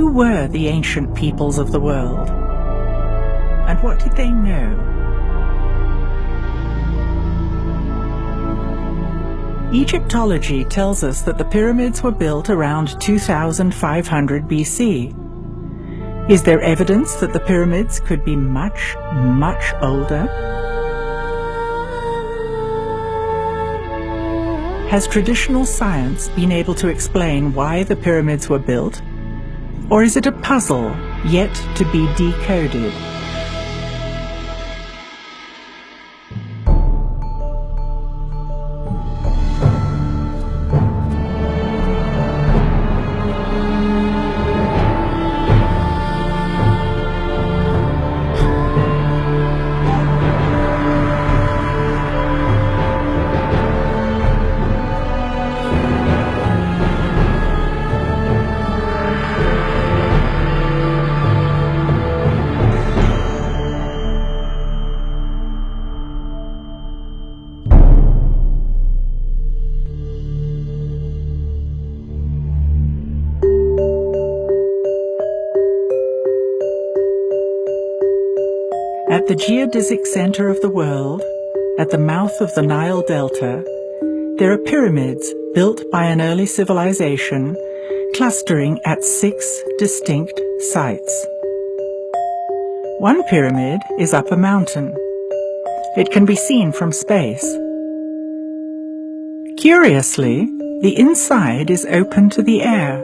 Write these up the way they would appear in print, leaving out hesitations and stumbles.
Who were the ancient peoples of the world? And what did they know? Egyptology tells us that the pyramids were built around 2500 BC. Is there evidence that the pyramids could be much, much older? Has traditional science been able to explain why the pyramids were built? Or is it a puzzle yet to be decoded? At the geodesic center of the world, at the mouth of the Nile Delta, there are pyramids built by an early civilization clustering at 6 distinct sites. One pyramid is up a mountain. It can be seen from space. Curiously, the inside is open to the air.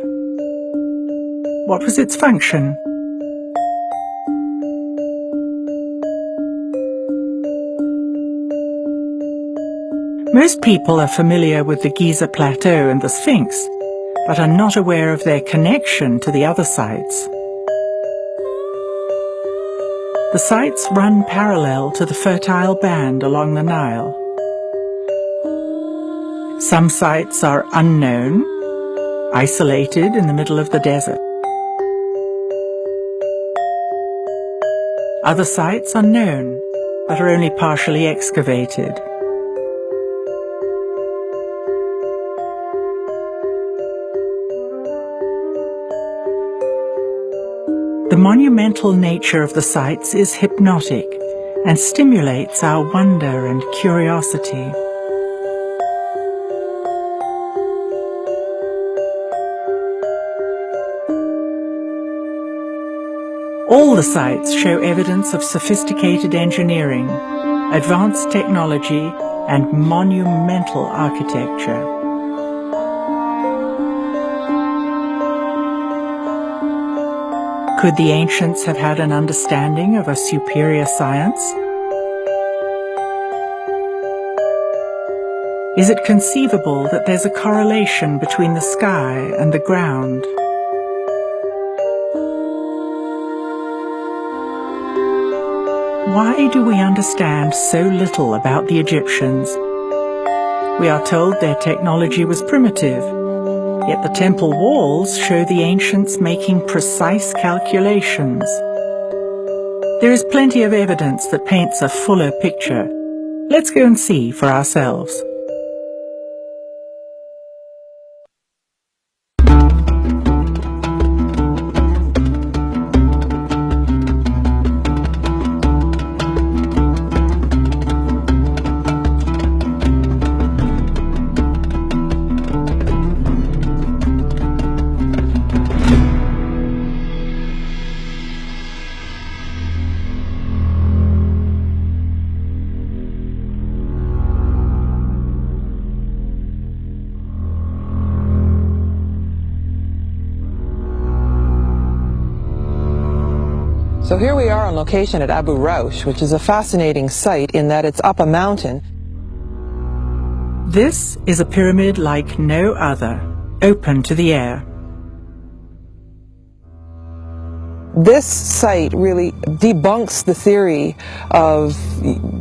What was its function? Most people are familiar with the Giza Plateau and the Sphinx, but are not aware of their connection to the other sites. The sites run parallel to the fertile band along the Nile. Some sites are unknown, isolated in the middle of the desert. Other sites are known, but are only partially excavated. The monumental nature of the sites is hypnotic and stimulates our wonder and curiosity. All the sites show evidence of sophisticated engineering, advanced technology, and monumental architecture. Could the ancients have had an understanding of a superior science? Is it conceivable that there's a correlation between the sky and the ground? Why do we understand so little about the Egyptians? We are told their technology was primitive. Yet the temple walls show the ancients making precise calculations. There is plenty of evidence that paints a fuller picture. Let's go and see for ourselves. So here we are on location at Abu Raush, which is a fascinating site in that it's up a mountain. This is a pyramid like no other, open to the air. This site really debunks the theory of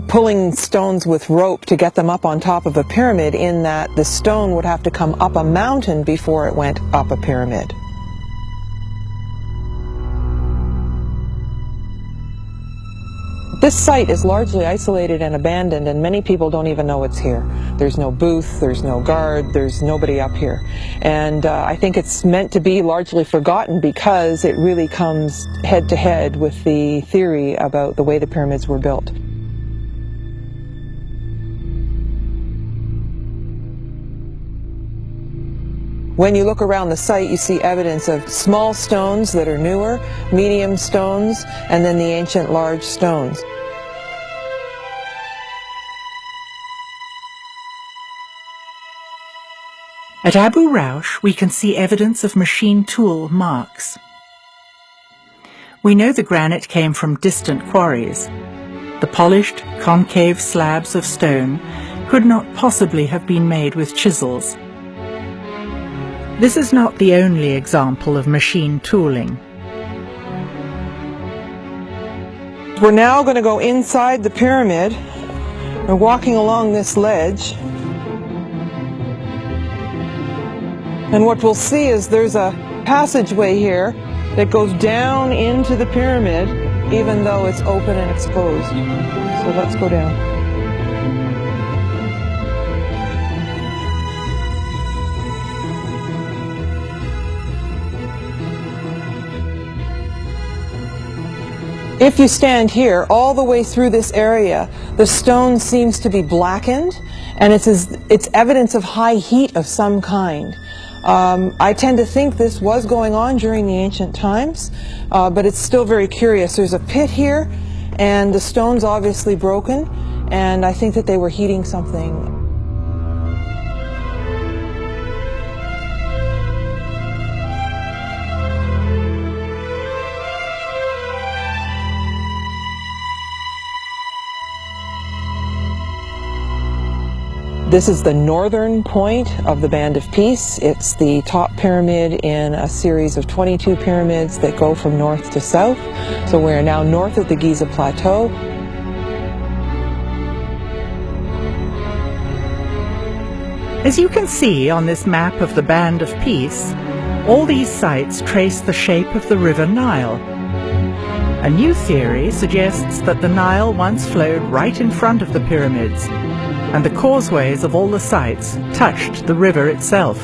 pulling stones with rope to get them up on top of a pyramid, in that the stone would have to come up a mountain before it went up a pyramid. This site is largely isolated and abandoned, and many people don't even know it's here. There's no booth, there's no guard, there's nobody up here. And I think it's meant to be largely forgotten because it really comes head to head with the theory about the way the pyramids were built. When you look around the site, you see evidence of small stones that are newer, medium stones, and then the ancient large stones. At Abu Raush, we can see evidence of machine tool marks. We know the granite came from distant quarries. The polished, concave slabs of stone could not possibly have been made with chisels. This is not the only example of machine tooling. We're now going to go inside the pyramid. We're walking along this ledge. And what we'll see is there's a passageway here that goes down into the pyramid, even though it's open and exposed. So let's go down. If you stand here, all the way through this area, the stone seems to be blackened, and it's evidence of high heat of some kind. I tend to think this was going on during the ancient times, but it's still very curious. There's a pit here, and the stone's obviously broken, and I think that they were heating something. This is the northern point of the Band of Peace. It's the top pyramid in a series of 22 pyramids that go from north to south. So we're now north of the Giza Plateau. As you can see on this map of the Band of Peace, all these sites trace the shape of the River Nile. A new theory suggests that the Nile once flowed right in front of the pyramids, and the causeways of all the sites touched the river itself.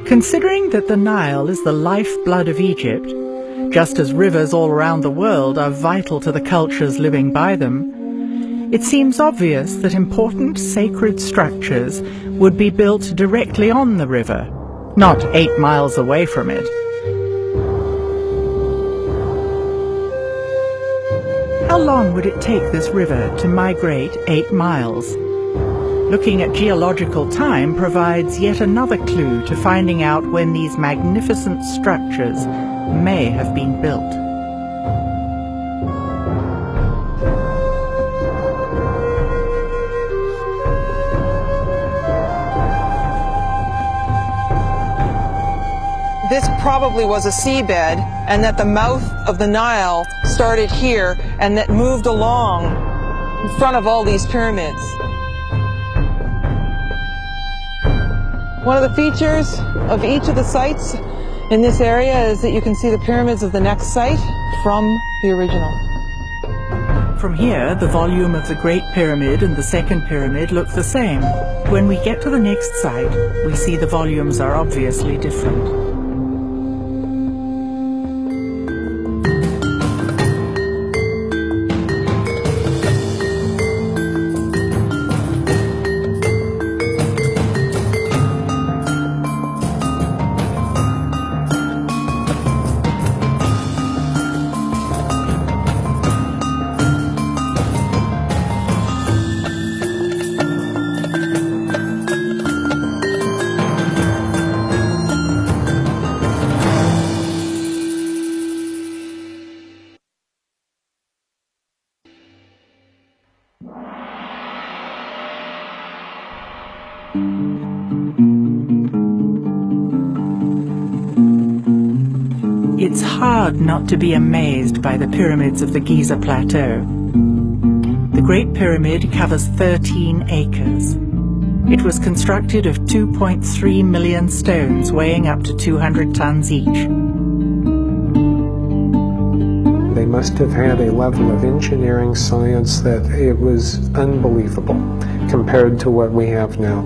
Considering that the Nile is the lifeblood of Egypt, just as rivers all around the world are vital to the cultures living by them, it seems obvious that important sacred structures would be built directly on the river, not 8 miles away from it. How long would it take this river to migrate 8 miles? Looking at geological time provides yet another clue to finding out when these magnificent structures may have been built. This probably was a seabed, and that the mouth of the Nile started here and that moved along in front of all these pyramids. One of the features of each of the sites in this area is that you can see the pyramids of the next site from the original. From here, the volume of the Great Pyramid and the Second Pyramid look the same. When we get to the next site, we see the volumes are obviously different. It's hard not to be amazed by the pyramids of the Giza Plateau. The Great Pyramid covers 13 acres. It was constructed of 2.3 million stones weighing up to 200 tons each. must have had a level of engineering science that it was unbelievable compared to what we have now.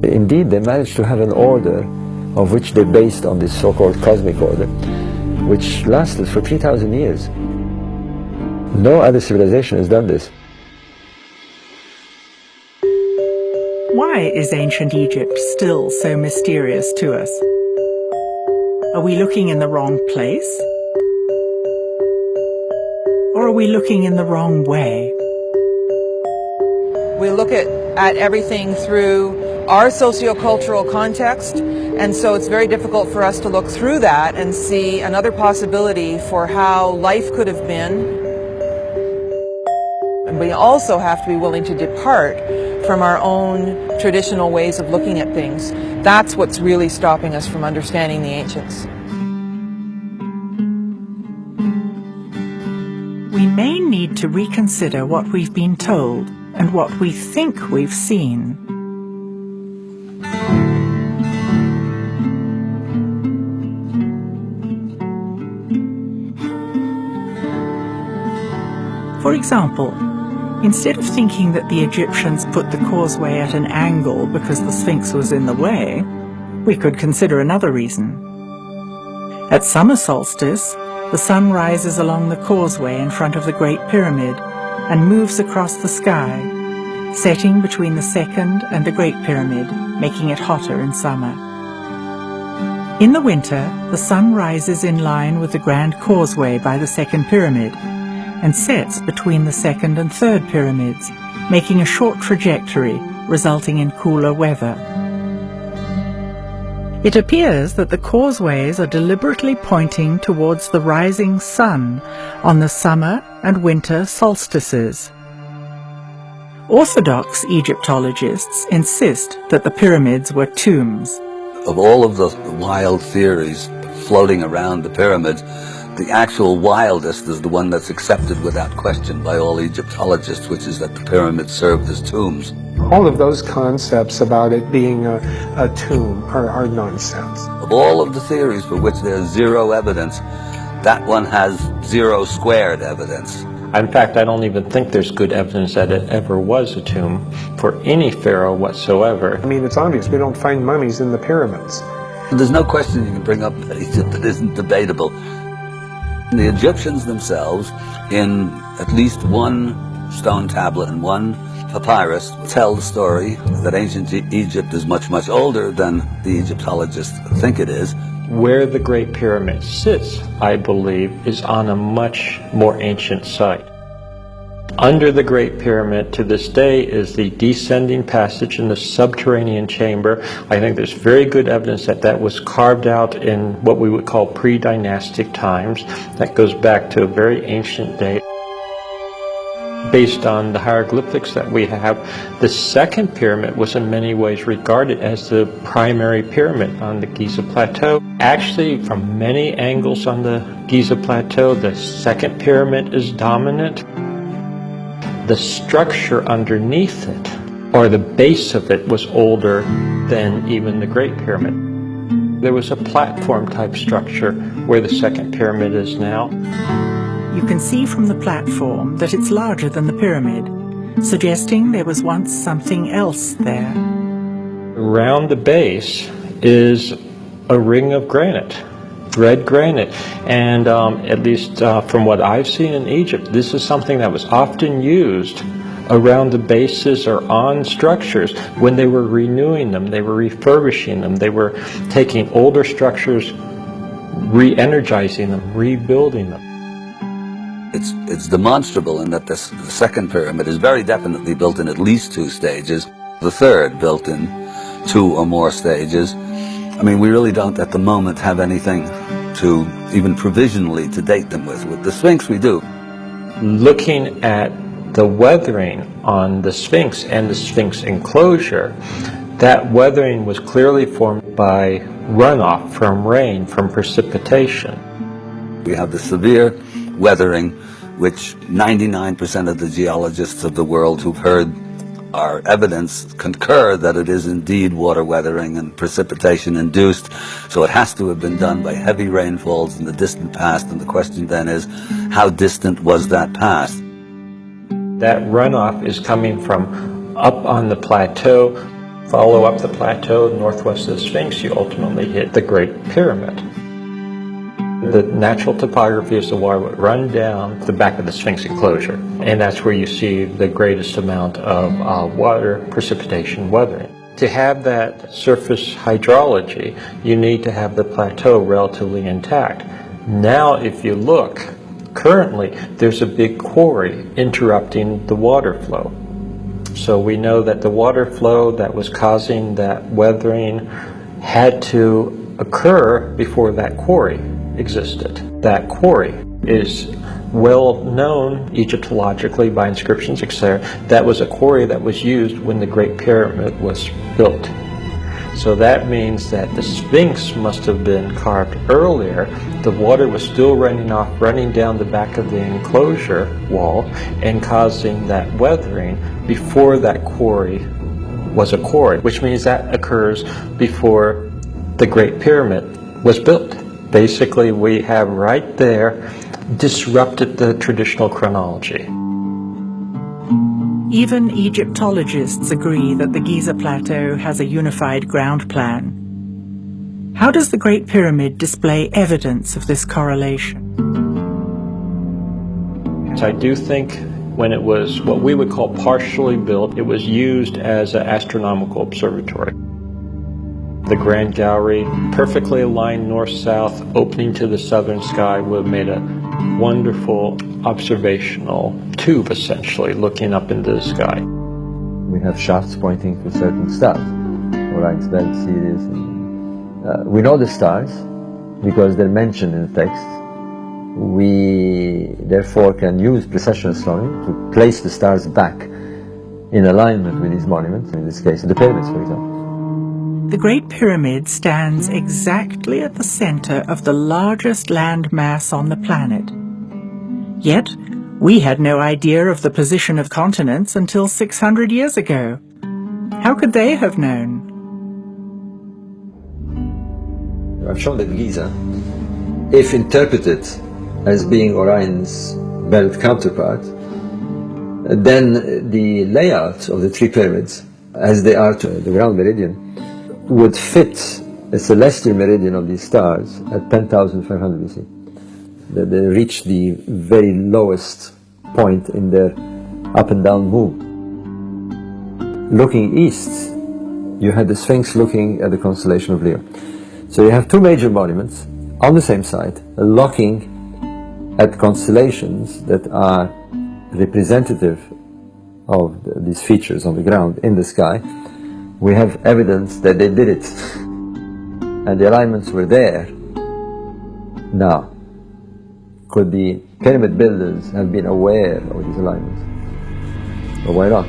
Indeed, they managed to have an order of which they based on this so-called cosmic order, which lasted for 3,000 years. No other civilization has done this. Why is ancient Egypt still so mysterious to us? Are we looking in the wrong place? Or are we looking in the wrong way? We look at everything through our sociocultural context, and so it's very difficult for us to look through that and see another possibility for how life could have been. And we also have to be willing to depart from our own traditional ways of looking at things. That's what's really stopping us from understanding the ancients. We may need to reconsider what we've been told and what we think we've seen. For example, instead of thinking that the Egyptians put the causeway at an angle because the Sphinx was in the way, we could consider another reason. At summer solstice, the sun rises along the causeway in front of the Great Pyramid and moves across the sky, setting between the second and the Great Pyramid, making it hotter in summer. In the winter, the sun rises in line with the Grand Causeway by the Second Pyramid and sets between the second and third pyramids, making a short trajectory, resulting in cooler weather. It appears that the causeways are deliberately pointing towards the rising sun on the summer and winter solstices. Orthodox Egyptologists insist that the pyramids were tombs. Of all of the wild theories floating around the pyramids, the actual wildest is the one that's accepted without question by all Egyptologists, which is that the pyramids served as tombs. All of those concepts about it being a tomb are nonsense. Of all of the theories for which there's zero evidence, that one has zero squared evidence. In fact, I don't even think there's good evidence that it ever was a tomb for any pharaoh whatsoever. I mean, it's obvious we don't find mummies in the pyramids. There's no question you can bring up that isn't debatable. The Egyptians themselves, in at least one stone tablet and one papyrus, tell the story that ancient Egypt is much, much older than the Egyptologists think it is. Where the Great Pyramid sits, I believe, is on a much more ancient site. Under the Great Pyramid to this day is the descending passage in the subterranean chamber. I think there's very good evidence that that was carved out in what we would call pre-dynastic times. That goes back to a very ancient date. Based on the hieroglyphics that we have, the second pyramid was in many ways regarded as the primary pyramid on the Giza Plateau. Actually, from many angles on the Giza Plateau, the second pyramid is dominant. The structure underneath it, or the base of it, was older than even the Great Pyramid. There was a platform type structure where the second pyramid is now. You can see from the platform that it's larger than the pyramid, suggesting there was once something else there. Around the base is a ring of granite, red granite, and at least from what I've seen in Egypt, this is something that was often used around the bases or on structures when they were renewing them, they were refurbishing them, they were taking older structures, re-energizing them, rebuilding them. It's demonstrable in that the second pyramid is very definitely built in at least 2 stages, the third built in 2 or more stages. I mean, we really don't at the moment have anything to even provisionally to date them with. With the Sphinx we do. Looking at the weathering on the Sphinx and the Sphinx enclosure, that weathering was clearly formed by runoff from rain, from precipitation. We have the severe weathering, which 99% of the geologists of the world who've heard our evidence concur that it is indeed water weathering and precipitation induced, so it has to have been done by heavy rainfalls in the distant past, and the question then is, how distant was that past? That runoff is coming from up on the plateau. Follow up the plateau northwest of the Sphinx, you ultimately hit the Great Pyramid. The natural topography is the water would run down the back of the Sphinx enclosure, and that's where you see the greatest amount of water precipitation weathering. To have that surface hydrology, you need to have the plateau relatively intact. Now, if you look, currently there's a big quarry interrupting the water flow. So we know that the water flow that was causing that weathering had to occur before that quarry existed. That quarry is well known Egyptologically by inscriptions, etc. That was a quarry that was used when the Great Pyramid was built. So that means that the Sphinx must have been carved earlier. The water was still running off, running down the back of the enclosure wall and causing that weathering before that quarry was a quarry, which means that occurs before the Great Pyramid was built. Basically, we have right there disrupted the traditional chronology. Even Egyptologists agree that the Giza Plateau has a unified ground plan. How does the Great Pyramid display evidence of this correlation? I do think when it was what we would call partially built, it was used as an astronomical observatory. The Grand Gallery, perfectly aligned north-south, opening to the southern sky, would have made a wonderful observational tube, essentially, looking up into the sky. We have shafts pointing to certain stars, Orion's Belt, Sirius. We know the stars because they're mentioned in the text. We therefore can use precession astronomy to place the stars back in alignment with these monuments, in this case the pyramids, for example. The Great Pyramid stands exactly at the center of the largest land mass on the planet. Yet, we had no idea of the position of continents until 600 years ago. How could they have known? I've shown that Giza, if interpreted as being Orion's belt counterpart, then the layout of the three pyramids, as they are to the ground meridian, would fit a celestial meridian of these stars at 10,500 BC. They reach the very lowest point in their up and down move. Looking east, you had the Sphinx looking at the constellation of Leo. So you have two major monuments on the same site, looking at constellations that are representative of these features on the ground in the sky. We have evidence that they did it, and the alignments were there. Now, could the pyramid builders have been aware of these alignments? Or why not?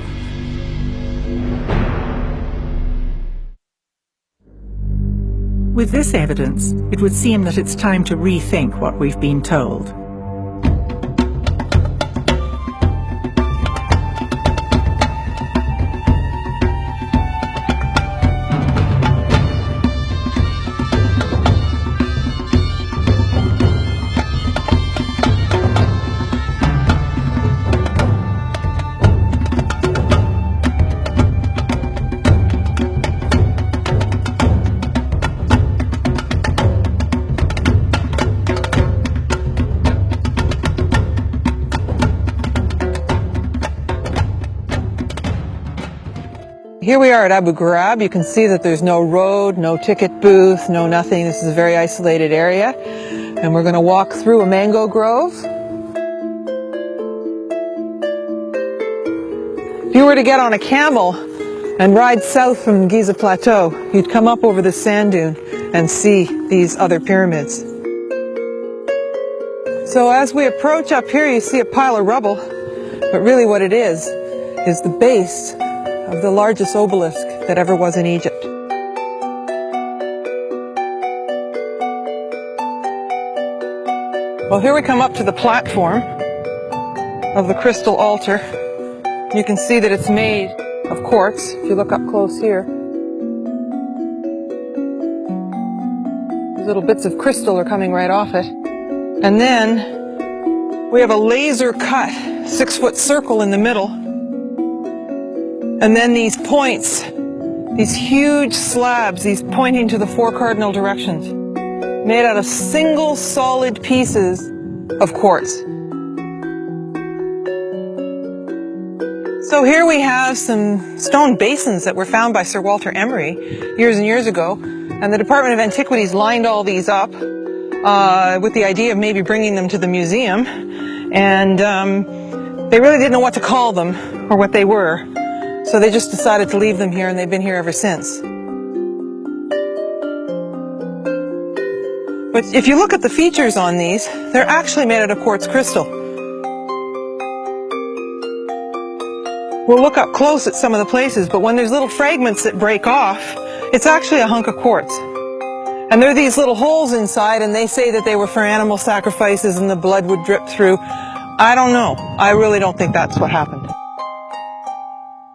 With this evidence, it would seem that it's time to rethink what we've been told. Here we are at Abu Ghraib. You can see that there's no road, no ticket booth, no nothing. This is a very isolated area. And we're going to walk through a mango grove. If you were to get on a camel and ride south from Giza Plateau, you'd come up over the sand dune and see these other pyramids. So as we approach up here, you see a pile of rubble, but really what it is the base of the largest obelisk that ever was in Egypt. Well, here we come up to the platform of the crystal altar. You can see that it's made of quartz, if you look up close here. These little bits of crystal are coming right off it. And then we have a laser cut 6-foot circle in the middle. And then these points, these huge slabs, these pointing to the 4 cardinal directions, made out of single solid pieces of quartz. So here we have some stone basins that were found by Sir Walter Emery years and years ago, and the Department of Antiquities lined all these up with the idea of maybe bringing them to the museum, and they really didn't know what to call them or what they were, so they just decided to leave them here, and they've been here ever since. But if you look at the features on these, they're actually made out of quartz crystal. We'll look up close at some of the places, but when there's little fragments that break off, it's actually a hunk of quartz. And there are these little holes inside, and they say that they were for animal sacrifices and the blood would drip through. I don't know. I really don't think that's what happened.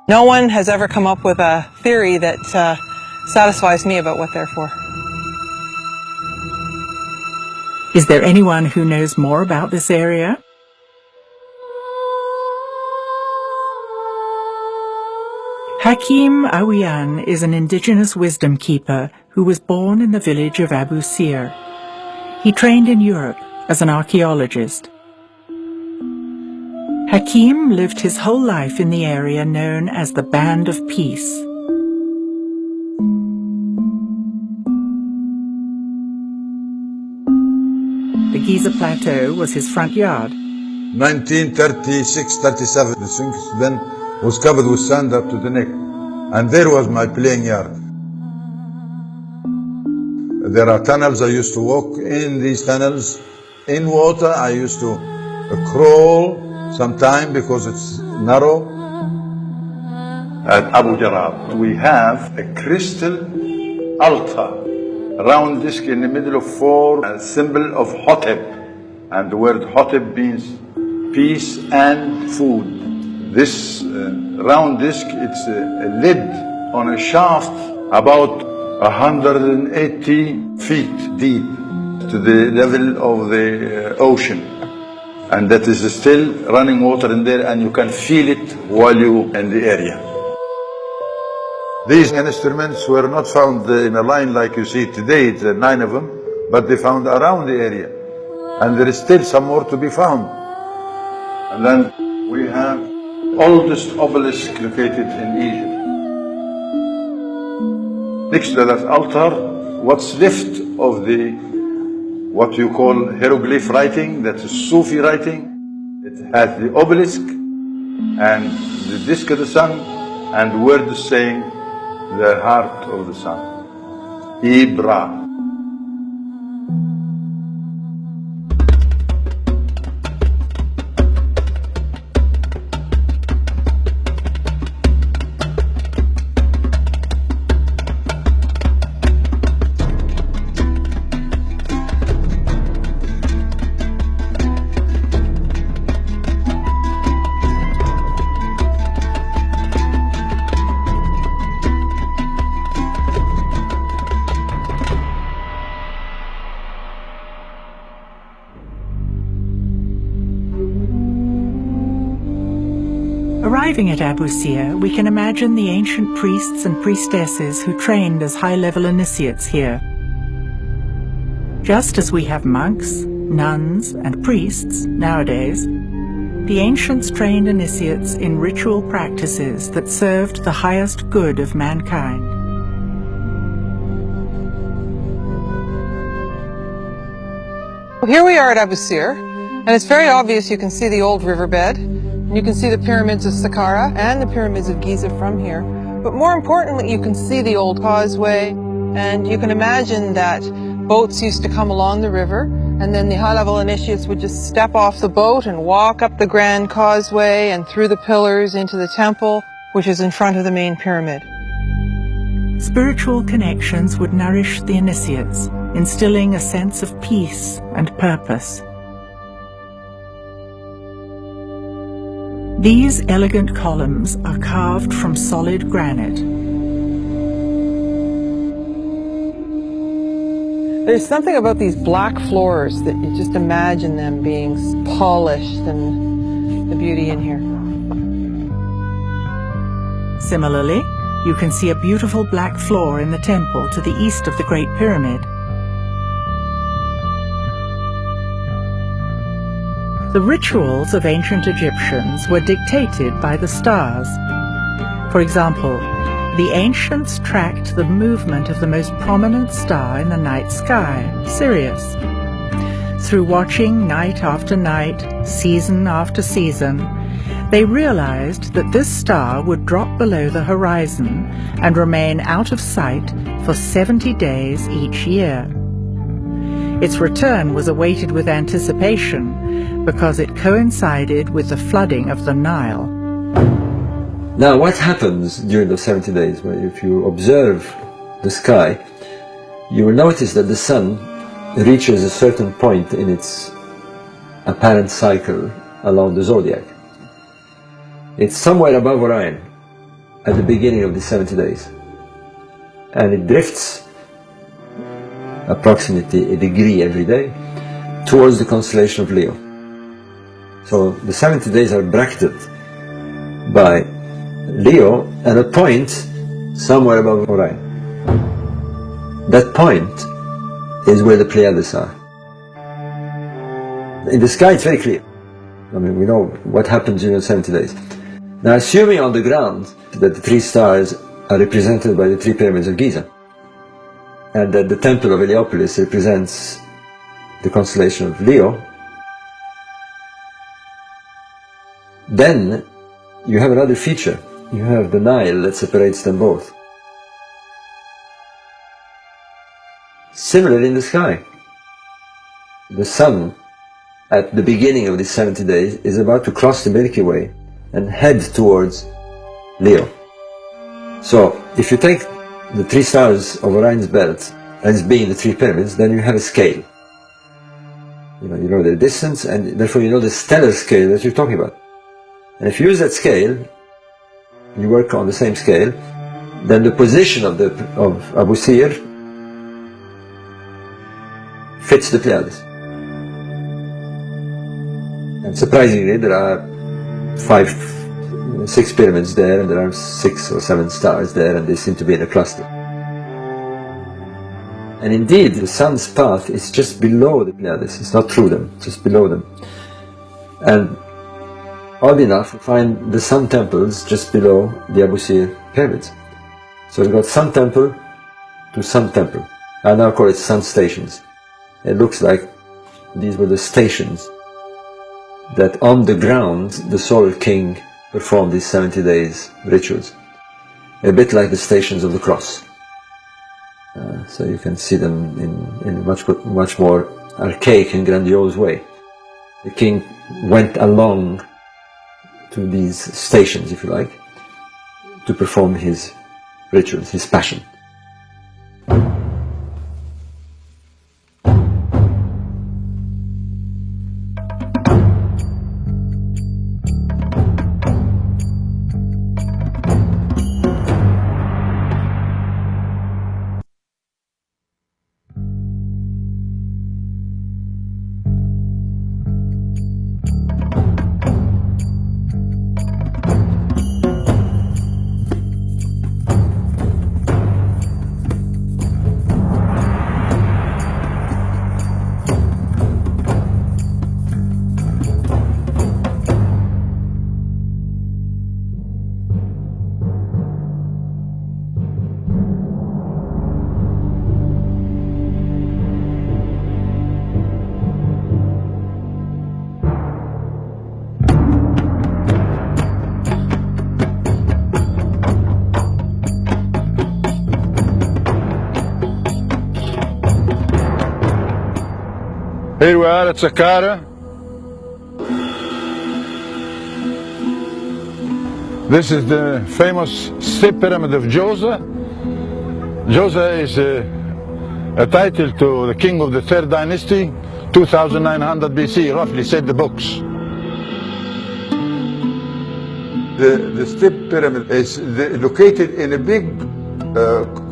No one has ever come up with a theory that satisfies me about what they're for. Is there anyone who knows more about this area? Hakim Awiyan is an indigenous wisdom keeper who was born in the village of Abu Sir. He trained in Europe as an archaeologist. Hakim lived his whole life in the area known as the Band of Peace. The Giza Plateau was his front yard. 1936-37, the Sphinx then was covered with sand up to the neck. And there was my playing yard. There are tunnels. I used to walk in these tunnels. In water, I used to crawl sometime because it's narrow. At Abu Jarab, we have a crystal altar, a round disc in the middle of 4, a symbol of Hotep. And the word Hotep means peace and food. This round disc, it's a lid on a shaft about 180 feet deep to the level of the ocean. And that is still running water in there, and you can feel it while you're in the area. These instruments were not found in a line like you see today, it's 9 of them, but they found around the area. And there is still some more to be found. And then we have oldest obelisk located in Egypt. Next to that altar, what's left of the what you call hieroglyph writing, that is Sufi writing. It has the obelisk and the disk of the sun and words saying the heart of the sun. Ibra. Arriving at Abu Sir, we can imagine the ancient priests and priestesses who trained as high-level initiates here. Just as we have monks, nuns, and priests nowadays, the ancients trained initiates in ritual practices that served the highest good of mankind. Well, here we are at Abu Sir, and it's very obvious you can see the old riverbed. You can see the pyramids of Saqqara and the pyramids of Giza from here. But more importantly, you can see the old causeway, and you can imagine that boats used to come along the river, and then the high-level initiates would just step off the boat and walk up the grand causeway and through the pillars into the temple, which is in front of the main pyramid. Spiritual connections would nourish the initiates, instilling a sense of peace and purpose. These elegant columns are carved from solid granite. There's something about these black floors that you just imagine them being polished, and the beauty in here. Similarly, you can see a beautiful black floor in the temple to the east of the Great Pyramid. The rituals of ancient Egyptians were dictated by the stars. For example, the ancients tracked the movement of the most prominent star in the night sky, Sirius. Through watching night after night, season after season, they realized that this star would drop below the horizon and remain out of sight for 70 days each year. Its return was awaited with anticipation because it coincided with the flooding of the Nile. Now, what happens during those 70 days? Well, if you observe the sky, you will notice that the sun reaches a certain point in its apparent cycle along the zodiac. It's somewhere above Orion at the beginning of the 70 days. And it drifts approximately a degree every day towards the constellation of Leo. So the 70 days are bracketed by Leo and a point somewhere above Orion. That point is where the Pleiades are. In the sky it's very clear. I mean, we know what happens during the 70 days. Now, assuming on the ground that the three stars are represented by the three pyramids of Giza, and that the temple of Heliopolis represents the constellation of Leo, then you have another feature. You have the Nile that separates them both. Similarly in the sky, the sun at the beginning of these 70 days is about to cross the Milky Way and head towards Leo. So if you take the three stars of Orion's belt as being the three pyramids, then you have a scale. You know their distance, and therefore you know the stellar scale that you're talking about. And if you use that scale, you work on the same scale, then the position of Abu Sir fits the Pleiades. And surprisingly, there are 6 pyramids there, and there are 6 or 7 stars there, and they seem to be in a cluster. And indeed, the sun's path is just below the Pleiades. It's not through them, just below them. And odd enough, we find the sun temples just below the Abu Sir pyramids. So we've got sun temple to sun temple. I now call it sun stations. It looks like these were the stations that on the ground the solar king performed these 70 days rituals. A bit like the stations of the cross. So you can see them in a much more archaic and grandiose way. The king went along to these stations, if you like, to perform his rituals, his passion. Here we are at Saqqara. This is the famous Step Pyramid of Djoser. Djoser is a title to the king of the third dynasty, 2900 BC, roughly, said the books. The step pyramid is located in a big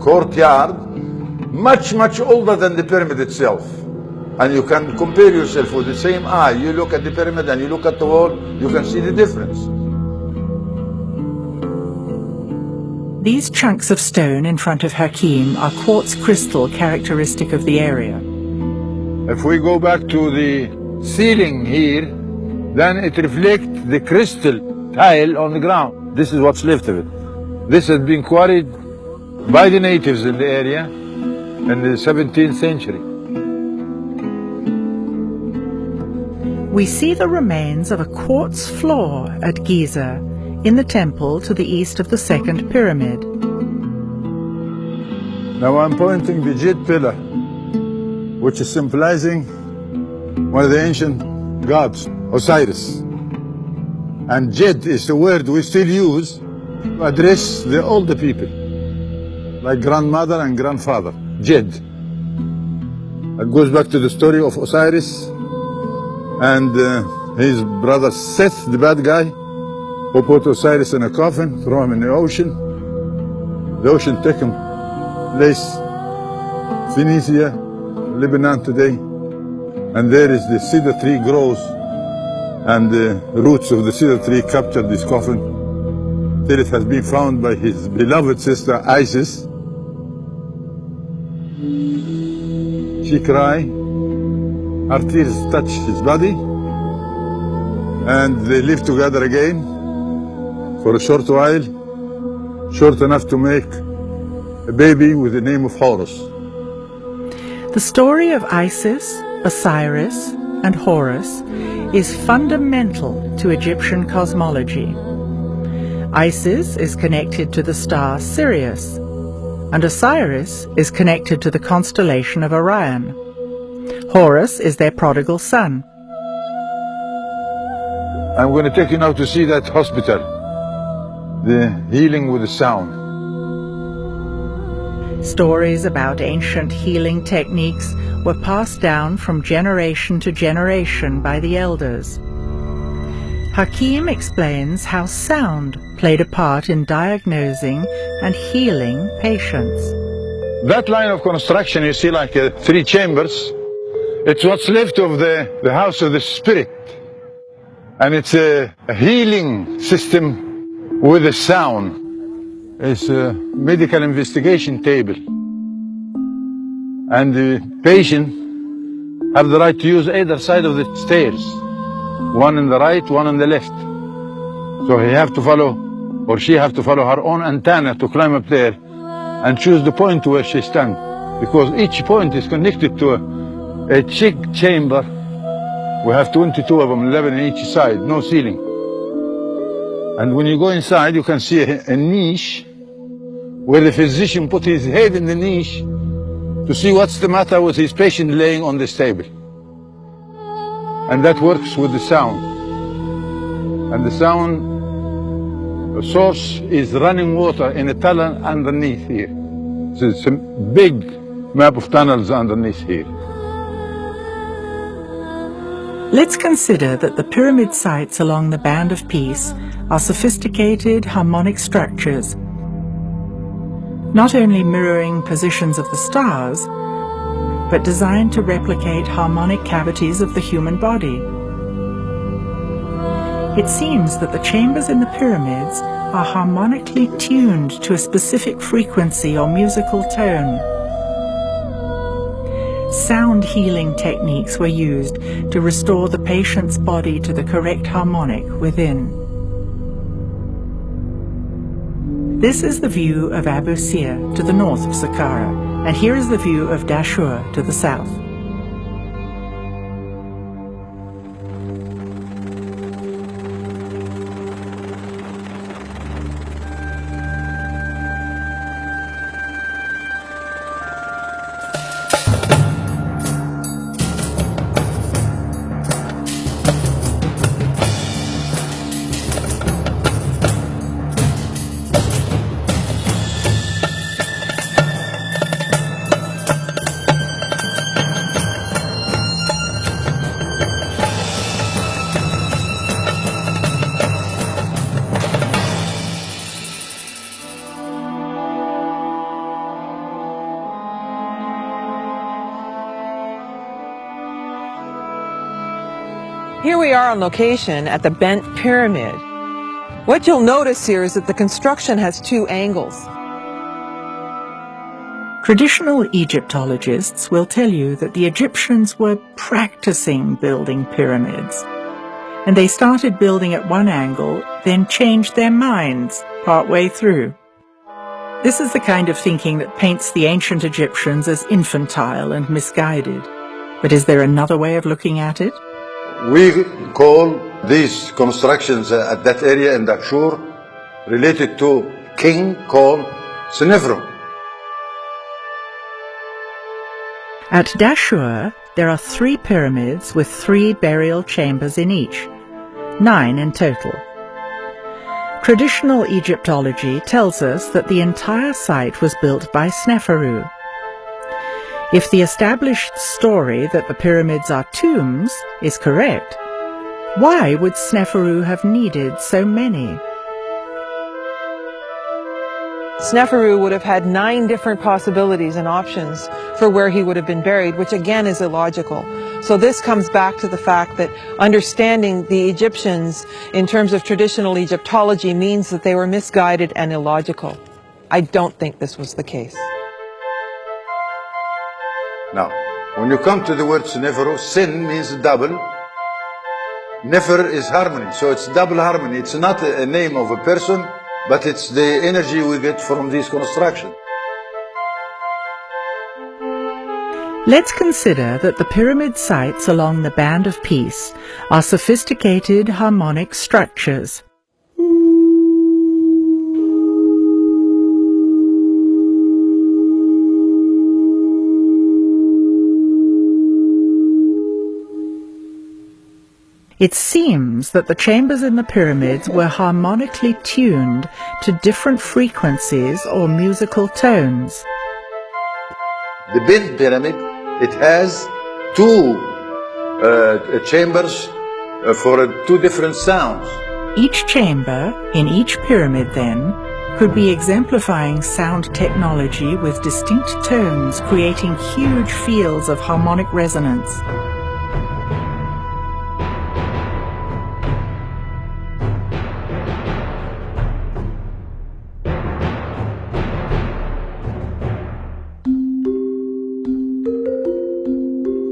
courtyard, much older than the pyramid itself. And you can compare yourself with the same eye. You look at the pyramid and you look at the wall, you can see the difference. These chunks of stone in front of Hakim are quartz crystal characteristic of the area. If we go back to the ceiling here, then it reflects the crystal tile on the ground. This is what's left of it. This has been quarried by the natives in the area in the 17th century. We see the remains of a quartz floor at Giza, in the temple to the east of the second pyramid. Now I'm pointing the jade pillar, which is symbolizing one of the ancient gods, Osiris. And jade is the word we still use to address the older people, like grandmother and grandfather, jade. It goes back to the story of Osiris and his brother Seth, the bad guy, who put Osiris in a coffin, throw him in the ocean. The ocean took him place Phoenicia, Lebanon today, and there is the cedar tree grows, and the roots of the cedar tree captured this coffin till it has been found by his beloved sister Isis. She cried, her tears touched his body, and they lived together again for a short while, short enough to make a baby with the name of Horus. The story of Isis, Osiris, and Horus is fundamental to Egyptian cosmology. Isis is connected to the star Sirius, and Osiris is connected to the constellation of Orion. Horus is their prodigal son. I'm going to take you now to see that hospital, the healing with the sound. Stories about ancient healing techniques were passed down from generation to generation by the elders. Hakim explains how sound played a part in diagnosing and healing patients. That line of construction you see like 3 chambers, it's what's left of the house of the spirit. And it's a healing system with a sound. It's a medical investigation table. And the patient have the right to use either side of the stairs. One on the right, one on the left. So he have to follow, or she have to follow her own antenna to climb up there and choose the point where she stands. Because each point is connected to a cheek chamber. We have 22 of them, 11 on each side, no ceiling. And when you go inside, you can see a niche where the physician put his head in the niche to see what's the matter with his patient laying on this table. And that works with the sound. And the sound source is running water in a tunnel underneath here. So it's a big map of tunnels underneath here. Let's consider that the pyramid sites along the Band of Peace are sophisticated harmonic structures, not only mirroring positions of the stars, but designed to replicate harmonic cavities of the human body. It seems that the chambers in the pyramids are harmonically tuned to a specific frequency or musical tone. Sound healing techniques were used to restore the patient's body to the correct harmonic within. This is the view of Abu Sir to the north of Saqqara, and here is the view of Dashur to the south. Here we are on location at the Bent Pyramid. What you'll notice here is that the construction has two angles. Traditional Egyptologists will tell you that the Egyptians were practicing building pyramids, and they started building at one angle, then changed their minds partway through. This is the kind of thinking that paints the ancient Egyptians as infantile and misguided. But is there another way of looking at it? We call these constructions at that area in Dashur related to king called Senefru. At Dashur, there are 3 pyramids with 3 burial chambers in each, 9 in total. Traditional Egyptology tells us that the entire site was built by Sneferu. If the established story that the pyramids are tombs is correct, why would Sneferu have needed so many? Sneferu would have had 9 different possibilities and options for where he would have been buried, which again is illogical. So this comes back to the fact that understanding the Egyptians in terms of traditional Egyptology means that they were misguided and illogical. I don't think this was the case. Now, when you come to the word Senefru, sin means double. Nefer is harmony, so it's double harmony. It's not a name of a person, but it's the energy we get from these constructions. Let's consider that the pyramid sites along the Band of Peace are sophisticated harmonic structures. It seems that the chambers in the pyramids were harmonically tuned to different frequencies or musical tones. The Bent Pyramid, it has 2 chambers for 2 different sounds. Each chamber in each pyramid, then, could be exemplifying sound technology with distinct tones, creating huge fields of harmonic resonance.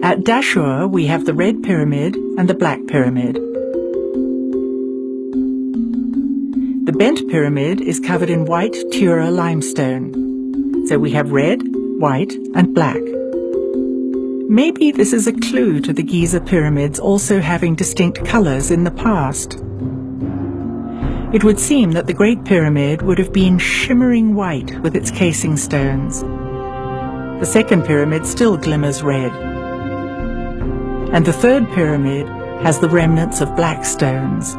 At Dashur, we have the Red Pyramid and the Black Pyramid. The Bent Pyramid is covered in white Tura limestone. So we have red, white, and black. Maybe this is a clue to the Giza pyramids also having distinct colors in the past. It would seem that the Great Pyramid would have been shimmering white with its casing stones. The second pyramid still glimmers red. And the third pyramid has the remnants of black stones.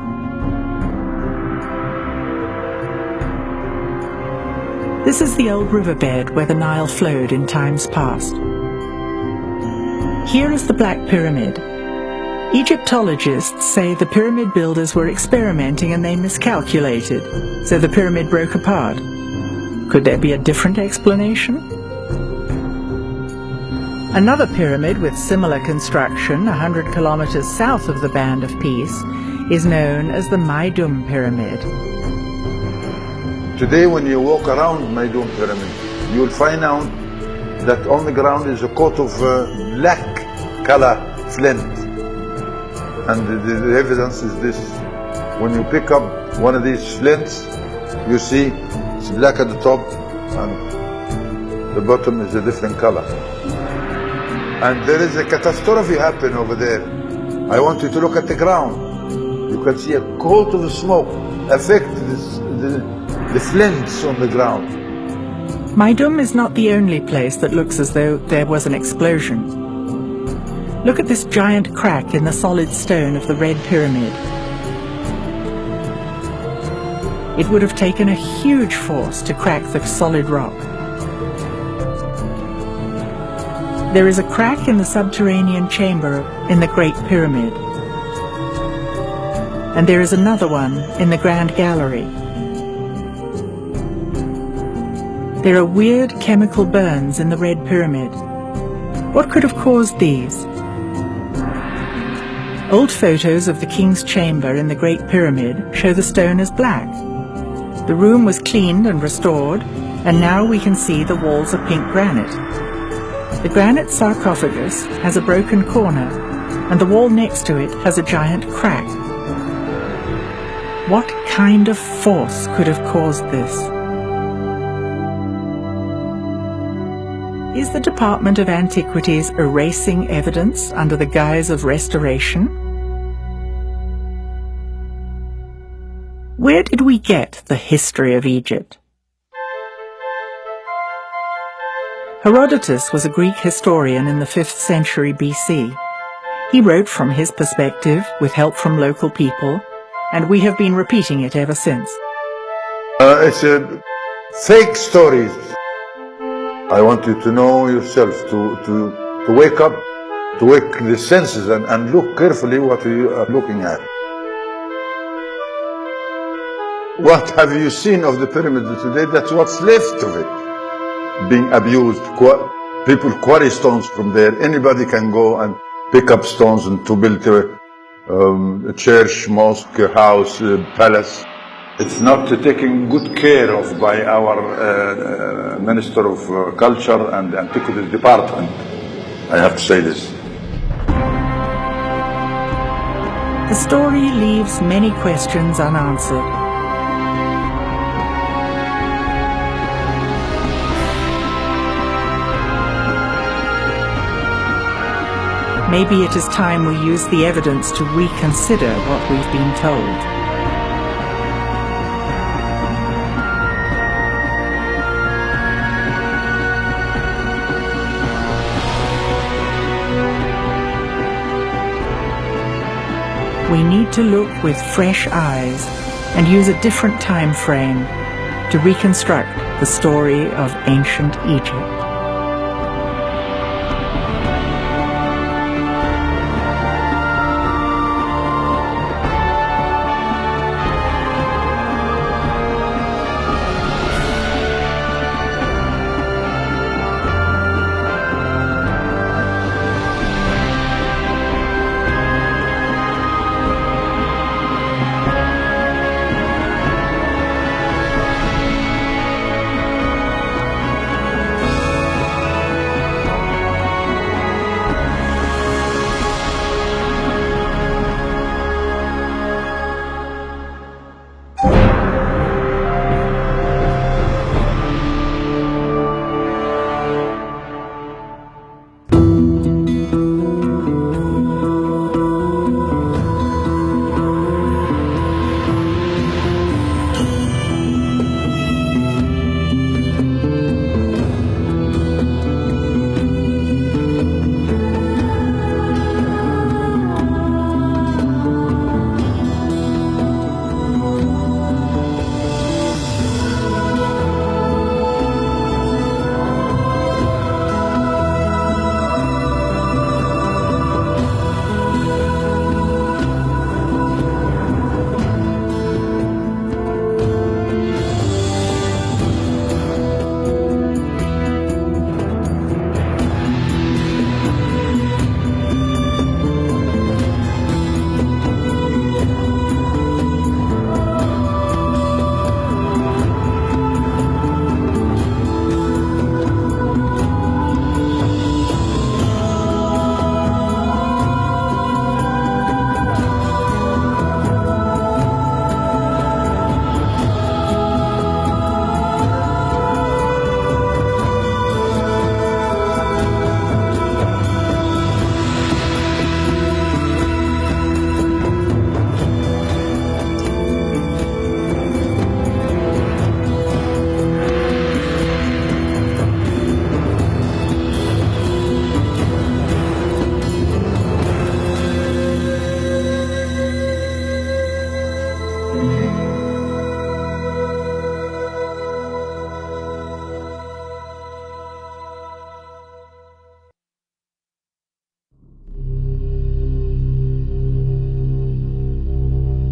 This is the old riverbed where the Nile flowed in times past. Here is the Black Pyramid. Egyptologists say the pyramid builders were experimenting and they miscalculated, so the pyramid broke apart. Could there be a different explanation? Another pyramid with similar construction 100 kilometers south of the Band of Peace is known as the Maidum Pyramid. Today when you walk around Maidum Pyramid, you'll find out that on the ground is a coat of black color flint. And the evidence is this. When you pick up one of these flints, you see it's black at the top and the bottom is a different color. And there is a catastrophe happen over there. I want you to look at the ground. You can see a coat of smoke affect the flints on the ground. Maidum is not the only place that looks as though there was an explosion. Look at this giant crack in the solid stone of the Red Pyramid. It would have taken a huge force to crack the solid rock. There is a crack in the subterranean chamber in the Great Pyramid. And there is another one in the Grand Gallery. There are weird chemical burns in the Red Pyramid. What could have caused these? Old photos of the king's chamber in the Great Pyramid show the stone as black. The room was cleaned and restored, and now we can see the walls are pink granite. The granite sarcophagus has a broken corner, and the wall next to it has a giant crack. What kind of force could have caused this? Is the Department of Antiquities erasing evidence under the guise of restoration? Where did we get the history of Egypt? Herodotus was a Greek historian in the 5th century BC. He wrote from his perspective with help from local people, and we have been repeating it ever since. It's a fake stories. I want you to know yourself, to wake up, to wake the senses and look carefully what you are looking at. What have you seen of the pyramids today? That's what's left of it. Being abused. People quarry stones from there. Anybody can go and pick up stones and to build a church, mosque, house, palace. It's not taken good care of by our Minister of Culture and Antiquities Department. I have to say this. The story leaves many questions unanswered. Maybe it is time we use the evidence to reconsider what we've been told. We need to look with fresh eyes and use a different time frame to reconstruct the story of ancient Egypt.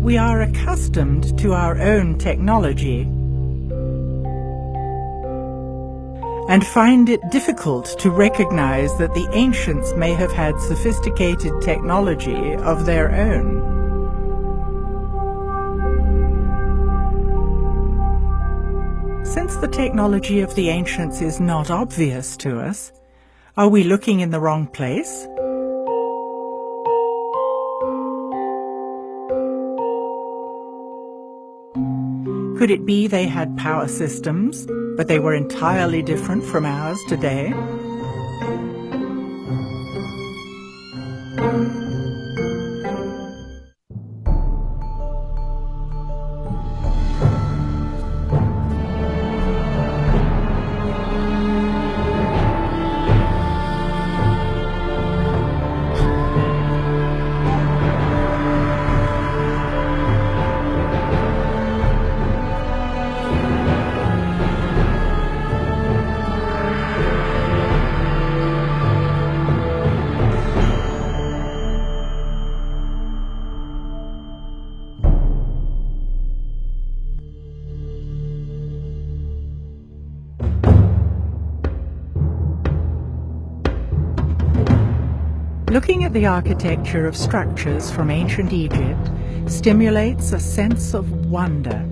We are accustomed to our own technology. and find it difficult to recognize that the ancients may have had sophisticated technology of their own. Since the technology of the ancients is not obvious to us, are we looking in the wrong place? Could it be they had power systems, but they were entirely different from ours today? Looking at the architecture of structures from ancient Egypt stimulates a sense of wonder.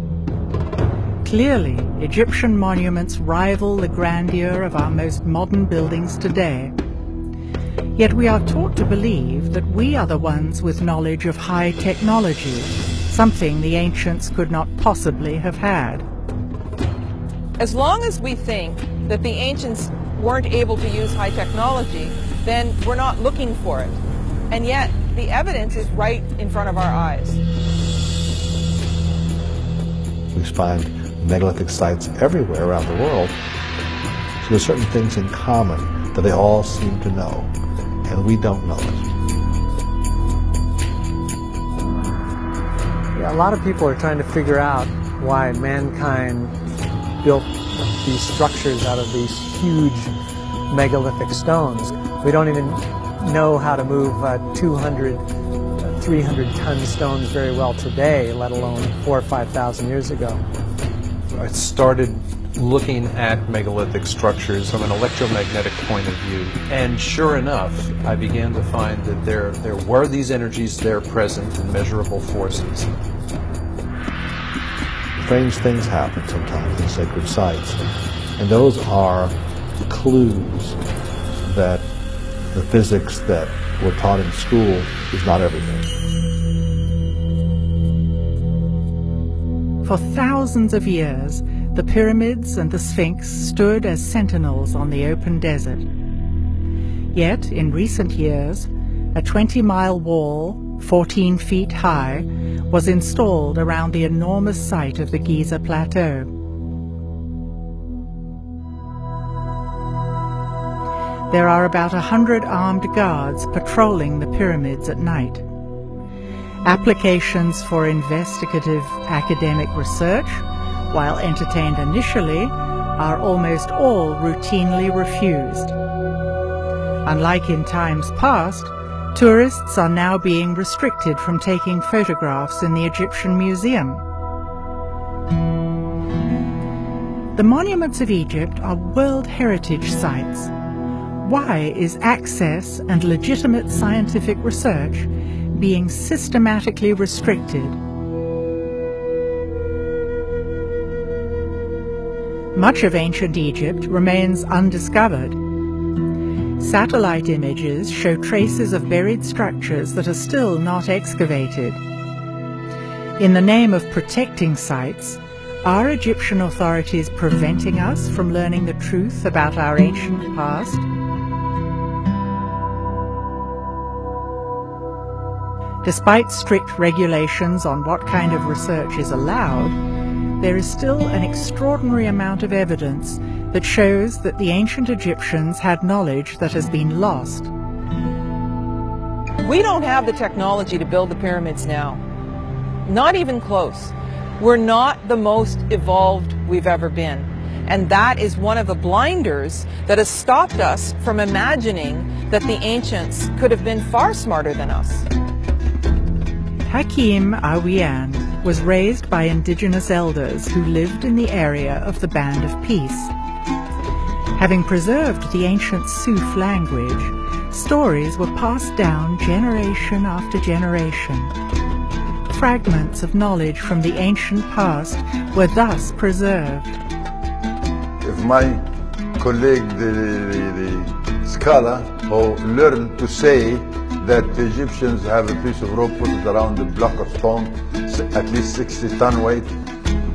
Clearly, Egyptian monuments rival the grandeur of our most modern buildings today. Yet we are taught to believe that we are the ones with knowledge of high technology, something the ancients could not possibly have had. As long as we think that the ancients weren't able to use high technology, then we're not looking for it. And yet, the evidence is right in front of our eyes. We find megalithic sites everywhere around the world. So there's certain things in common that they all seem to know, and we don't know it. Yeah, a lot of people are trying to figure out why mankind built these structures out of these huge megalithic stones. We don't even know how to move 200, 300-ton stones very well today, let alone 4,000 or 5,000 years ago. I started looking at megalithic structures from an electromagnetic point of view, and sure enough, I began to find that there were these energies there present in measurable forces. Strange things happen sometimes in sacred sites, and those are clues that the physics that we're taught in school is not everything. For thousands of years, the pyramids and the Sphinx stood as sentinels on the open desert. Yet, in recent years, a 20-mile wall, 14 feet high, was installed around the enormous site of the Giza Plateau. There are about 100 armed guards patrolling the pyramids at night. Applications for investigative academic research, while entertained initially, are almost all routinely refused. Unlike in times past, tourists are now being restricted from taking photographs in the Egyptian Museum. The monuments of Egypt are World Heritage Sites. Why is access and legitimate scientific research being systematically restricted? Much of ancient Egypt remains undiscovered. Satellite images show traces of buried structures that are still not excavated. In the name of protecting sites, are Egyptian authorities preventing us from learning the truth about our ancient past? Despite strict regulations on what kind of research is allowed, there is still an extraordinary amount of evidence that shows that the ancient Egyptians had knowledge that has been lost. We don't have the technology to build the pyramids now. Not even close. We're not the most evolved we've ever been. And that is one of the blinders that has stopped us from imagining that the ancients could have been far smarter than us. Hakim Awian was raised by indigenous elders who lived in the area of the Band of Peace. Having preserved the ancient Suf language, stories were passed down generation after generation. Fragments of knowledge from the ancient past were thus preserved. If my colleague, the scholar, who learned to say that the Egyptians have a piece of rope, put it around a block of stone, at least 60-ton weight,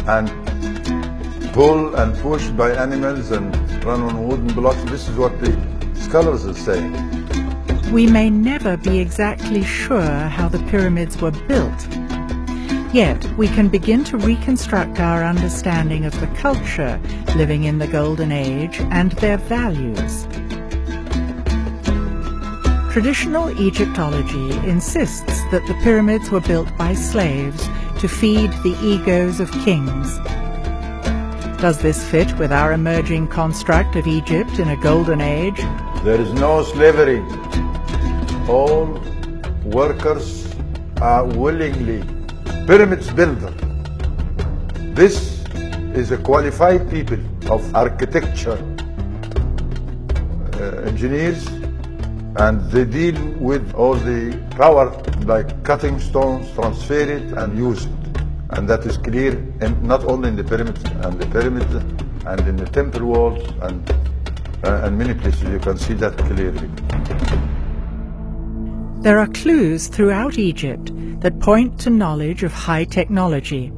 and pull and push by animals and run on wooden blocks. This is what the scholars are saying. We may never be exactly sure how the pyramids were built. Yet we can begin to reconstruct our understanding of the culture living in the Golden Age and their values. Traditional Egyptology insists that the pyramids were built by slaves to feed the egos of kings. Does this fit with our emerging construct of Egypt in a golden age? There is no slavery. All workers are willingly pyramids builder. This is a qualified people of architecture, engineers, and they deal with all the power, like cutting stones, transfer it and use it. And that is clear not only in the pyramids and in the temple walls and many places. You can see that clearly. There are clues throughout Egypt that point to knowledge of high technology.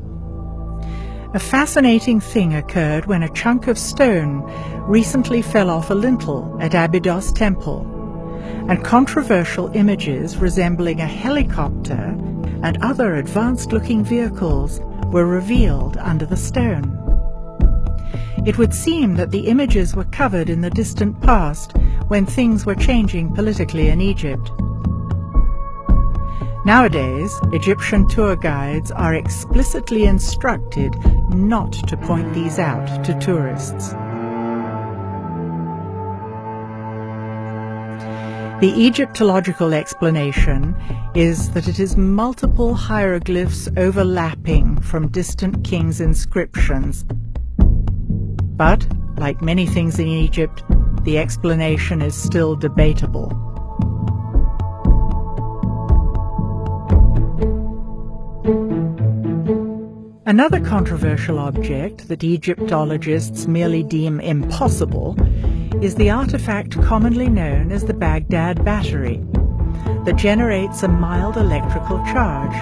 A fascinating thing occurred when a chunk of stone recently fell off a lintel at Abydos Temple, and controversial images resembling a helicopter and other advanced-looking vehicles were revealed under the stone. It would seem that the images were covered in the distant past when things were changing politically in Egypt. Nowadays, Egyptian tour guides are explicitly instructed not to point these out to tourists. The Egyptological explanation is that it is multiple hieroglyphs overlapping from distant kings' inscriptions. But, like many things in Egypt, the explanation is still debatable. Another controversial object that Egyptologists merely deem impossible is the artifact commonly known as the Baghdad Battery, that generates a mild electrical charge.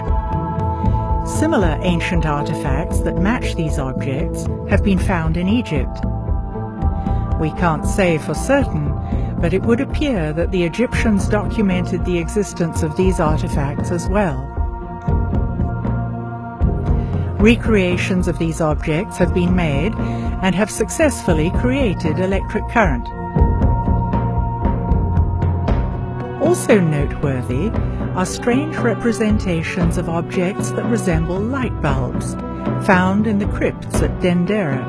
Similar ancient artifacts that match these objects have been found in Egypt. We can't say for certain, but it would appear that the Egyptians documented the existence of these artifacts as well. Recreations of these objects have been made and have successfully created electric current. Also noteworthy are strange representations of objects that resemble light bulbs, found in the crypts at Dendera.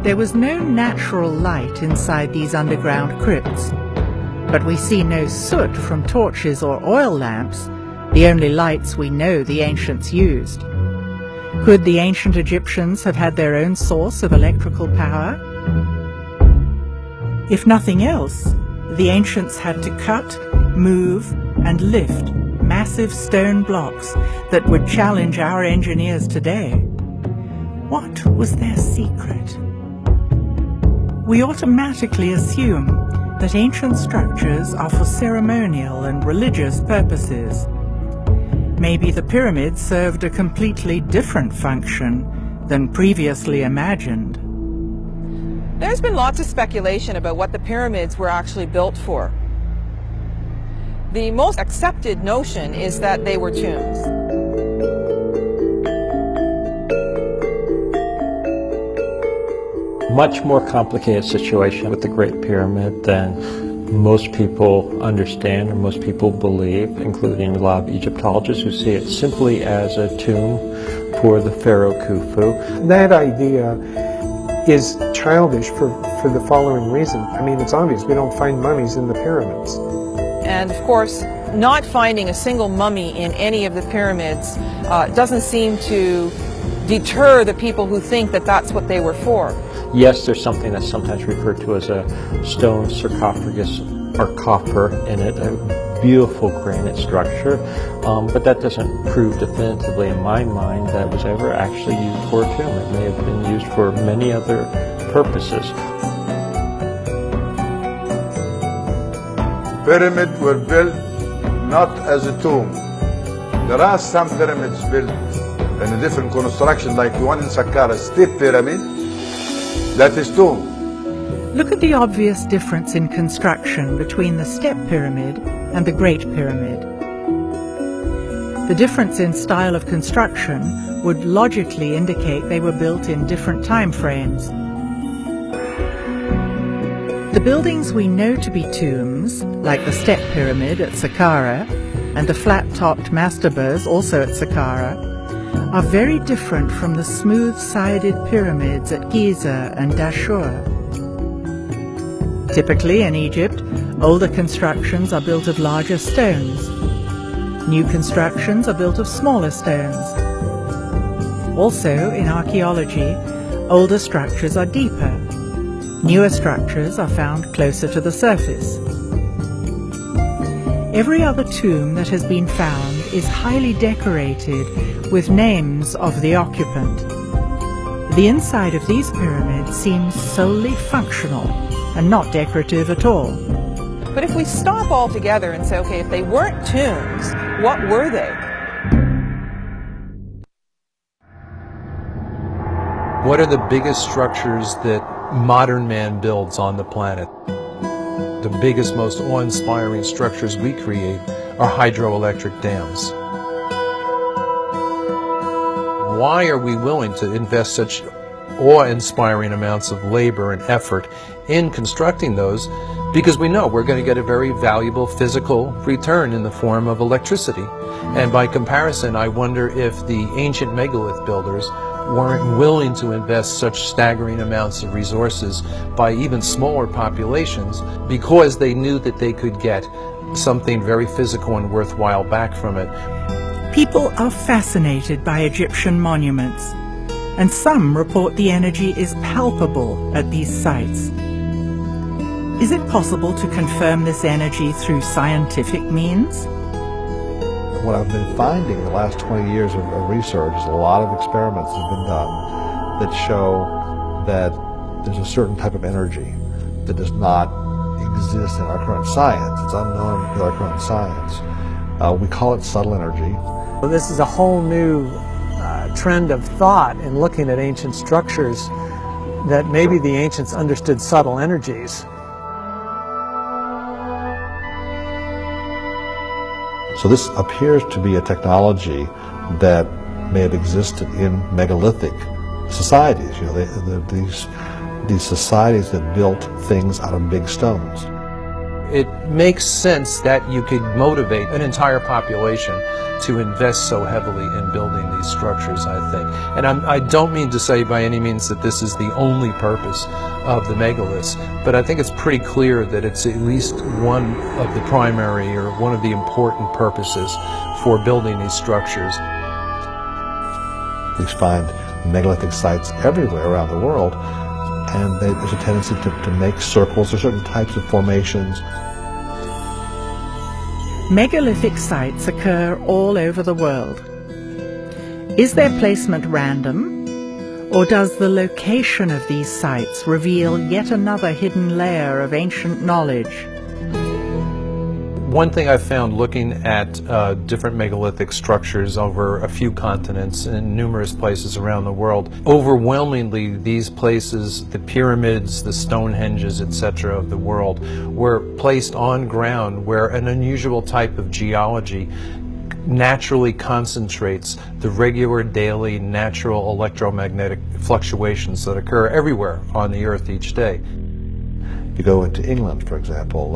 There was no natural light inside these underground crypts, but we see no soot from torches or oil lamps, the only lights we know the ancients used. Could the ancient Egyptians have had their own source of electrical power? If nothing else, the ancients had to cut, move, and lift massive stone blocks that would challenge our engineers today. What was their secret? We automatically assume that ancient structures are for ceremonial and religious purposes. Maybe the pyramids served a completely different function than previously imagined. There's been lots of speculation about what the pyramids were actually built for. The most accepted notion is that they were tombs. Much more complicated situation with the Great Pyramid than most people understand or most people believe, including a lot of Egyptologists who see it simply as a tomb for the pharaoh Khufu. That idea is childish for the following reason. I mean, it's obvious we don't find mummies in the pyramids. And of course, not finding a single mummy in any of the pyramids doesn't seem to deter the people who think that that's what they were for? Yes, there's something that's sometimes referred to as a stone sarcophagus or copper in it, a beautiful granite structure, but that doesn't prove definitively in my mind that it was ever actually used for a tomb. It may have been used for many other purposes. Pyramids were built not as a tomb. There are some pyramids built in a different construction, like the one in Saqqara, Steep Pyramid, that is tomb. Look at the obvious difference in construction between the Step Pyramid and the Great Pyramid. The difference in style of construction would logically indicate they were built in different time frames. The buildings we know to be tombs, like the Step Pyramid at Saqqara and the flat-topped mastabas also at Saqqara, are very different from the smooth-sided pyramids at Giza and Dashur. Typically in Egypt, older constructions are built of larger stones. New constructions are built of smaller stones. Also, in archaeology, older structures are deeper. Newer structures are found closer to the surface. Every other tomb that has been found is highly decorated with names of the occupant. The inside of these pyramids seems solely functional and not decorative at all. But if we stop all together and say, okay, if they weren't tombs, what were they? What are the biggest structures that modern man builds on the planet? The biggest, most awe-inspiring structures we create are hydroelectric dams. Why are we willing to invest such awe-inspiring amounts of labor and effort in constructing those? Because we know we're going to get a very valuable physical return in the form of electricity. And by comparison, I wonder if the ancient megalith builders weren't willing to invest such staggering amounts of resources by even smaller populations because they knew that they could get something very physical and worthwhile back from it. People are fascinated by Egyptian monuments, and some report the energy is palpable at these sites. Is it possible to confirm this energy through scientific means? What I've been finding the last 20 years of research is a lot of experiments have been done that show that there's a certain type of energy that does not exist in our current science. It's unknown with our current science. We call it subtle energy. Well, this is a whole new trend of thought in looking at ancient structures, that maybe the ancients understood subtle energies. So this appears to be a technology that may have existed in megalithic societies. You know, these societies that built things out of big stones. It makes sense that you could motivate an entire population to invest so heavily in building these structures, I think. And I don't mean to say by any means that this is the only purpose of the megaliths, but I think it's pretty clear that it's at least one of the primary or one of the important purposes for building these structures. We find megalithic sites everywhere around the world, and there's a tendency to make circles or certain types of formations. Megalithic sites occur all over the world. Is their placement random, or does the location of these sites reveal yet another hidden layer of ancient knowledge? One thing I found looking at different megalithic structures over a few continents and numerous places around the world, overwhelmingly these places, the pyramids, the Stonehenges, etc. of the world, were placed on ground where an unusual type of geology naturally concentrates the regular daily natural electromagnetic fluctuations that occur everywhere on the earth each day. You go into England, for example,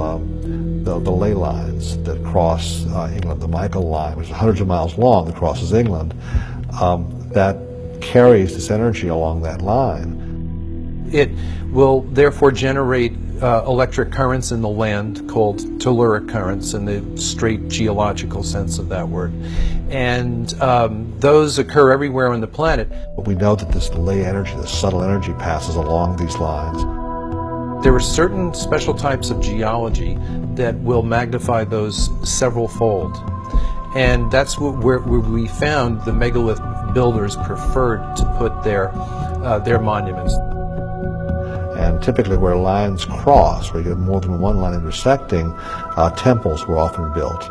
the ley lines that cross England, the Michael line, which is hundreds of miles long, that crosses England, that carries this energy along that line. It will therefore generate electric currents in the land called telluric currents in the straight geological sense of that word. And those occur everywhere on the planet. We know that this delay energy, this subtle energy, passes along these lines. There are certain special types of geology that will magnify those several fold. And that's where we found the megalith builders preferred to put their monuments. And typically where lines cross, where you get more than one line intersecting, temples were often built.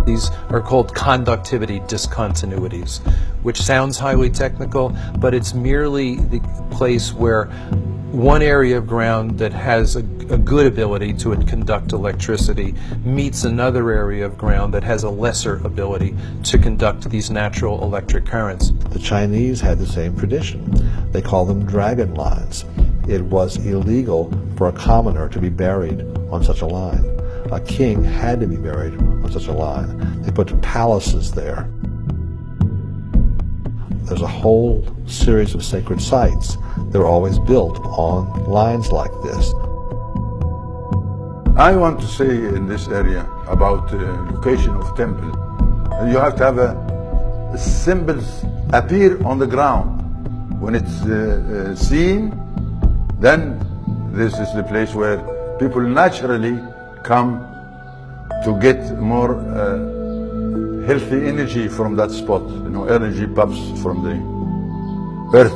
These are called conductivity discontinuities, which sounds highly technical, but it's merely the place where one area of ground that has a good ability to conduct electricity meets another area of ground that has a lesser ability to conduct these natural electric currents. The Chinese had the same tradition. They call them dragon lines. It was illegal for a commoner to be buried on such a line. A king had to be buried on such a line. They put palaces there. There's a whole series of sacred sites that are always built on lines like this. I want to say in this area about the location of temple. You have to have symbols appear on the ground. When it's seen, then this is the place where people naturally come to get more healthy energy from that spot. You know, energy pops from the earth.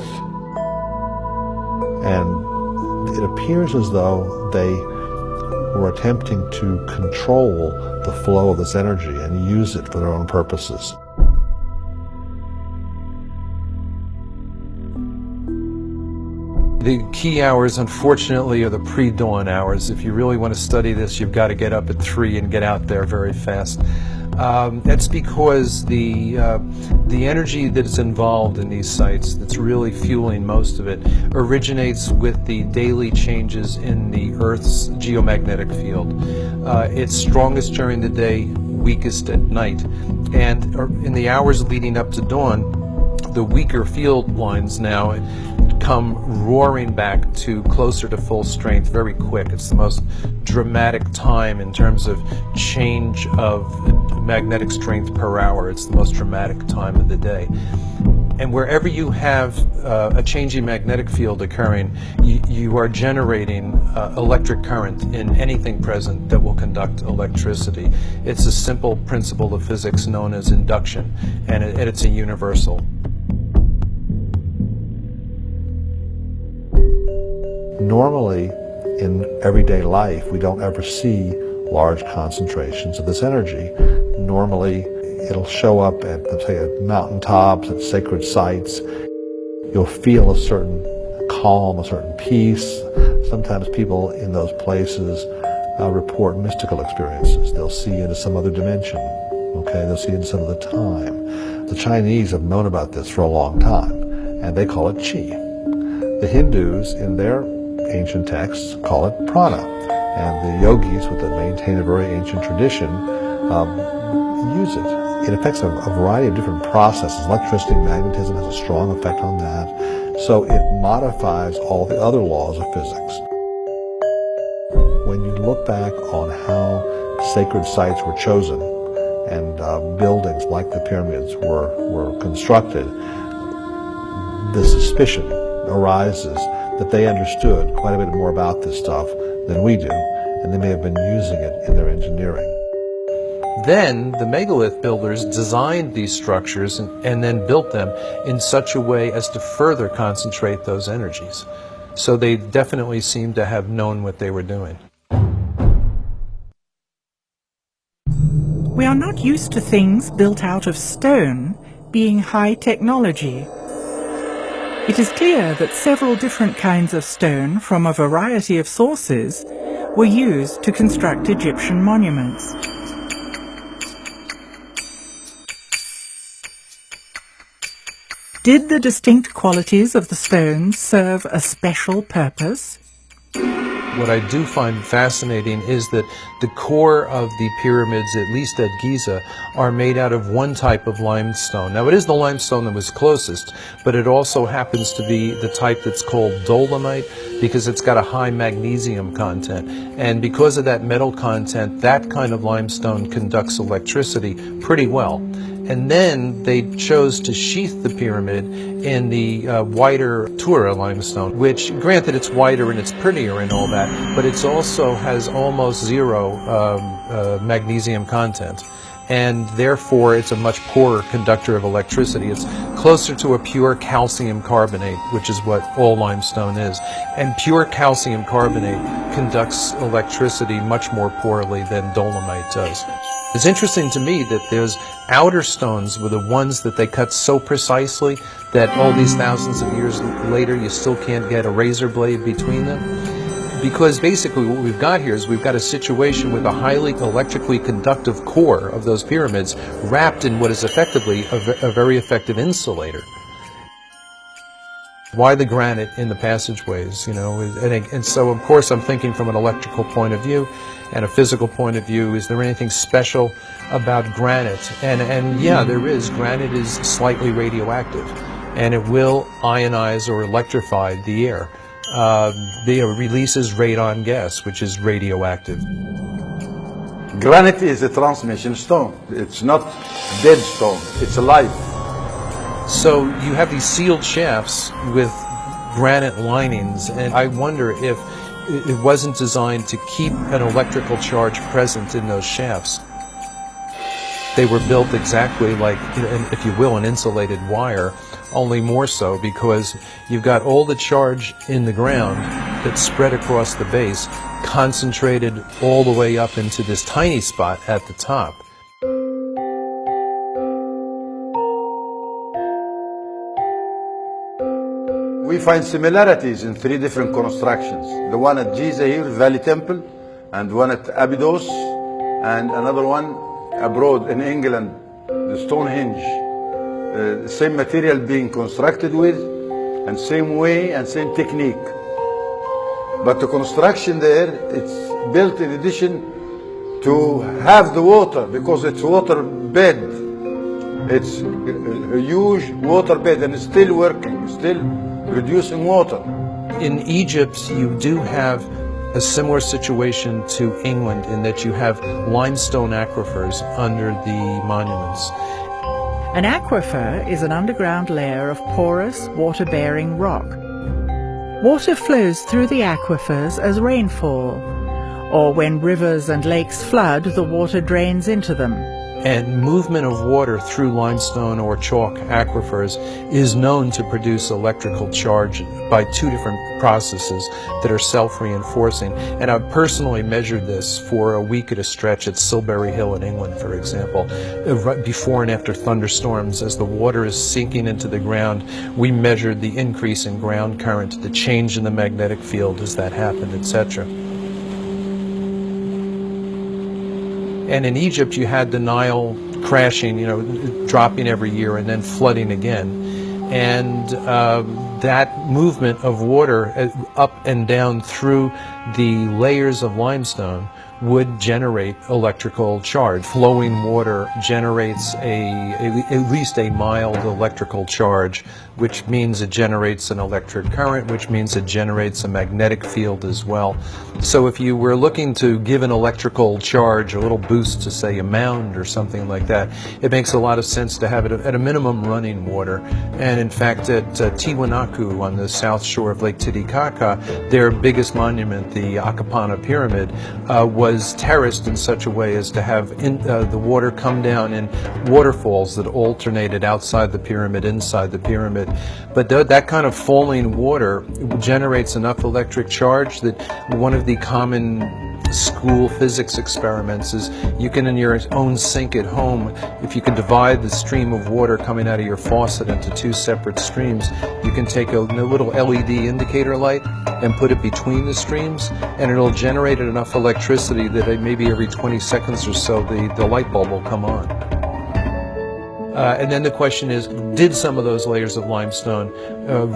And it appears as though they were attempting to control the flow of this energy and use it for their own purposes. The key hours, unfortunately, are the pre-dawn hours. If you really want to study this, you've got to get up at 3 and get out there very fast. That's because the energy that is involved in these sites, that's really fueling most of it, originates with the daily changes in the Earth's geomagnetic field. It's strongest during the day, weakest at night. And in the hours leading up to dawn, the weaker field lines now come roaring back to closer to full strength very quick. It's the most dramatic time in terms of change of magnetic strength per hour. It's the most dramatic time of the day. And wherever you have a changing magnetic field occurring, you are generating electric current in anything present that will conduct electricity. It's a simple principle of physics known as induction, and it's a universal. Normally, in everyday life, we don't ever see large concentrations of this energy. Normally, it'll show up at, let's say, at mountaintops, at sacred sites. You'll feel a certain calm, a certain peace. Sometimes people in those places report mystical experiences. They'll see into some other dimension. Okay, they'll see into some other time. The Chinese have known about this for a long time, and they call it qi. The Hindus, in their ancient texts, call it prana, and the yogis, that maintain a very ancient tradition, use it. It affects a variety of different processes. Electricity, magnetism has a strong effect on that, so it modifies all the other laws of physics. When you look back on how sacred sites were chosen and buildings like the pyramids were constructed, the suspicion arises that they understood quite a bit more about this stuff than we do, and they may have been using it in their engineering. Then the megalith builders designed these structures and then built them in such a way as to further concentrate those energies. So they definitely seem to have known what they were doing. We are not used to things built out of stone being high technology. It is clear that several different kinds of stone from a variety of sources were used to construct Egyptian monuments. Did the distinct qualities of the stones serve a special purpose? What I do find fascinating is that the core of the pyramids, at least at Giza, are made out of one type of limestone. Now, it is the limestone that was closest, but it also happens to be the type that's called dolomite because it's got a high magnesium content. And because of that metal content, that kind of limestone conducts electricity pretty well. And then they chose to sheath the pyramid in the whiter Tura limestone, which, granted, it's whiter and it's prettier and all that, but it also has almost zero magnesium content. And therefore, it's a much poorer conductor of electricity. It's closer to a pure calcium carbonate, which is what all limestone is. And pure calcium carbonate conducts electricity much more poorly than dolomite does. It's interesting to me that those outer stones were the ones that they cut so precisely that all these thousands of years later you still can't get a razor blade between them. Because basically what we've got here is we've got a situation with a highly electrically conductive core of those pyramids wrapped in what is effectively a very effective insulator. Why the granite in the passageways, you know? And so, of course, I'm thinking from an electrical point of view and a physical point of view. Is there anything special about granite? And yeah, there is. Granite is slightly radioactive, and it will ionize or electrify the air. It releases radon gas, which is radioactive. Granite is a transmission stone. It's not dead stone. It's alive. So you have these sealed shafts with granite linings, and I wonder if it wasn't designed to keep an electrical charge present in those shafts. They were built exactly like, if you will, an insulated wire, only more so because you've got all the charge in the ground that's spread across the base, concentrated all the way up into this tiny spot at the top. We find similarities in three different constructions. The one at Giza here, Valley Temple, and one at Abydos, and another one abroad in England, the Stonehenge. Same material being constructed with, and same way and same technique. But the construction there, it's built in addition to have the water, because it's water bed. It's a huge water bed, and it's still working, still producing water. In Egypt, you do have a similar situation to England in that you have limestone aquifers under the monuments. An aquifer is an underground layer of porous, water-bearing rock. Water flows through the aquifers as rainfall, or when rivers and lakes flood, the water drains into them. And movement of water through limestone or chalk aquifers is known to produce electrical charge by two different processes that are self-reinforcing. And I've personally measured this for a week at a stretch at Silbury Hill in England, for example. Before and after thunderstorms, as the water is sinking into the ground, we measured the increase in ground current, the change in the magnetic field as that happened, etc. And in Egypt, you had the Nile crashing, dropping every year and then flooding again. And that movement of water up and down through the layers of limestone would generate electrical charge. Flowing water generates at least a mild electrical charge, which means it generates an electric current, which means it generates a magnetic field as well. So if you were looking to give an electrical charge, a little boost to, say, a mound or something like that, it makes a lot of sense to have it at a minimum running water. And in fact, at Tiwanaku on the south shore of Lake Titicaca, their biggest monument, the Akapana Pyramid, was terraced in such a way as to have the water come down in waterfalls that alternated outside the pyramid, inside the pyramid. But that kind of falling water generates enough electric charge that one of the common school physics experiments is you can, in your own sink at home, if you can divide the stream of water coming out of your faucet into two separate streams, you can take a little LED indicator light and put it between the streams, and it'll generate enough electricity that maybe every 20 seconds or so the light bulb will come on. And then the question is, did some of those layers of limestone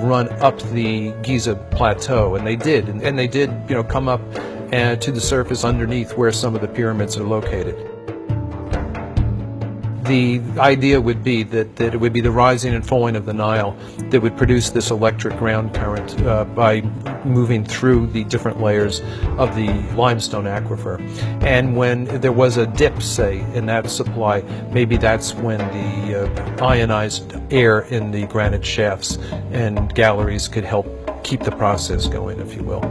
run up the Giza plateau? And they did, and they did, come up to the surface underneath where some of the pyramids are located. The idea would be that it would be the rising and falling of the Nile that would produce this electric ground current by moving through the different layers of the limestone aquifer. And when there was a dip, say, in that supply, maybe that's when the ionized air in the granite shafts and galleries could help keep the process going, if you will.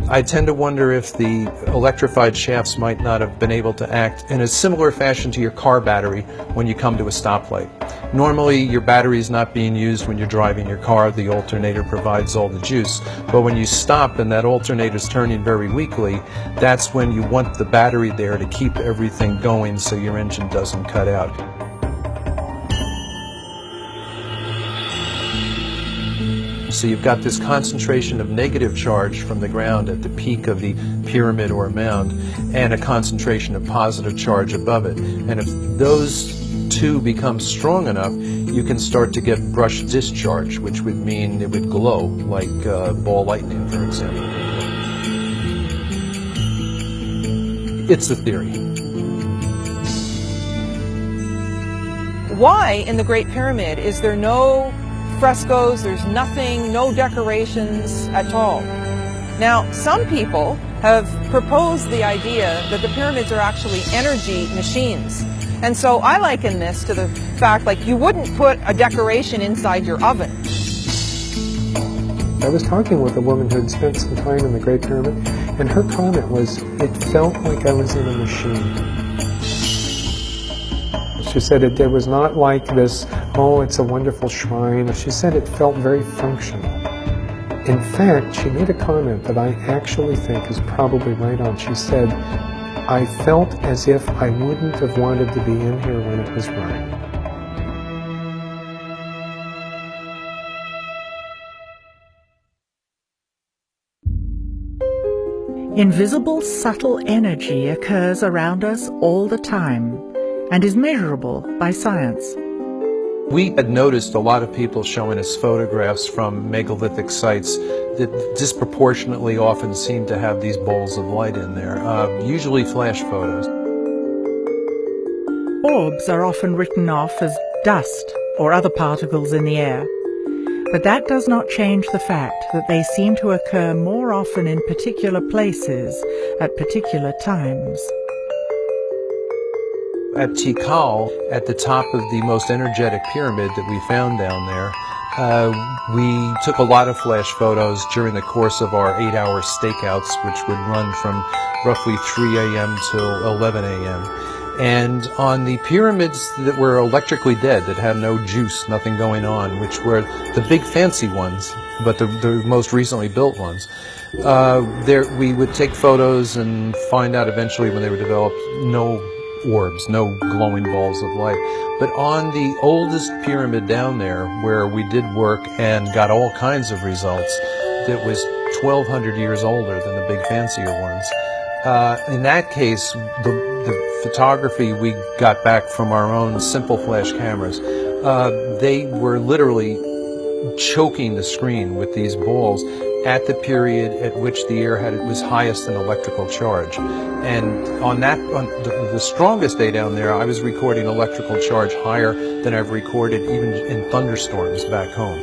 I tend to wonder if the electrified shafts might not have been able to act in a similar fashion to your car battery when you come to a stoplight. Normally, your battery is not being used when you're driving your car. The alternator provides all the juice. But when you stop and that alternator is turning very weakly, that's when you want the battery there to keep everything going so your engine doesn't cut out. So you've got this concentration of negative charge from the ground at the peak of the pyramid or mound, and a concentration of positive charge above it. And if those two become strong enough, you can start to get brush discharge, which would mean it would glow, like ball lightning, for example. It's a theory. Why in the Great Pyramid is there no frescoes, there's nothing, no decorations at all? Now, some people have proposed the idea that the pyramids are actually energy machines. And so I liken this to the fact, like, you wouldn't put a decoration inside your oven. I was talking with a woman who had spent some time in the Great Pyramid, and her comment was, it felt like I was in a machine. She said it was not like this, oh, it's a wonderful shrine. She said it felt very functional. In fact, she made a comment that I actually think is probably right on. She said, I felt as if I wouldn't have wanted to be in here when it was running. Invisible, subtle energy occurs around us all the time and is measurable by science. We had noticed a lot of people showing us photographs from megalithic sites that disproportionately often seem to have these balls of light in there, usually flash photos. Orbs are often written off as dust or other particles in the air, but that does not change the fact that they seem to occur more often in particular places at particular times. At Tikal, at the top of the most energetic pyramid that we found down there, we took a lot of flash photos during the course of our 8-hour stakeouts, which would run from roughly 3 a.m. till 11 a.m. And on the pyramids that were electrically dead, that had no juice, nothing going on, which were the big fancy ones, but the most recently built ones, we would take photos and find out eventually when they were developed, no orbs, no glowing balls of light. But on the oldest pyramid down there, where we did work and got all kinds of results, that was 1,200 years older than the big fancier ones. In that case, the photography we got back from our own simple flash cameras, they were literally choking the screen with these balls at the period at which the air was highest in electrical charge. And on the strongest day down there, I was recording electrical charge higher than I've recorded even in thunderstorms back home.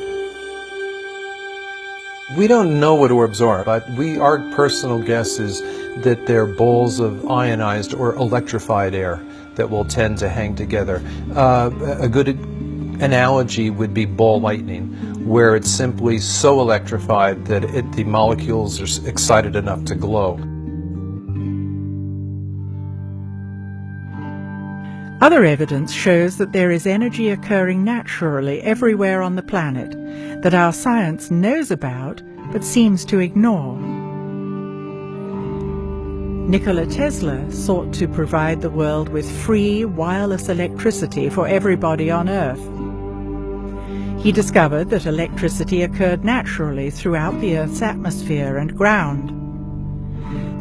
We don't know what orbs are, but our personal guess is that they're balls of ionized or electrified air that will tend to hang together. A good analogy would be ball lightning, where it's simply so electrified that the molecules are excited enough to glow. Other evidence shows that there is energy occurring naturally everywhere on the planet that our science knows about but seems to ignore. Nikola Tesla sought to provide the world with free wireless electricity for everybody on Earth. He discovered that electricity occurred naturally throughout the Earth's atmosphere and ground.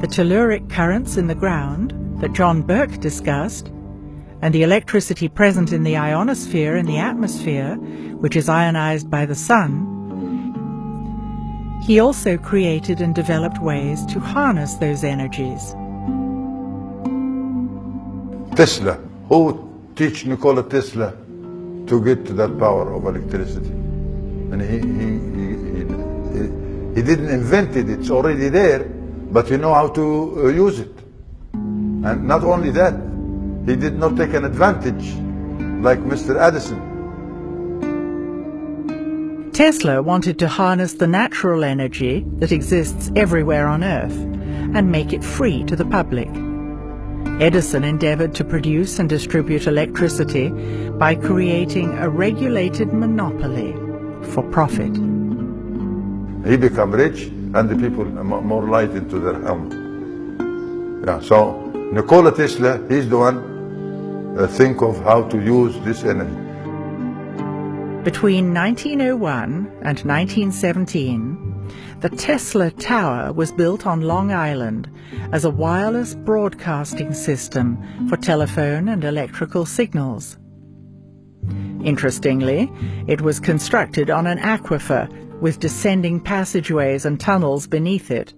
The telluric currents in the ground that John Burke discussed and the electricity present in the ionosphere and the atmosphere, which is ionized by the sun, he also created and developed ways to harness those energies. Tesla, who teach Nikola Tesla to get to that power of electricity? And he didn't invent it, it's already there, but he know how to use it. And not only that, he did not take an advantage like Mr. Edison. Tesla wanted to harness the natural energy that exists everywhere on Earth and make it free to the public. Edison endeavored to produce and distribute electricity by creating a regulated monopoly for profit. He became rich and the people more light into their home. Yeah, so Nikola Tesla, he's the one think of how to use this energy. Between 1901 and 1917, the Tesla Tower was built on Long Island as a wireless broadcasting system for telephone and electrical signals. Interestingly, it was constructed on an aquifer with descending passageways and tunnels beneath it.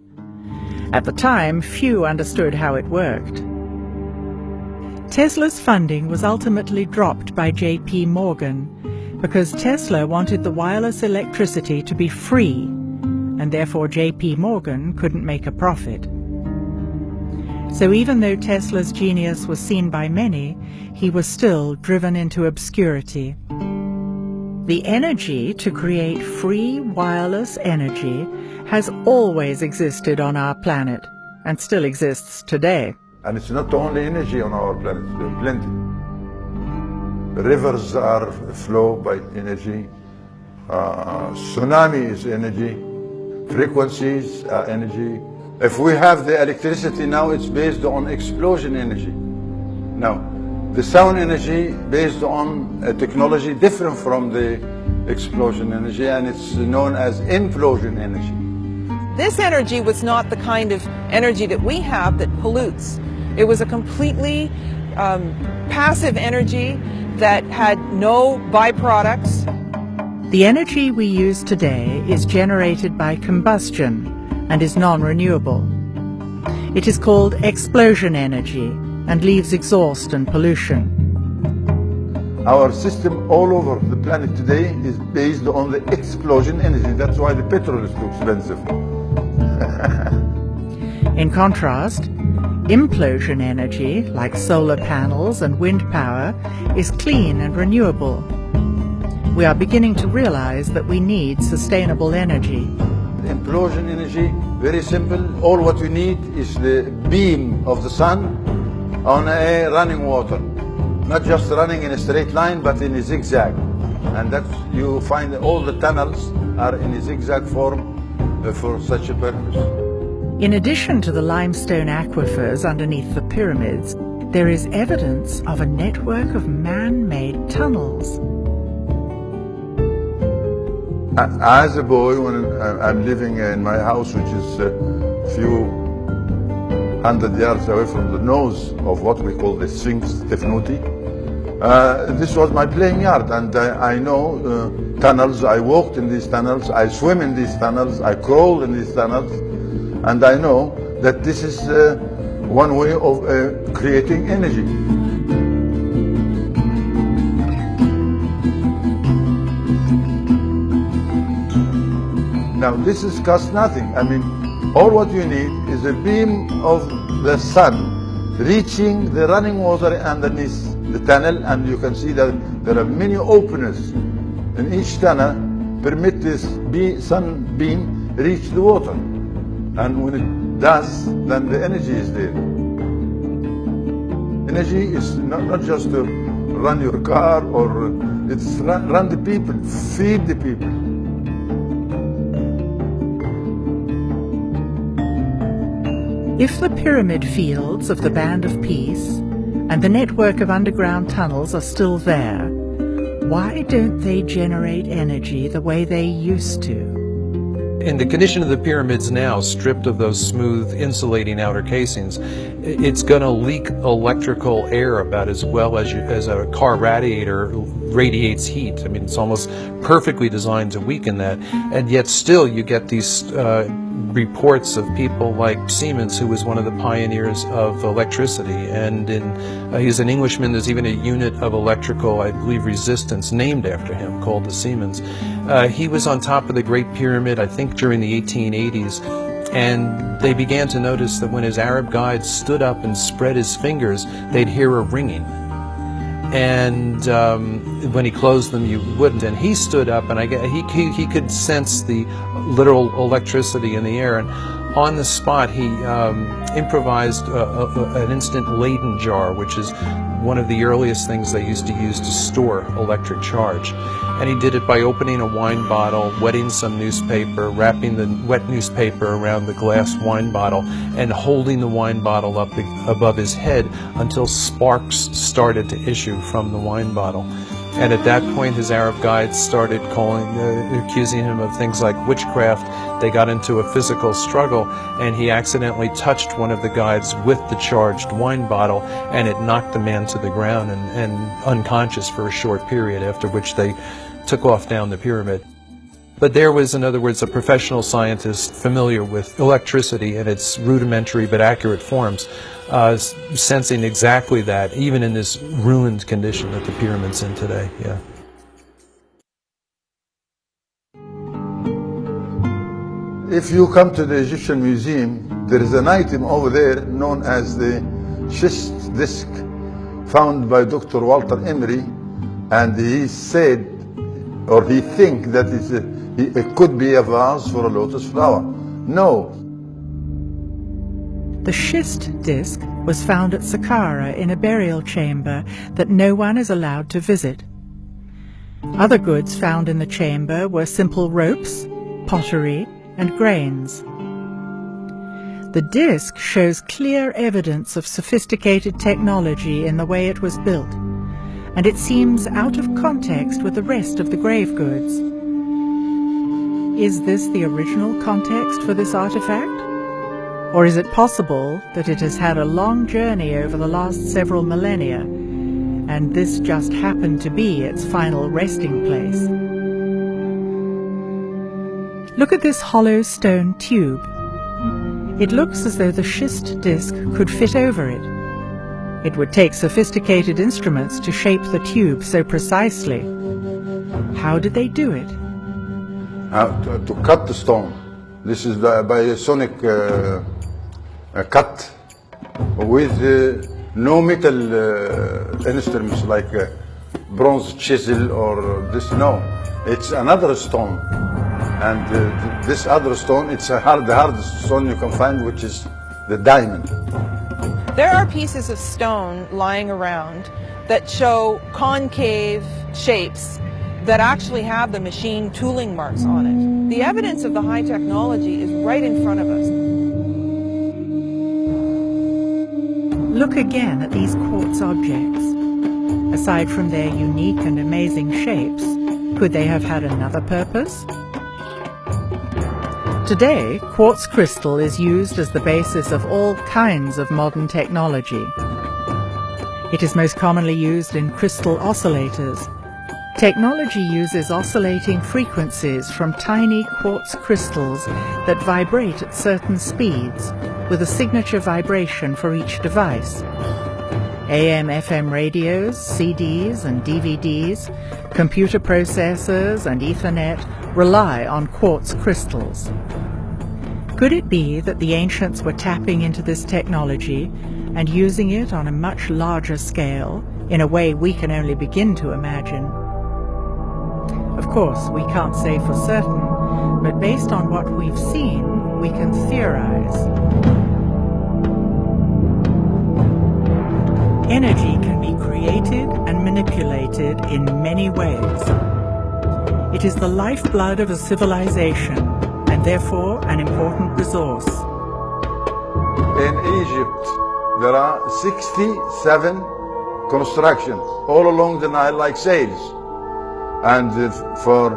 At the time, few understood how it worked. Tesla's funding was ultimately dropped by J.P. Morgan because Tesla wanted the wireless electricity to be free, and therefore J.P. Morgan couldn't make a profit. So even though Tesla's genius was seen by many, he was still driven into obscurity. The energy to create free wireless energy has always existed on our planet, and still exists today. And it's not only energy on our planet, there's plenty. The rivers are flow by energy, tsunami is energy, frequencies are energy. If we have the electricity now, it's based on explosion energy. Now, the sound energy based on a technology different from the explosion energy, and it's known as implosion energy. This energy was not the kind of energy that we have that pollutes. It was a completely passive energy that had no byproducts. The energy we use today is generated by combustion and is non-renewable. It is called explosion energy and leaves exhaust and pollution. Our system all over the planet today is based on the explosion energy. That's why the petrol is too expensive. In contrast, implosion energy, like solar panels and wind power, is clean and renewable. We are beginning to realize that we need sustainable energy. Implosion energy, very simple. All what you need is the beam of the sun on a running water. Not just running in a straight line, but in a zigzag. And that's, you find all the tunnels are in a zigzag form for such a purpose. In addition to the limestone aquifers underneath the pyramids, there is evidence of a network of man-made tunnels. As a boy, when I'm living in my house, which is a few 100 yards away from the nose of what we call the Sphinx Tefnuti, this was my playing yard, and I know tunnels. I walked in these tunnels, I swim in these tunnels, I crawled in these tunnels, and I know that this is one way of creating energy. Now this is cost nothing. I mean, all what you need is a beam of the sun reaching the running water underneath the tunnel, and you can see that there are many openings in each tunnel permit this sun beam reach the water. And when it does, then the energy is there. Energy is not just to run your car, or it's run the people, feed the people. If the pyramid fields of the Band of Peace and the network of underground tunnels are still there, why don't they generate energy the way they used to? In the condition of the pyramids now, stripped of those smooth insulating outer casings, it's going to leak electrical air about as well as a car radiator radiates heat. I mean, it's almost perfectly designed to weaken that, and yet still you get these reports of people like Siemens, who was one of the pioneers of electricity, and he's an Englishman. There's even a unit of electrical, I believe, resistance named after him called the Siemens. He was on top of the Great Pyramid, I think, during the 1880s. And they began to notice that when his Arab guides stood up and spread his fingers, they'd hear a ringing. And when he closed them, you wouldn't. And he stood up, and he could sense the literal electricity in the air. And on the spot, he improvised an instant Leyden jar, which is one of the earliest things they used to use to store electric charge. And he did it by opening a wine bottle, wetting some newspaper, wrapping the wet newspaper around the glass wine bottle, and holding the wine bottle up above his head until sparks started to issue from the wine bottle. And at that point, his Arab guides started accusing him of things like witchcraft. They got into a physical struggle, and he accidentally touched one of the guides with the charged wine bottle, and it knocked the man to the ground and unconscious for a short period, after which they took off down the pyramid. But there was, in other words, a professional scientist familiar with electricity in its rudimentary but accurate forms, sensing exactly that, even in this ruined condition that the pyramid's in today. Yeah. If you come to the Egyptian Museum, there is an item over there known as the schist disc, found by Dr. Walter Emery, and he said, or he think that it could be a vase for a lotus flower. No. The schist disc was found at Saqqara in a burial chamber that no one is allowed to visit. Other goods found in the chamber were simple ropes, pottery, and grains. The disc shows clear evidence of sophisticated technology in the way it was built, and it seems out of context with the rest of the grave goods. Is this the original context for this artifact? Or is it possible that it has had a long journey over the last several millennia, and this just happened to be its final resting place? Look at this hollow stone tube. It looks as though the schist disc could fit over it. It would take sophisticated instruments to shape the tube so precisely. How did they do it? To cut the stone. This is by a sonic cut with no metal instruments like bronze chisel or this. No, it's another stone. And this other stone, it's the hardest stone you can find, which is the diamond. There are pieces of stone lying around that show concave shapes that actually have the machine tooling marks on it. The evidence of the high technology is right in front of us. Look again at these quartz objects. Aside from their unique and amazing shapes, could they have had another purpose? Today, quartz crystal is used as the basis of all kinds of modern technology. It is most commonly used in crystal oscillators. Technology uses oscillating frequencies from tiny quartz crystals that vibrate at certain speeds, with a signature vibration for each device. AM/FM radios, CDs and DVDs, computer processors and Ethernet rely on quartz crystals. Could it be that the ancients were tapping into this technology and using it on a much larger scale, in a way we can only begin to imagine? Of course, we can't say for certain, but based on what we've seen, we can theorize. Energy can be created and manipulated in many ways. It is the lifeblood of a civilization, and therefore an important resource. In Egypt, there are 67 constructions all along the Nile like sails. And for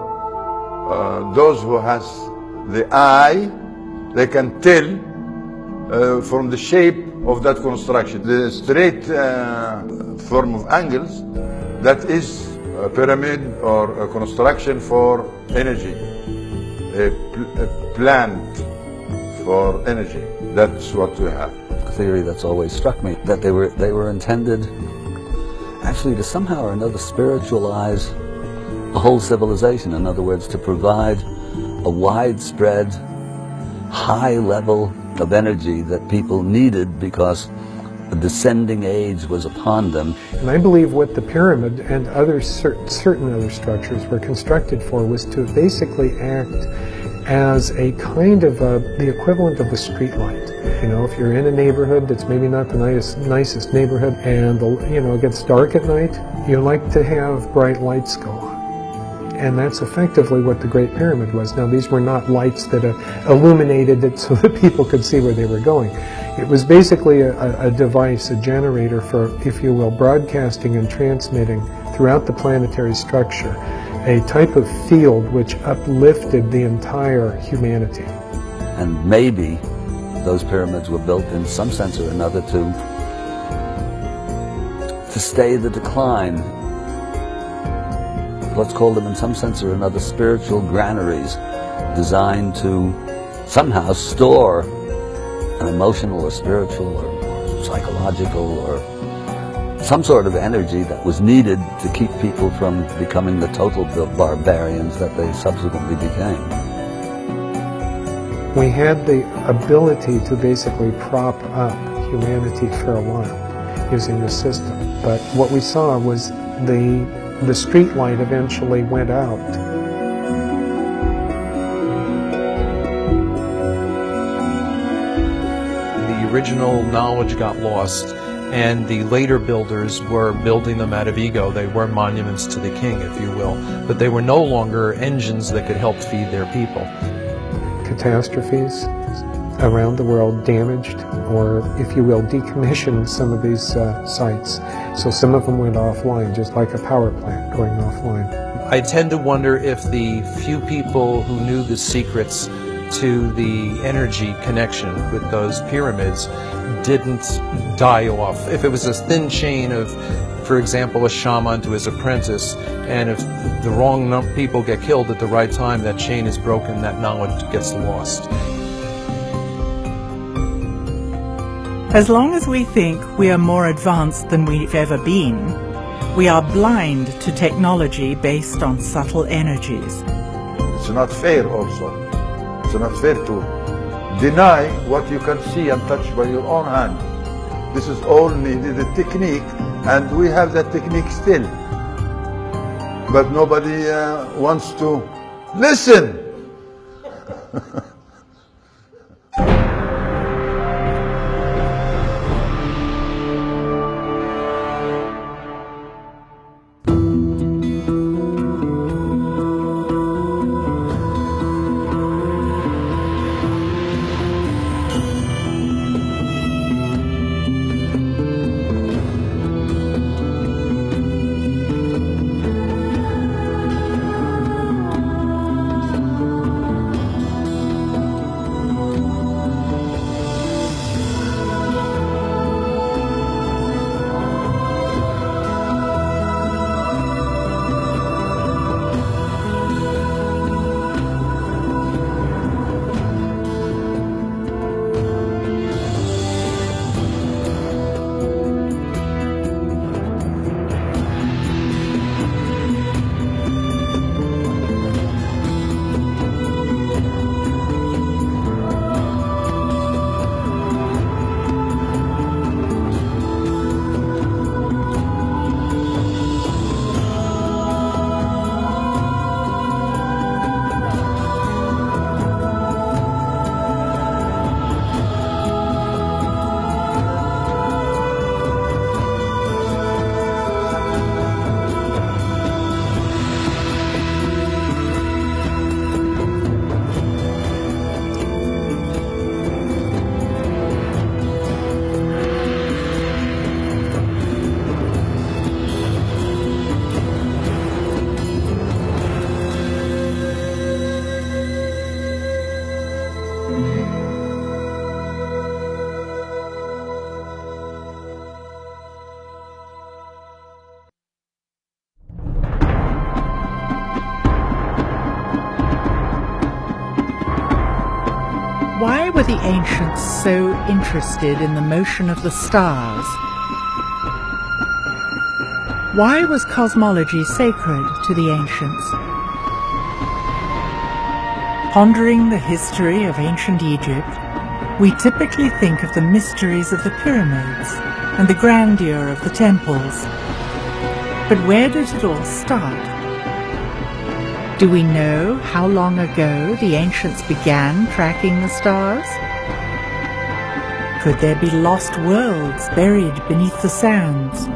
those who has the eye, they can tell from the shape of that construction. The straight form of angles, that is a pyramid or a construction for energy, a plant for energy. That's what we have. A theory that's always struck me, that they were intended actually to somehow or another spiritualize a whole civilization. In other words, to provide a widespread, high level of energy that people needed because a descending age was upon them. And I believe what the pyramid and other certain other structures were constructed for was to basically act as a kind of the equivalent of a street light. You know, if you're in a neighborhood that's maybe not the nicest neighborhood, and it gets dark at night, you like to have bright lights go on. And that's effectively what the Great Pyramid was. Now, these were not lights that illuminated it so that people could see where they were going. It was basically a device, a generator for, if you will, broadcasting and transmitting throughout the planetary structure a type of field which uplifted the entire humanity. And maybe those pyramids were built in some sense or another to stay the decline. Let's call them in some sense or another spiritual granaries designed to somehow store an emotional or spiritual or psychological or some sort of energy that was needed to keep people from becoming the total barbarians that they subsequently became. We had the ability to basically prop up humanity for a while using the system, but what we saw was the street light eventually went out. The original knowledge got lost, and the later builders were building them out of ego. They were monuments to the king, if you will, but they were no longer engines that could help feed their people. Catastrophes around the world damaged, or if you will, decommissioned some of these sites. So some of them went offline, just like a power plant going offline. I tend to wonder if the few people who knew the secrets to the energy connection with those pyramids didn't die off. If it was a thin chain of, for example, a shaman to his apprentice, and if the wrong people get killed at the right time, that chain is broken, that knowledge gets lost. As long as we think we are more advanced than we've ever been, we are blind to technology based on subtle energies. It's not fair also. It's not fair to deny what you can see and touch by your own hand. This is all needed, a technique, and we have that technique still. But nobody wants to listen. the ancients so interested in the motion of the stars? Why was cosmology sacred to the ancients? Pondering the history of ancient Egypt, we typically think of the mysteries of the pyramids and the grandeur of the temples. But where did it all start? Do we know how long ago the ancients began tracking the stars? Could there be lost worlds buried beneath the sands?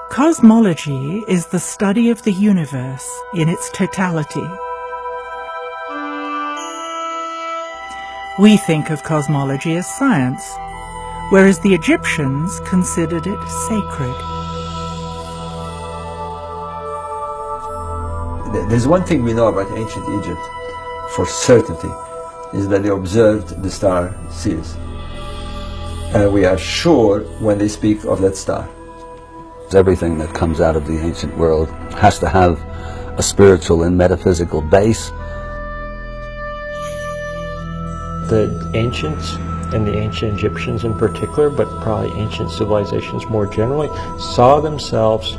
Cosmology is the study of the universe in its totality. We think of cosmology as science, whereas the Egyptians considered it sacred. There's one thing we know about ancient Egypt for certainty, is that they observed the star Sirius. And we are sure when they speak of that star. Everything that comes out of the ancient world has to have a spiritual and metaphysical base. The ancients, and the ancient Egyptians in particular, but probably ancient civilizations more generally, saw themselves,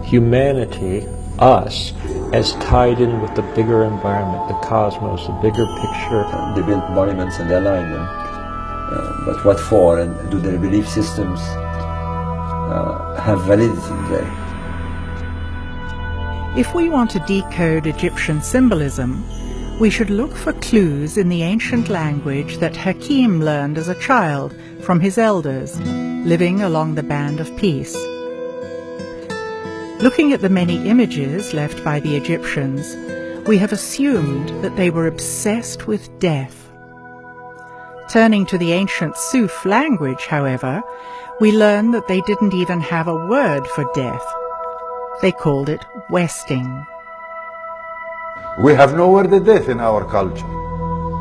humanity, us, as tied in with the bigger environment, the cosmos, the bigger picture. They built monuments and they aligned them. But what for, and do their belief systems have validity today? If we want to decode Egyptian symbolism, we should look for clues in the ancient language that Hakim learned as a child from his elders, living along the Band of Peace. Looking at the many images left by the Egyptians, we have assumed that they were obsessed with death. Turning to the ancient Suf language, however, we learn that they didn't even have a word for death. They called it westing. We have no word death in our culture.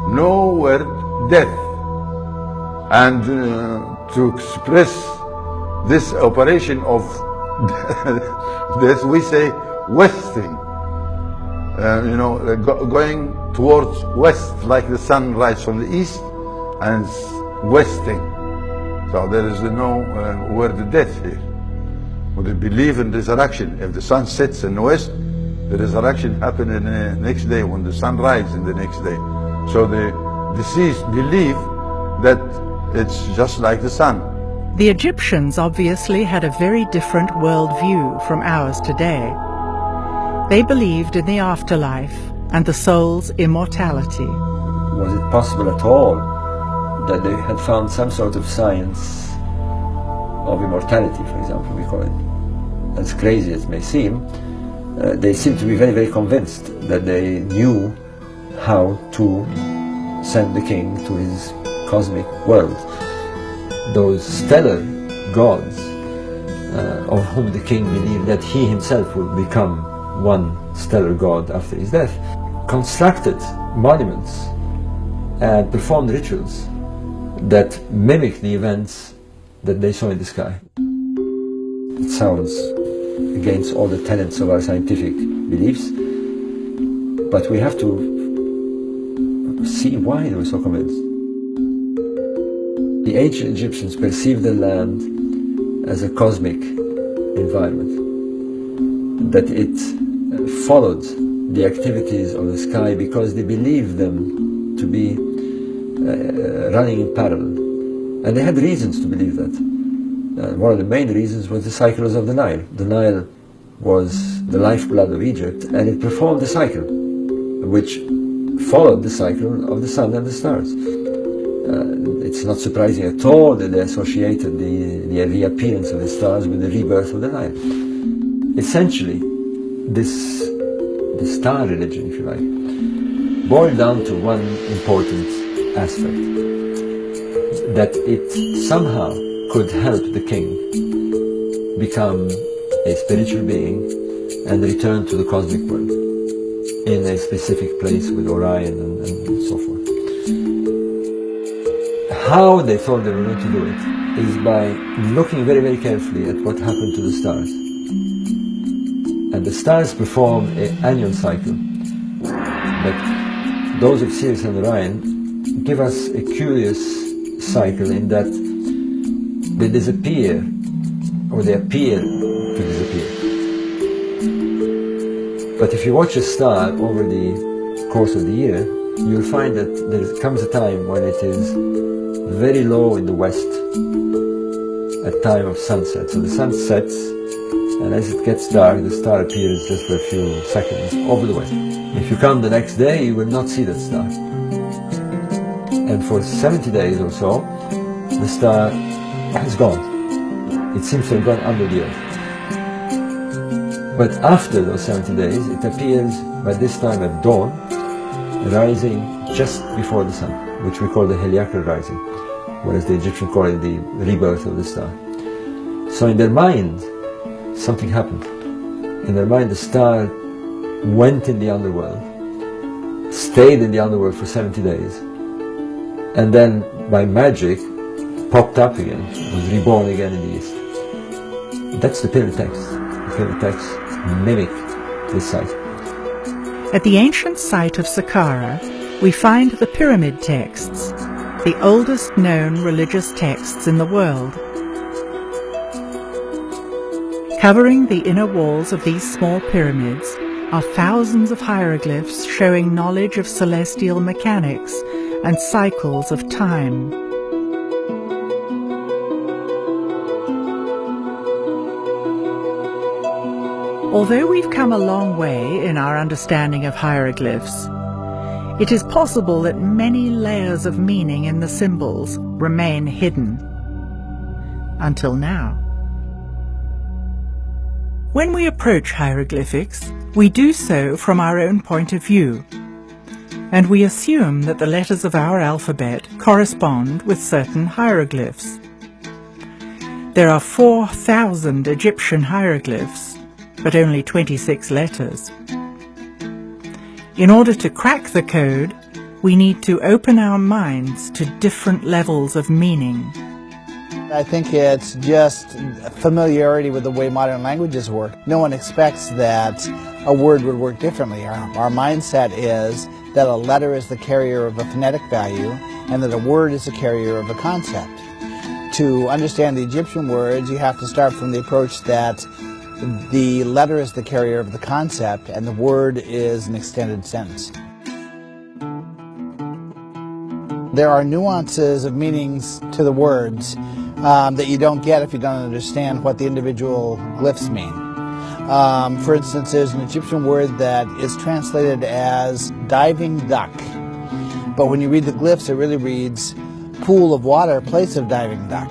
No word death. And to express this operation of death, we say westing. Going towards west, like the sun rises from the east, and westing. So there is no word death here. We believe in resurrection. If the sun sets in the west, the resurrection happens in the next day when the sun rises in the next day. So the deceased believe that it's just like the sun. The Egyptians obviously had a very different worldview from ours today. They believed in the afterlife and the soul's immortality. Was it possible at all that they had found some sort of science of immortality, for example, we call it? As crazy as it may seem, they seem to be very, very convinced that they knew how to send the king to his cosmic world. Those stellar gods, of whom the king believed that he himself would become one stellar god after his death, constructed monuments and performed rituals that mimic the events that they saw in the sky. It sounds against all the tenets of our scientific beliefs, but we have to see why they were so convinced. The ancient Egyptians perceived the land as a cosmic environment, that it followed the activities of the sky because they believed them to be running in parallel. And they had reasons to believe that. One of the main reasons was the cycles of the Nile. The Nile was the lifeblood of Egypt, and it performed the cycle, which followed the cycle of the sun and the stars. It's not surprising at all that they associated the reappearance of the stars with the rebirth of the Nile. Essentially, this star religion, if you like, boiled down to one important aspect, that it somehow could help the king become a spiritual being and return to the cosmic world in a specific place with Orion and so forth. How they thought they were going to do it is by looking very, very carefully at what happened to the stars. And the stars perform an annual cycle. But those of Sirius and Orion give us a curious cycle in that they disappear, or they appear to disappear. But if you watch a star over the course of the year, you'll find that there comes a time when it is very low in the west at time of sunset. So the sun sets, and as it gets dark, the star appears just for a few seconds over the west. If you come the next day, you will not see that star. And for 70 days or so, the star has gone. It seems to have gone under the earth. But after those 70 days, it appears by this time at dawn, rising just before the sun, which we call the heliacal rising, whereas the Egyptians call it the rebirth of the star. So in their mind, something happened. In their mind, the star went in the underworld, stayed in the underworld for 70 days, and then by magic popped up again, was reborn again in the east. That's the pyramid text. The pyramid texts mimic this site. At the ancient site of Saqqara, we find the pyramid texts, the oldest known religious texts in the world. Covering the inner walls of these small pyramids are thousands of hieroglyphs showing knowledge of celestial mechanics and cycles of time. Although we've come a long way in our understanding of hieroglyphs, it is possible that many layers of meaning in the symbols remain hidden. Until now. When we approach hieroglyphics, we do so from our own point of view, and we assume that the letters of our alphabet correspond with certain hieroglyphs. There are 4,000 Egyptian hieroglyphs, but only 26 letters. In order to crack the code, we need to open our minds to different levels of meaning. I think it's just familiarity with the way modern languages work. No one expects that a word would work differently. Our mindset is that a letter is the carrier of a phonetic value and that a word is the carrier of a concept. To understand the Egyptian words, you have to start from the approach that the letter is the carrier of the concept and the word is an extended sentence. There are nuances of meanings to the words that you don't get if you don't understand what the individual glyphs mean. For instance, there's an Egyptian word that is translated as diving duck, but when you read the glyphs, it really reads pool of water, place of diving duck.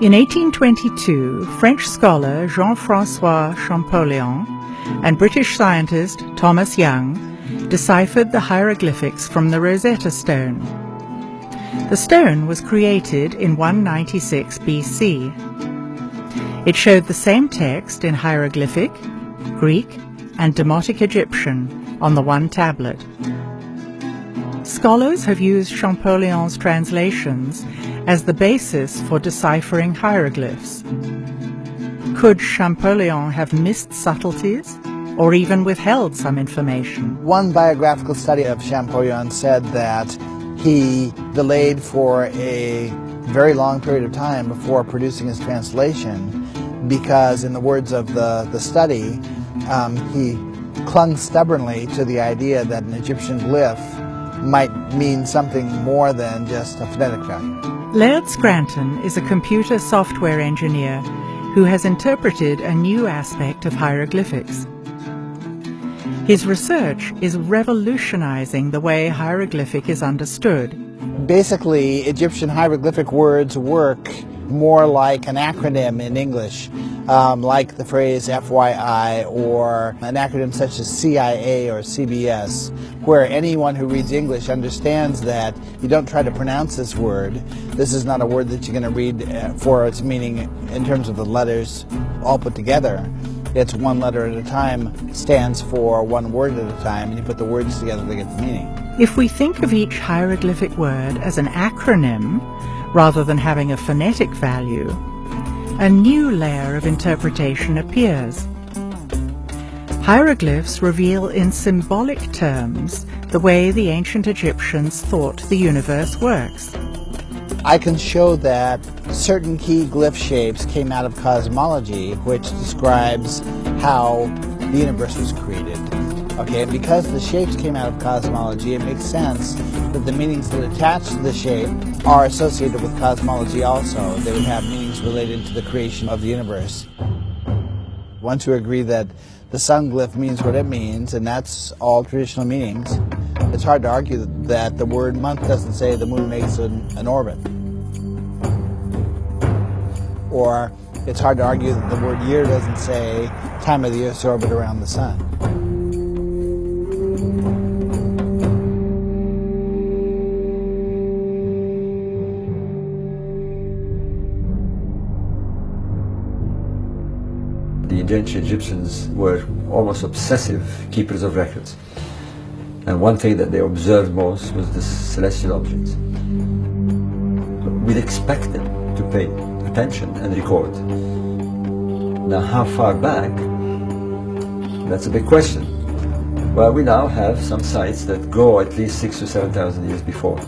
In 1822, French scholar Jean-François Champollion and British scientist Thomas Young deciphered the hieroglyphics from the Rosetta Stone. The stone was created in 196 BC. It showed the same text in hieroglyphic, Greek, and Demotic Egyptian on the one tablet. Scholars have used Champollion's translations as the basis for deciphering hieroglyphs. Could Champollion have missed subtleties or even withheld some information? One biographical study of Champollion said that he delayed for a very long period of time before producing his translation because, in the words of the study, he clung stubbornly to the idea that an Egyptian glyph might mean something more than just a phonetic value. Laird Scranton is a computer software engineer who has interpreted a new aspect of hieroglyphics. His research is revolutionizing the way hieroglyphic is understood. Basically, Egyptian hieroglyphic words work more like an acronym in English, like the phrase FYI, or an acronym such as CIA or CBS, where anyone who reads English understands that you don't try to pronounce this word. This is not a word that you're going to read for its meaning in terms of the letters all put together. It's one letter at a time, stands for one word at a time, and you put the words together to get the meaning. If we think of each hieroglyphic word as an acronym, rather than having a phonetic value, a new layer of interpretation appears. Hieroglyphs reveal in symbolic terms the way the ancient Egyptians thought the universe works. I can show that certain key glyph shapes came out of cosmology, which describes how the universe was created. Okay, and because the shapes came out of cosmology, it makes sense that the meanings that attach to the shape are associated with cosmology also. They would have meanings related to the creation of the universe. Once you agree that the sun glyph means what it means, and that's all traditional meanings, it's hard to argue that the word month doesn't say the moon makes an orbit. Or it's hard to argue that the word year doesn't say time of the Earth's orbit around the sun. The ancient Egyptians were almost obsessive keepers of records. And one thing that they observed most was the celestial objects. We'd expect them to pay attention and record. Now, how far back? That's a big question. Well, we now have some sites that go at least 6,000 to 7,000 years before.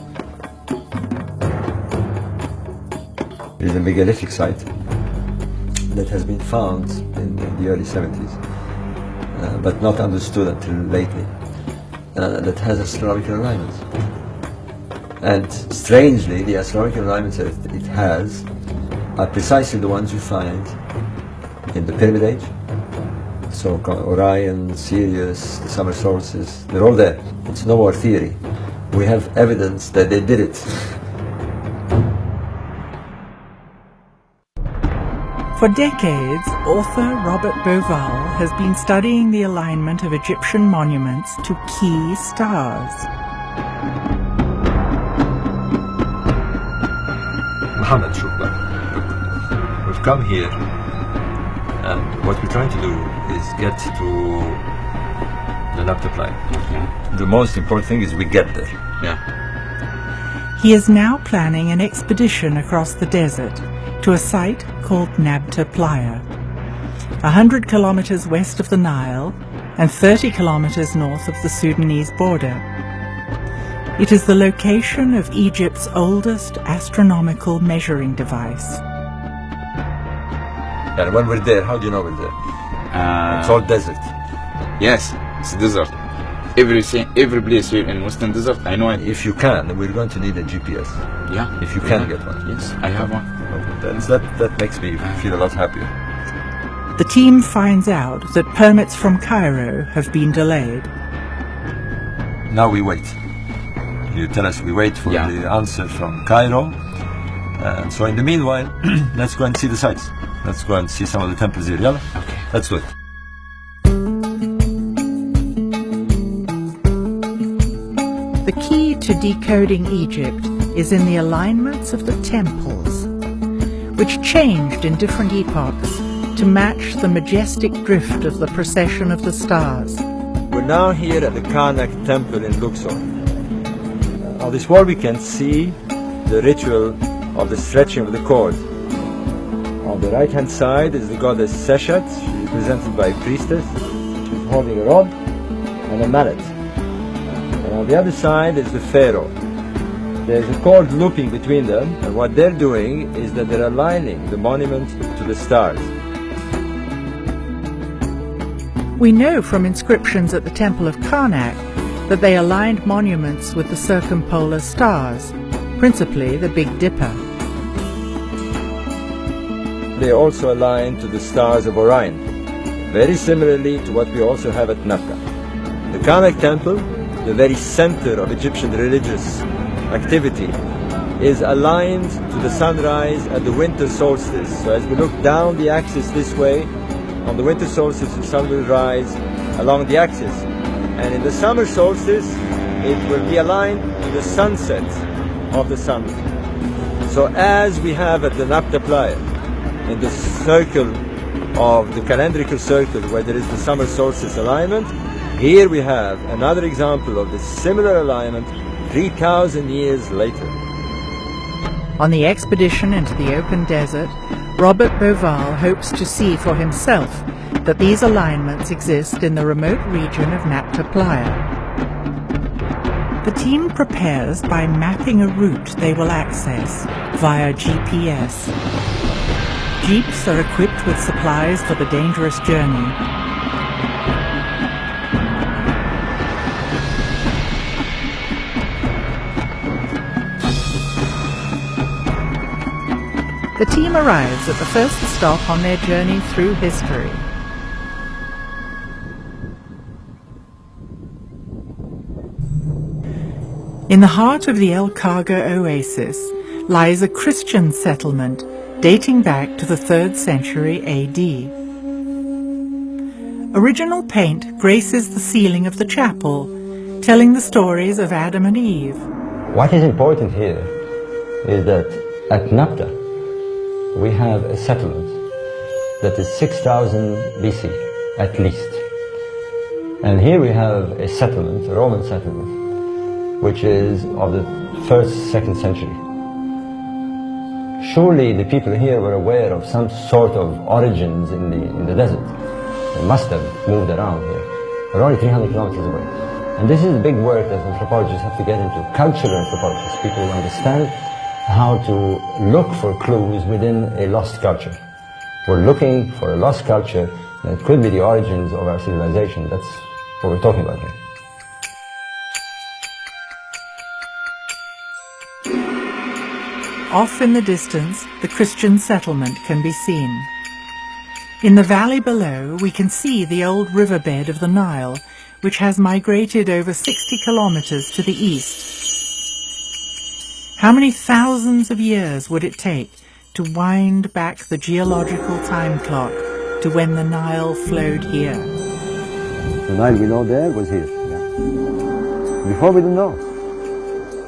There's a megalithic site that has been found in the early 70s, but not understood until lately, that has astronomical alignments. And strangely, the astronomical alignments that it has are precisely the ones you find in the Pyramid Age. So Orion, Sirius, the summer solstice, they're all there. It's no more theory. We have evidence that they did it. For decades, author Robert Bauval has been studying the alignment of Egyptian monuments to key stars. Mohammed, shukran. We've come here, and what we're trying to do is get to the Nabta. The most important thing is we get there. Yeah. He is now planning an expedition across the desert to a site called Nabta Playa, 100 kilometers west of the Nile and 30 kilometers north of the Sudanese border. It is the location of Egypt's oldest astronomical measuring device. And when we're there, how do you know we're there? It's all desert. Yes, it's desert. Every place here in Western Desert, I know it. If you can, we're going to need a GPS. Yeah. If you can get one. Yes, I have one. That makes me feel a lot happier. The team finds out that permits from Cairo have been delayed. Now we wait. You tell us we wait for the answer from Cairo. And so in the meanwhile, let's go and see the sites. Let's go and see some of the temples here. Yalla? Okay. Let's do it. The key to decoding Egypt is in the alignments of the temples, which changed in different epochs to match the majestic drift of the procession of the stars. We're now here at the Karnak temple in Luxor. On this wall we can see the ritual of the stretching of the cord. On the right hand side is the goddess Seshat, represented by a priestess. She's holding a rod and a mallet. And on the other side is the pharaoh. There's a cord looping between them, and what they're doing is that they're aligning the monument to the stars. We know from inscriptions at the Temple of Karnak that they aligned monuments with the circumpolar stars, principally the Big Dipper. They also align to the stars of Orion, very similarly to what we also have at Nabta. The Karnak temple, the very center of Egyptian religious activity, is aligned to the sunrise at the winter solstice. So as we look down the axis this way, on the winter solstice the sun will rise along the axis. And in the summer solstice, it will be aligned to the sunset of the sun. So as we have at the Napta Playa, in the circle of the calendrical circle where there is the summer solstice alignment, here we have another example of this similar alignment 3,000 years later. On the expedition into the open desert, Robert Bauval hopes to see for himself that these alignments exist in the remote region of Napta Playa. The team prepares by mapping a route they will access via GPS. Jeeps are equipped with supplies for the dangerous journey. The team arrives at the first stop on their journey through history. In the heart of the El Khaga oasis lies a Christian settlement dating back to the 3rd century AD. Original paint graces the ceiling of the chapel, telling the stories of Adam and Eve. What is important here is that at Napta we have a settlement that is 6,000 BC at least. And here we have a settlement, a Roman settlement, which is of the 1st, 2nd century. Surely the people here were aware of some sort of origins in the desert. They must have moved around here. We're only 300 kilometers away. And this is the big work that anthropologists have to get into, cultural anthropologists, people who understand how to look for clues within a lost culture. We're looking for a lost culture that could be the origins of our civilization. That's what we're talking about here. Off in the distance, the Christian settlement can be seen. In the valley below, we can see the old riverbed of the Nile, which has migrated over 60 kilometers to the east. How many thousands of years would it take to wind back the geological time clock to when the Nile flowed here? The Nile we know there was here. Before we didn't know.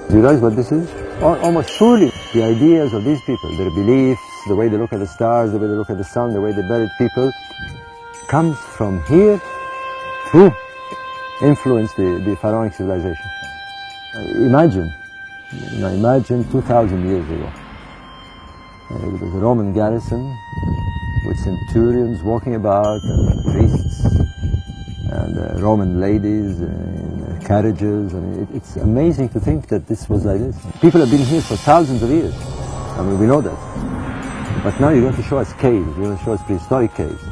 Do you realize what this is? Almost surely the ideas of these people, their beliefs, the way they look at the stars, the way they look at the sun, the way they buried people, comes from here to influence the pharaonic civilization. Imagine 2,000 years ago. There was a Roman garrison with centurions walking about, and priests, and Roman ladies in carriages. And it's amazing to think that this was like this. People have been here for thousands of years. I mean, we know that. But now you're going to show us caves, you're going to show us prehistoric caves,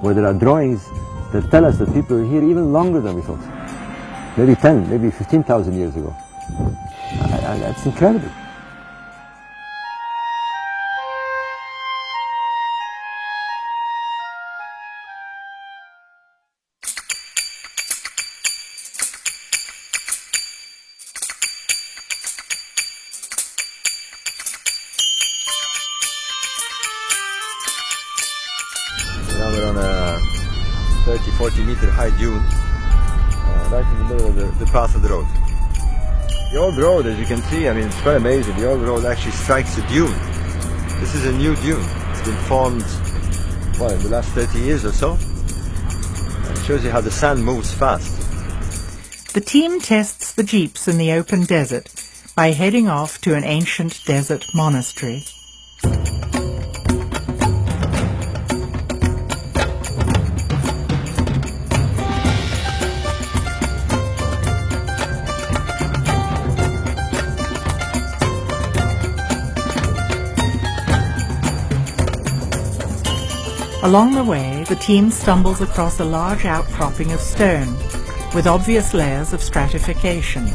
where there are drawings that tell us that people were here even longer than we thought. Maybe 10, maybe 15,000 years ago. That's incredible. Now we're on a 30, 40 meter high dune, right in the middle of the path of the road. The old road, as you can see, I mean, it's quite amazing. The old road actually strikes a dune. This is a new dune. It's been formed, well, in the last 30 years or so. And it shows you how the sand moves fast. The team tests the jeeps in the open desert by heading off to an ancient desert monastery. Along the way, the team stumbles across a large outcropping of stone, with obvious layers of stratification.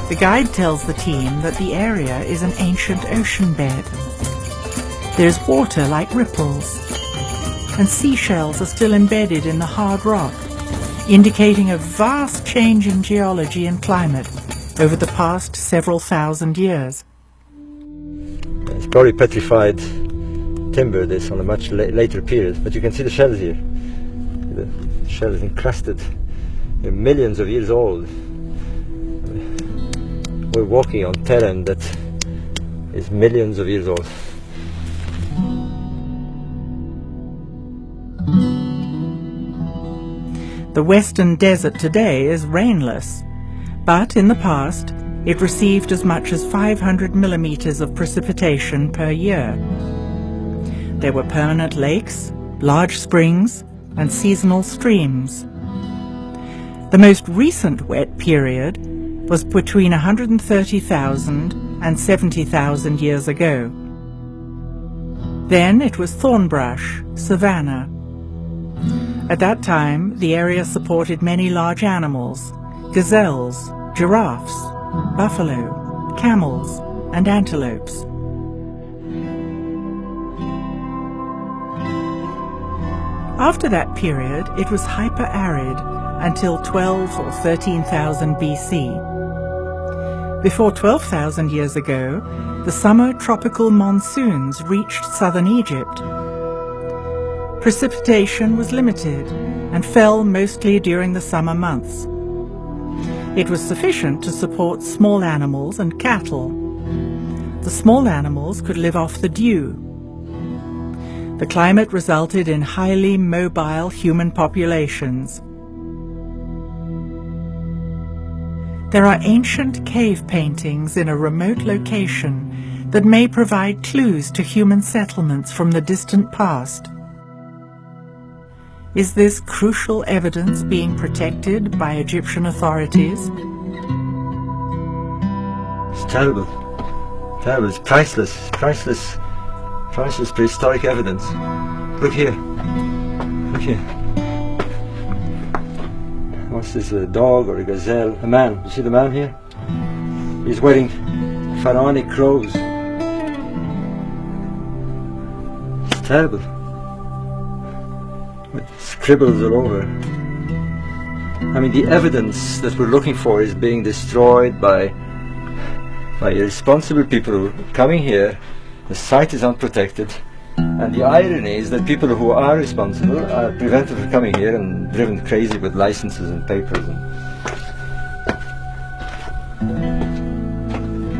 The guide tells the team that the area is an ancient ocean bed. There's water like ripples, and seashells are still embedded in the hard rock. indicating a vast change in geology and climate over the past several thousand years. It's probably petrified timber, this, on a much later period, but you can see the shells here. The shell is encrusted. They're millions of years old. We're walking on terrain that is millions of years old. The western desert today is rainless, but in the past it received as much as 500 millimeters of precipitation per year. There were permanent lakes, large springs, and seasonal streams. The most recent wet period was between 130,000 and 70,000 years ago. Then it was thornbrush, savanna. At that time, the area supported many large animals: gazelles, giraffes, buffalo, camels, and antelopes. After that period, it was hyper-arid until 12 or 13,000 BC. Before 12,000 years ago, the summer tropical monsoons reached southern Egypt. Precipitation was limited and fell mostly during the summer months. It was sufficient to support small animals and cattle. The small animals could live off the dew. The climate resulted in highly mobile human populations. There are ancient cave paintings in a remote location that may provide clues to human settlements from the distant past. Is this crucial evidence being protected by Egyptian authorities? It's terrible. Terrible. It's priceless. Priceless prehistoric evidence. Look here. Look here. What's this, a dog or a gazelle? A man. You see the man here? He's wearing pharaonic clothes. It's terrible. With scribbles all over. I mean, the evidence that we're looking for is being destroyed by irresponsible people who are coming here. The site is unprotected, and the irony is that people who are responsible are prevented from coming here and driven crazy with licenses and papers.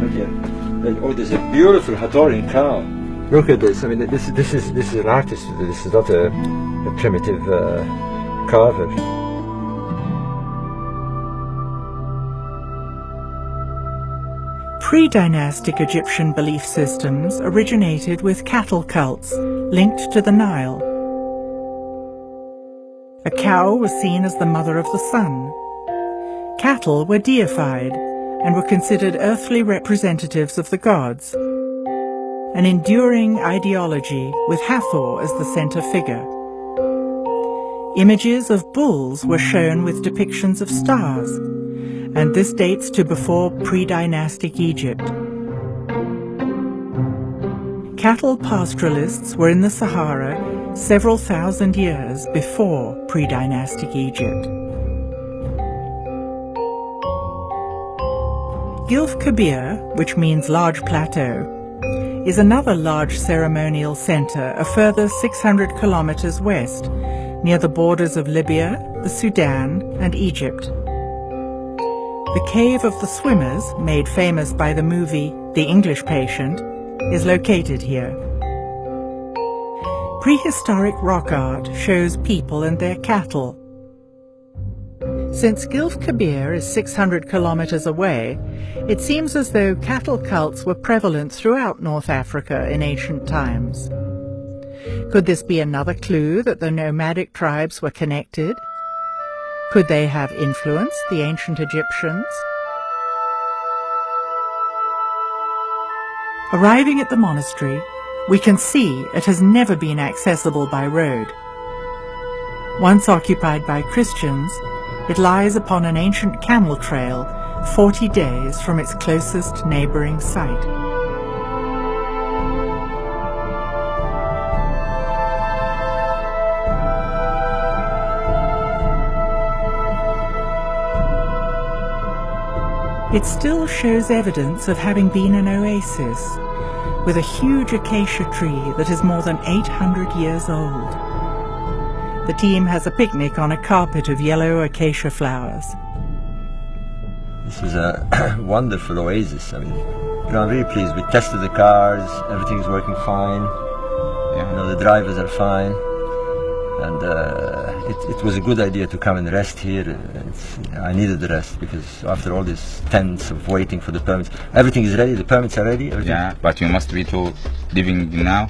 Look here. Oh, there's a beautiful Hatorian cow. Look at this. I mean, this is an artist. This is not a primitive carver. Pre-dynastic Egyptian belief systems originated with cattle cults linked to the Nile. A cow was seen as the mother of the sun. Cattle were deified and were considered earthly representatives of the gods. An enduring ideology with Hathor as the center figure. Images of bulls were shown with depictions of stars, and this dates to before pre-dynastic Egypt. Cattle pastoralists were in the Sahara several thousand years before pre-dynastic Egypt. Gilf Kabir, which means large plateau, is another large ceremonial center a further 600 kilometers west, near the borders of Libya, the Sudan, and Egypt. The Cave of the Swimmers, made famous by the movie The English Patient, is located here. Prehistoric rock art shows people and their cattle. Since Gilf Kabir is 600 kilometers away, it seems as though cattle cults were prevalent throughout North Africa in ancient times. Could this be another clue that the nomadic tribes were connected? Could they have influenced the ancient Egyptians? Arriving at the monastery, we can see it has never been accessible by road. Once occupied by Christians, it lies upon an ancient camel trail 40 days from its closest neighboring site. It still shows evidence of having been an oasis, with a huge acacia tree that is more than 800 years old. The team has a picnic on a carpet of yellow acacia flowers. This is a wonderful oasis. I mean, I'm really pleased. We tested the cars, everything is working fine. The drivers are fine. And it was a good idea to come and rest here. I needed the rest because after all these tents of waiting for the permits, everything is ready, the permits are ready. Yeah, but you must be to living now,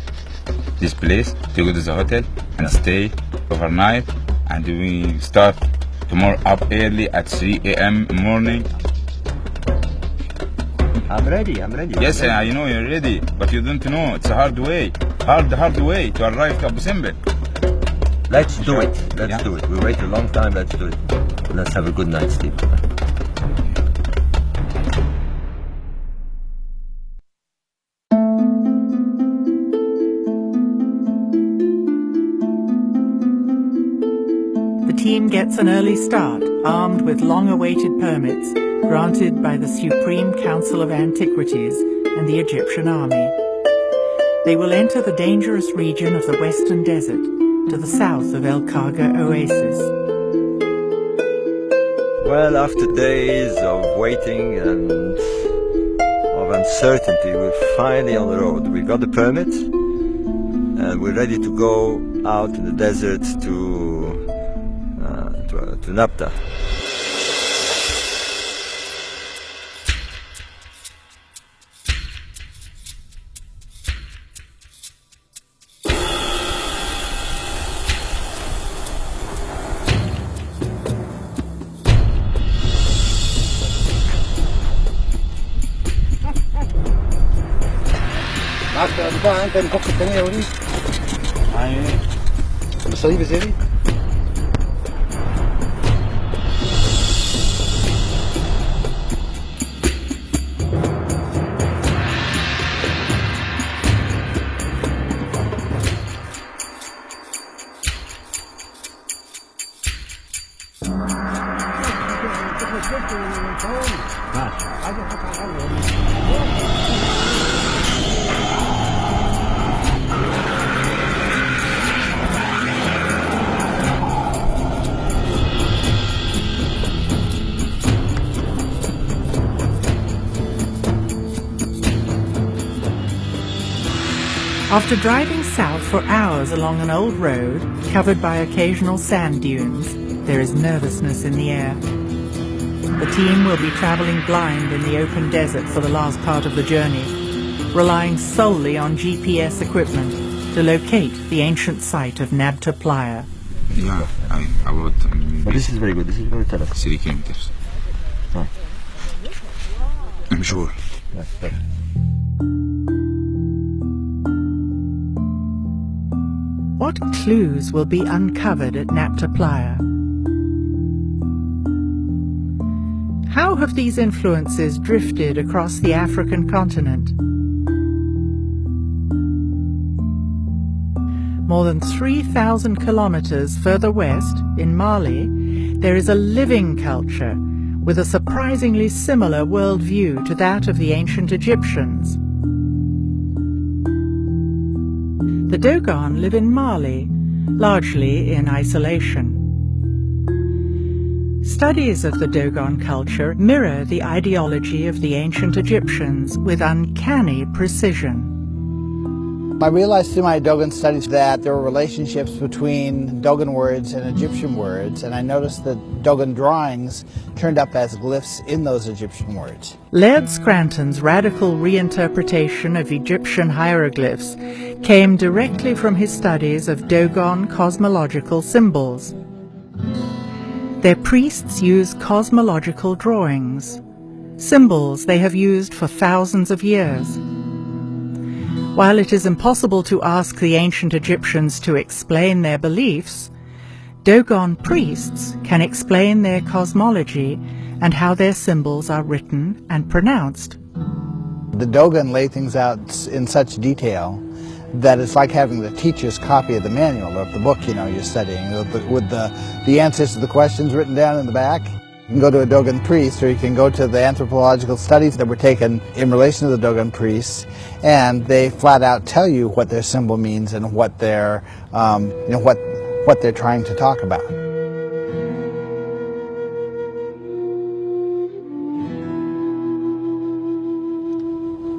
this place, to go to the hotel and stay overnight. And we start tomorrow up early at 3 a.m. morning. I'm ready. Yes, I know you're ready, but you don't know. It's a hard way to arrive to Abu Simbel. Let's do it. Let's do it. We wait a long time. Let's do it. Let's have a good night's sleep. The team gets an early start, armed with long-awaited permits granted by the Supreme Council of Antiquities and the Egyptian army. They will enter the dangerous region of the Western Desert, to the south of El Khaga Oasis. Well, after days of waiting and of uncertainty, we're finally on the road. We got the permit and we're ready to go out in the desert to Nabta. انت الكوك الثانية يا وليد. المصاريف زي After driving south for hours along an old road covered by occasional sand dunes, there is nervousness in the air. The team will be traveling blind in the open desert for the last part of the journey, relying solely on GPS equipment to locate the ancient site of Nabta Playa. Yeah, about... But this is very good. This is very tough. 3 kilometers. Oh. I'm sure. Yes, perfect. What clues will be uncovered at Nabta Playa? How have these influences drifted across the African continent? More than 3,000 kilometers further west, in Mali, there is a living culture with a surprisingly similar worldview to that of the ancient Egyptians. The Dogon live in Mali, largely in isolation. Studies of the Dogon culture mirror the ideology of the ancient Egyptians with uncanny precision. I realized through my Dogon studies that there were relationships between Dogon words and Egyptian words, and I noticed that Dogon drawings turned up as glyphs in those Egyptian words. Laird Scranton's radical reinterpretation of Egyptian hieroglyphs came directly from his studies of Dogon cosmological symbols. Their priests use cosmological drawings, symbols they have used for thousands of years. While it is impossible to ask the ancient Egyptians to explain their beliefs, Dogon priests can explain their cosmology and how their symbols are written and pronounced. The Dogon lay things out in such detail that it's like having the teacher's copy of the manual of the book, you're studying, with the answers to the questions written down in the back. You can go to a Dogon priest, or you can go to the anthropological studies that were taken in relation to the Dogon priests, and they flat out tell you what their symbol means and what they're, what they're trying to talk about.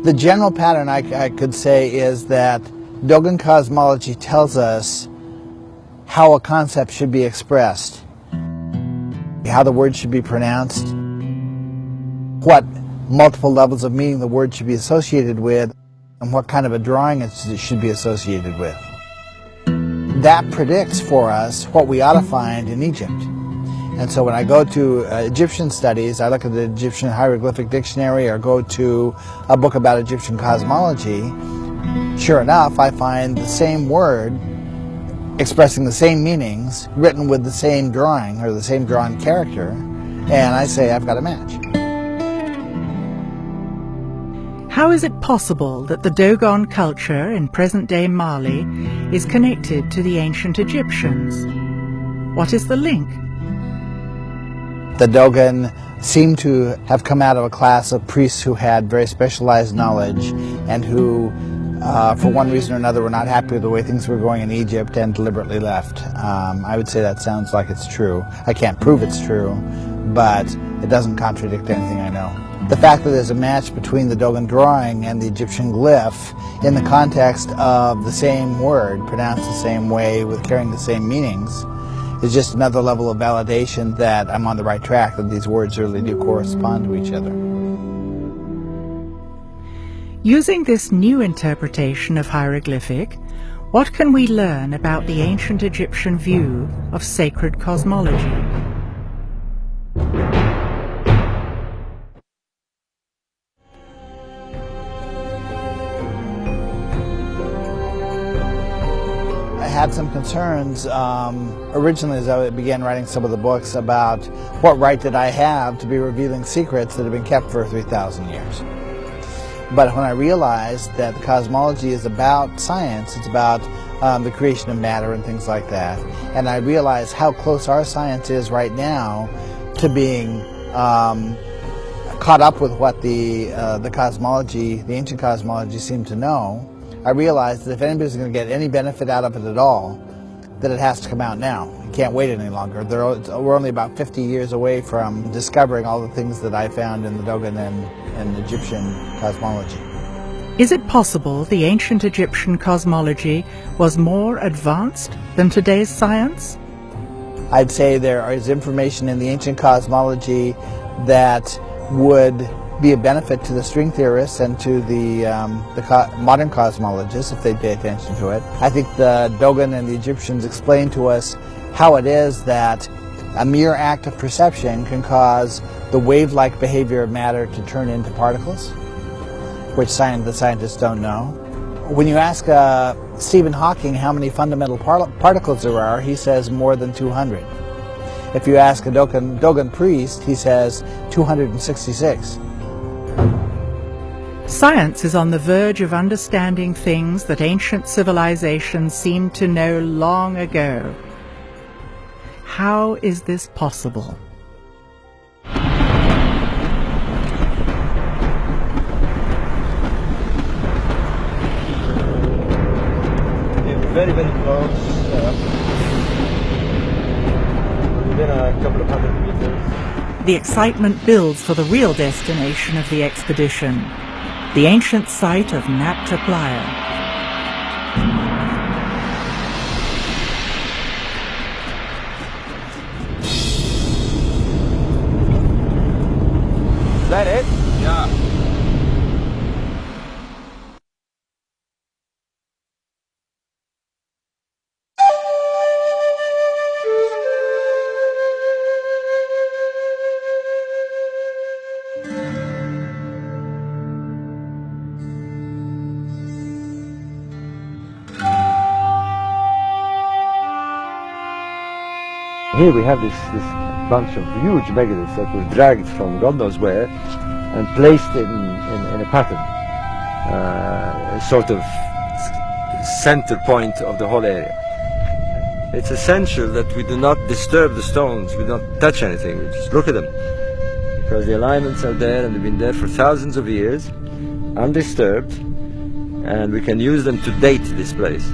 The general pattern I could say is that Dogon cosmology tells us how a concept should be expressed, how the word should be pronounced, what multiple levels of meaning the word should be associated with, and what kind of a drawing it should be associated with. That predicts for us what we ought to find in Egypt. And so when I go to Egyptian studies, I look at the Egyptian hieroglyphic dictionary or go to a book about Egyptian cosmology, sure enough, I find the same word expressing the same meanings, written with the same drawing or the same drawn character, and I say I've got a match. How is it possible that the Dogon culture in present-day Mali is connected to the ancient Egyptians? What is the link? The Dogon seem to have come out of a class of priests who had very specialized knowledge and who, for one reason or another, were not happy with the way things were going in Egypt and deliberately left. I would say that sounds like it's true. I can't prove it's true, but it doesn't contradict anything I know. The fact that there's a match between the Dogon drawing and the Egyptian glyph in the context of the same word, pronounced the same way, with carrying the same meanings, is just another level of validation that I'm on the right track, that these words really do correspond to each other. Using this new interpretation of hieroglyphic, what can we learn about the ancient Egyptian view of sacred cosmology? I had some concerns originally as I began writing some of the books about what right did I have to be revealing secrets that have been kept for 3,000 years. But when I realized that the cosmology is about science, it's about the creation of matter and things like that, and I realized how close our science is right now to being caught up with what the cosmology, the ancient cosmology, seemed to know, I realized that if anybody's going to get any benefit out of it at all, that it has to come out now. You can't wait any longer. We're only about 50 years away from discovering all the things that I found in the Dogon and Egyptian cosmology. Is it possible the ancient Egyptian cosmology was more advanced than today's science? I'd say there is information in the ancient cosmology that would be a benefit to the string theorists and to the modern cosmologists if they pay attention to it. I think the Dogon and the Egyptians explain to us how it is that a mere act of perception can cause the wave-like behavior of matter to turn into particles, which the scientists don't know. When you ask Stephen Hawking how many fundamental particles there are, he says more than 200. If you ask a Dogon priest, he says 266. Science is on the verge of understanding things that ancient civilizations seemed to know long ago. How is this possible? Very, very close. Within a couple of 100 meters. The excitement builds for the real destination of the expedition, the ancient site of Nabta Playa. Is that it? Yeah. Here we have this bunch of huge megaliths that were dragged from God knows where and placed in a pattern, a sort of center point of the whole area. It's essential that we do not disturb the stones, we don't touch anything, we just look at them. Because the alignments are there and they've been there for thousands of years, undisturbed, and we can use them to date this place.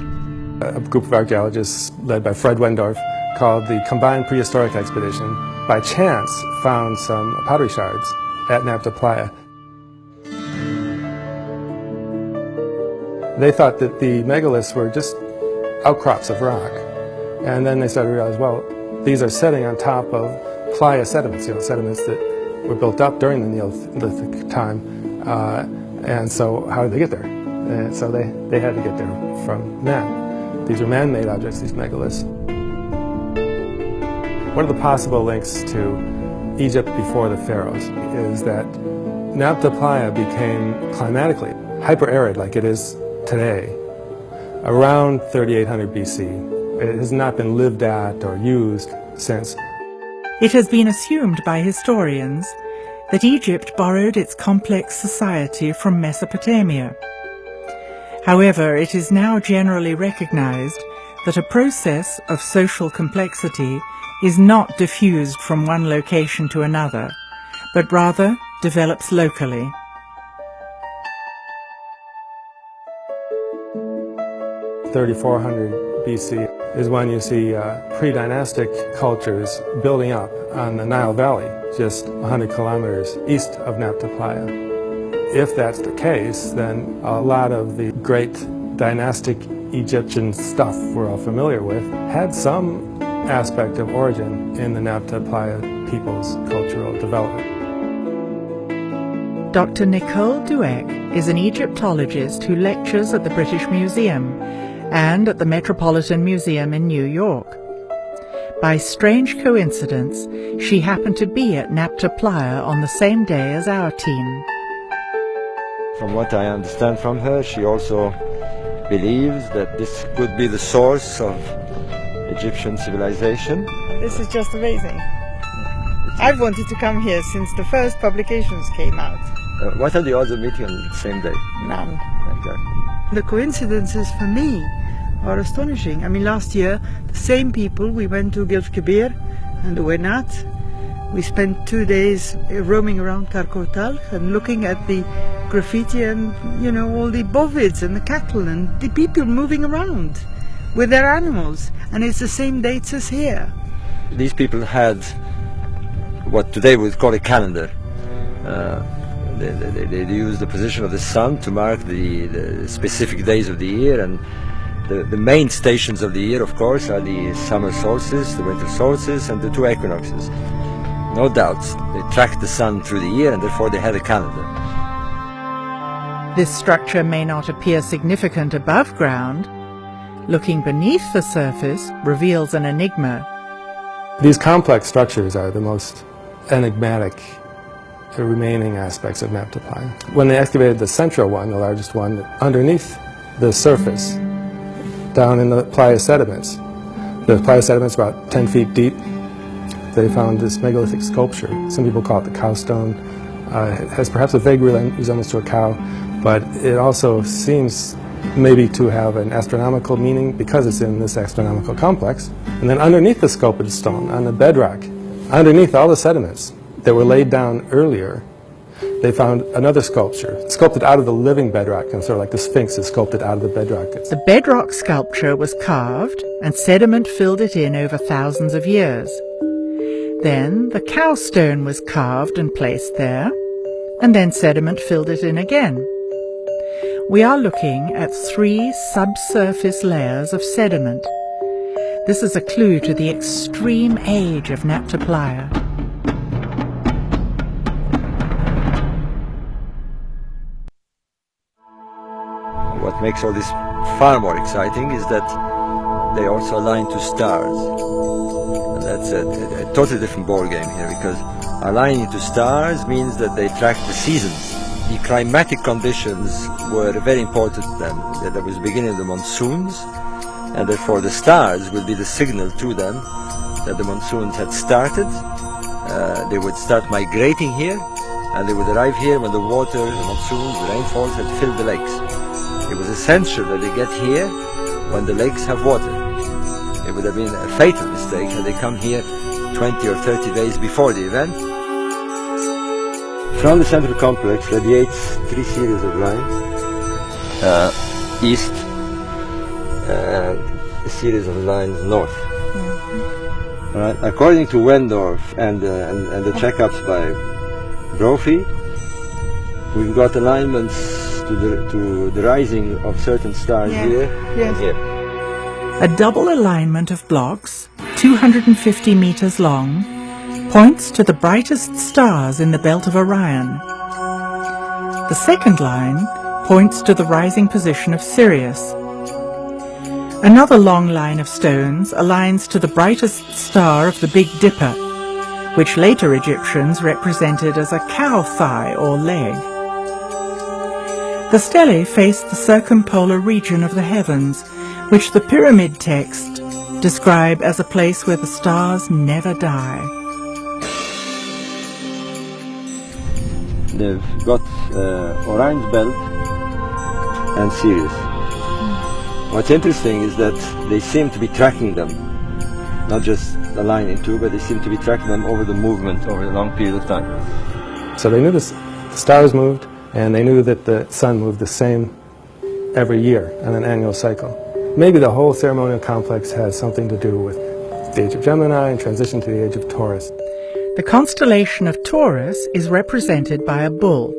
A group of archaeologists led by Fred Wendorf, called the Combined Prehistoric Expedition, by chance found some pottery shards at Nabta Playa. They thought that the megaliths were just outcrops of rock. And then they started to realize, well, these are setting on top of playa sediments, sediments that were built up during the Neolithic time. And so how did they get there? And so they had to get there from men. These are man-made objects, these megaliths. One of the possible links to Egypt before the pharaohs is that Nabta Playa became climatically hyper-arid like it is today around 3800 BC. It has not been lived at or used since. It has been assumed by historians that Egypt borrowed its complex society from Mesopotamia. However, it is now generally recognized that a process of social complexity is not diffused from one location to another, but rather develops locally. (3400 BC is when you see pre-dynastic cultures building up on the Nile Valley, just 100 kilometers east of Nabta Playa. If that's the case, then a lot of the great dynastic Egyptian stuff we're all familiar with had some aspect of origin in the Nabta Playa people's cultural development. Dr. Nicole Dueck is an Egyptologist who lectures at the British Museum and at the Metropolitan Museum in New York. By strange coincidence, she happened to be at Nabta Playa on the same day as our team. From what I understand from her, she also believes that this could be the source of Egyptian civilization. This is just amazing. I've wanted to come here since the first publications came out. What are the odds of meeting on the same day? None. Okay. The coincidences for me are astonishing. I mean, last year, the same people, we went to Gilf Kebir and the Wenat. We spent 2 days roaming around Karkotal and looking at the graffiti and, you know, all the bovids and the cattle and the people moving around with their animals. And it's the same dates as here. These people had what today we would call a calendar. They used the position of the sun to mark the specific days of the year, and the main stations of the year, of course, are the summer solstice, the winter solstice, and the two equinoxes. No doubt, they tracked the sun through the year, and therefore they had a calendar. This structure may not appear significant above ground. Looking beneath the surface reveals an enigma. These complex structures are the most enigmatic remaining aspects of Nabta Playa. When they excavated the central one, the largest one, underneath the surface, down in the Playa sediments, the Playa sediments about 10 feet deep, they found this megalithic sculpture. Some people call it the cow stone. It has perhaps a vague resemblance to a cow, but it also seems maybe to have an astronomical meaning because it's in this astronomical complex. And then underneath the sculpted stone, on the bedrock, underneath all the sediments that were laid down earlier, they found another sculpture, sculpted out of the living bedrock, and sort of like the Sphinx is sculpted out of the bedrock. The bedrock sculpture was carved and sediment filled it in over thousands of years. Then the cow stone was carved and placed there, and then sediment filled it in again. We are looking at 3 subsurface layers of sediment. This is a clue to the extreme age of Nabta Playa. What makes all this far more exciting is that they also align to stars. And that's a totally different ball game here, because aligning to stars means that they track the seasons. The climatic conditions were very important then. There was the beginning of the monsoons, and therefore the stars will be the signal to them that the monsoons had started. They would start migrating here, and they would arrive here when the water, the monsoons, the rainfalls had filled the lakes. It was essential that they get here when the lakes have water. It would have been a fatal mistake had they come here 20 or 30 days before the event. From the central complex radiates 3 series of lines, east, and a series of lines north. Right. According to Wendorf and the checkups by Brophy, we've got alignments to the rising of certain stars here and here. A double alignment of blocks, 250 meters long, points to the brightest stars in the belt of Orion. The second line points to the rising position of Sirius. Another long line of stones aligns to the brightest star of the Big Dipper, which later Egyptians represented as a cow thigh or leg. The stelae face the circumpolar region of the heavens, which the pyramid text describe as a place where the stars never die. They've got Orion's belt and Sirius. What's interesting is that they seem to be tracking them, not just a line in two, but they seem to be tracking them over the movement over a long period of time. So they knew the stars moved, and they knew that the sun moved the same every year on an annual cycle. Maybe the whole ceremonial complex has something to do with the age of Gemini and transition to the age of Taurus. The constellation of Taurus is represented by a bull.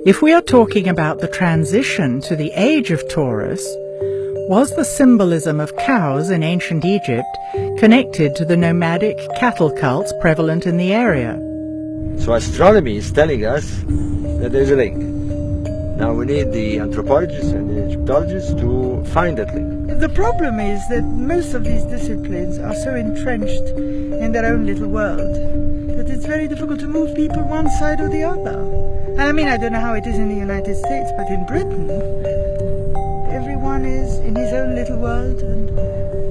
If we are talking about the transition to the age of Taurus, was the symbolism of cows in ancient Egypt connected to the nomadic cattle cults prevalent in the area? So astronomy is telling us that there's a link. Now we need the anthropologists and the Egyptologists to find that link. The problem is that most of these disciplines are so entrenched in their own little world that it's very difficult to move people one side or the other. And I mean, I don't know how it is in the United States, but in Britain, everyone is in his own little world, and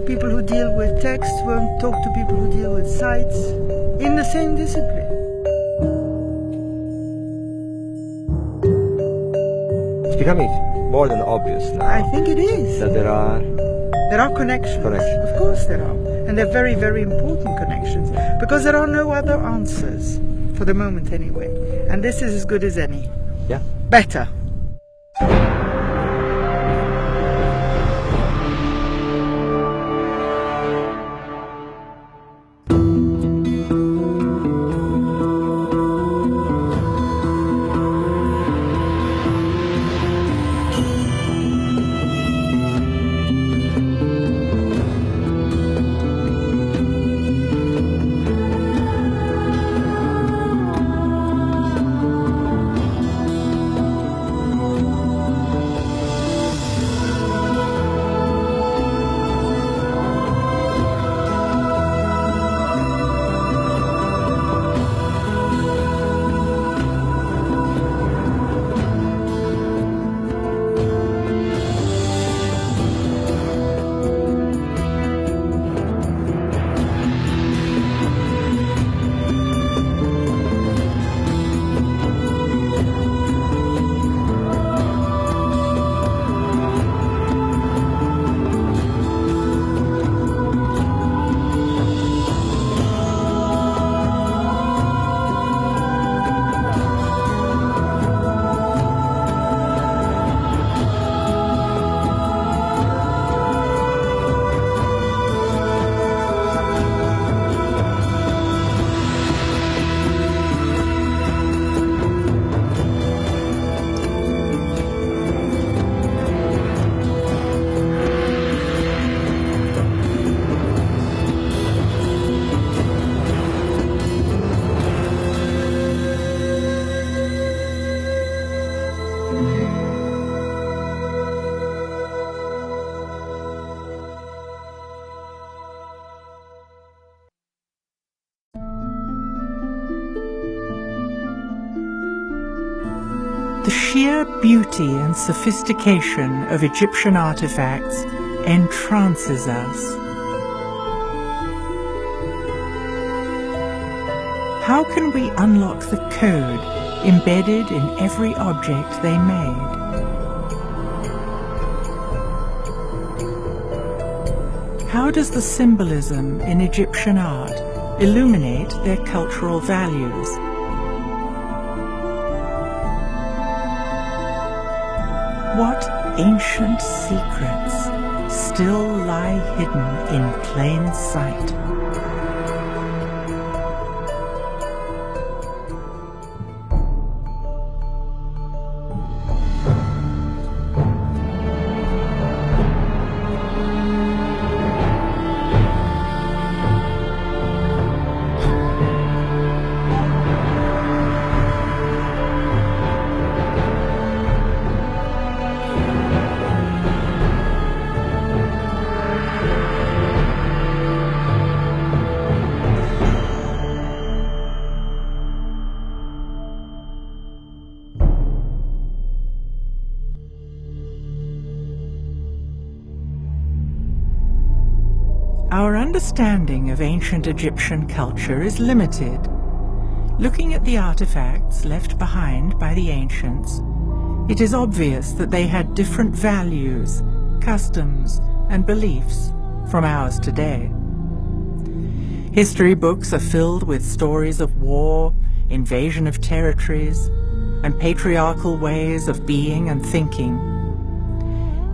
people who deal with text won't talk to people who deal with sites in the same discipline. It's becoming more than obvious now. I think it is. That there are connections. Of course there are. And they're very, very important connections, because there are no other answers, for the moment anyway. And this is as good as any. Yeah. Better. The sheer beauty and sophistication of Egyptian artifacts entrances us. How can we unlock the code embedded in every object they made? How does the symbolism in Egyptian art illuminate their cultural values? What ancient secrets still lie hidden in plain sight? Our understanding of ancient Egyptian culture is limited. Looking at the artifacts left behind by the ancients, it is obvious that they had different values, customs, and beliefs from ours today. History books are filled with stories of war, invasion of territories, and patriarchal ways of being and thinking.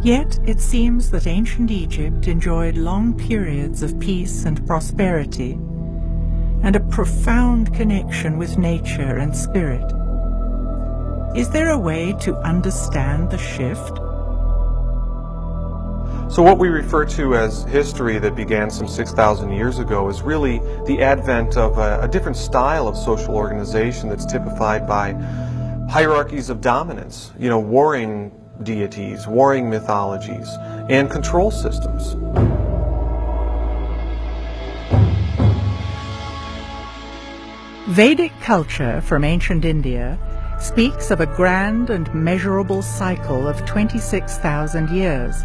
Yet it seems that ancient Egypt enjoyed long periods of peace and prosperity, and a profound connection with nature and spirit. Is there a way to understand the shift? So what we refer to as history that began some 6,000 years ago is really the advent of a different style of social organization that's typified by hierarchies of dominance, warring deities, warring mythologies, and control systems. Vedic culture from ancient India speaks of a grand and measurable cycle of 26,000 years,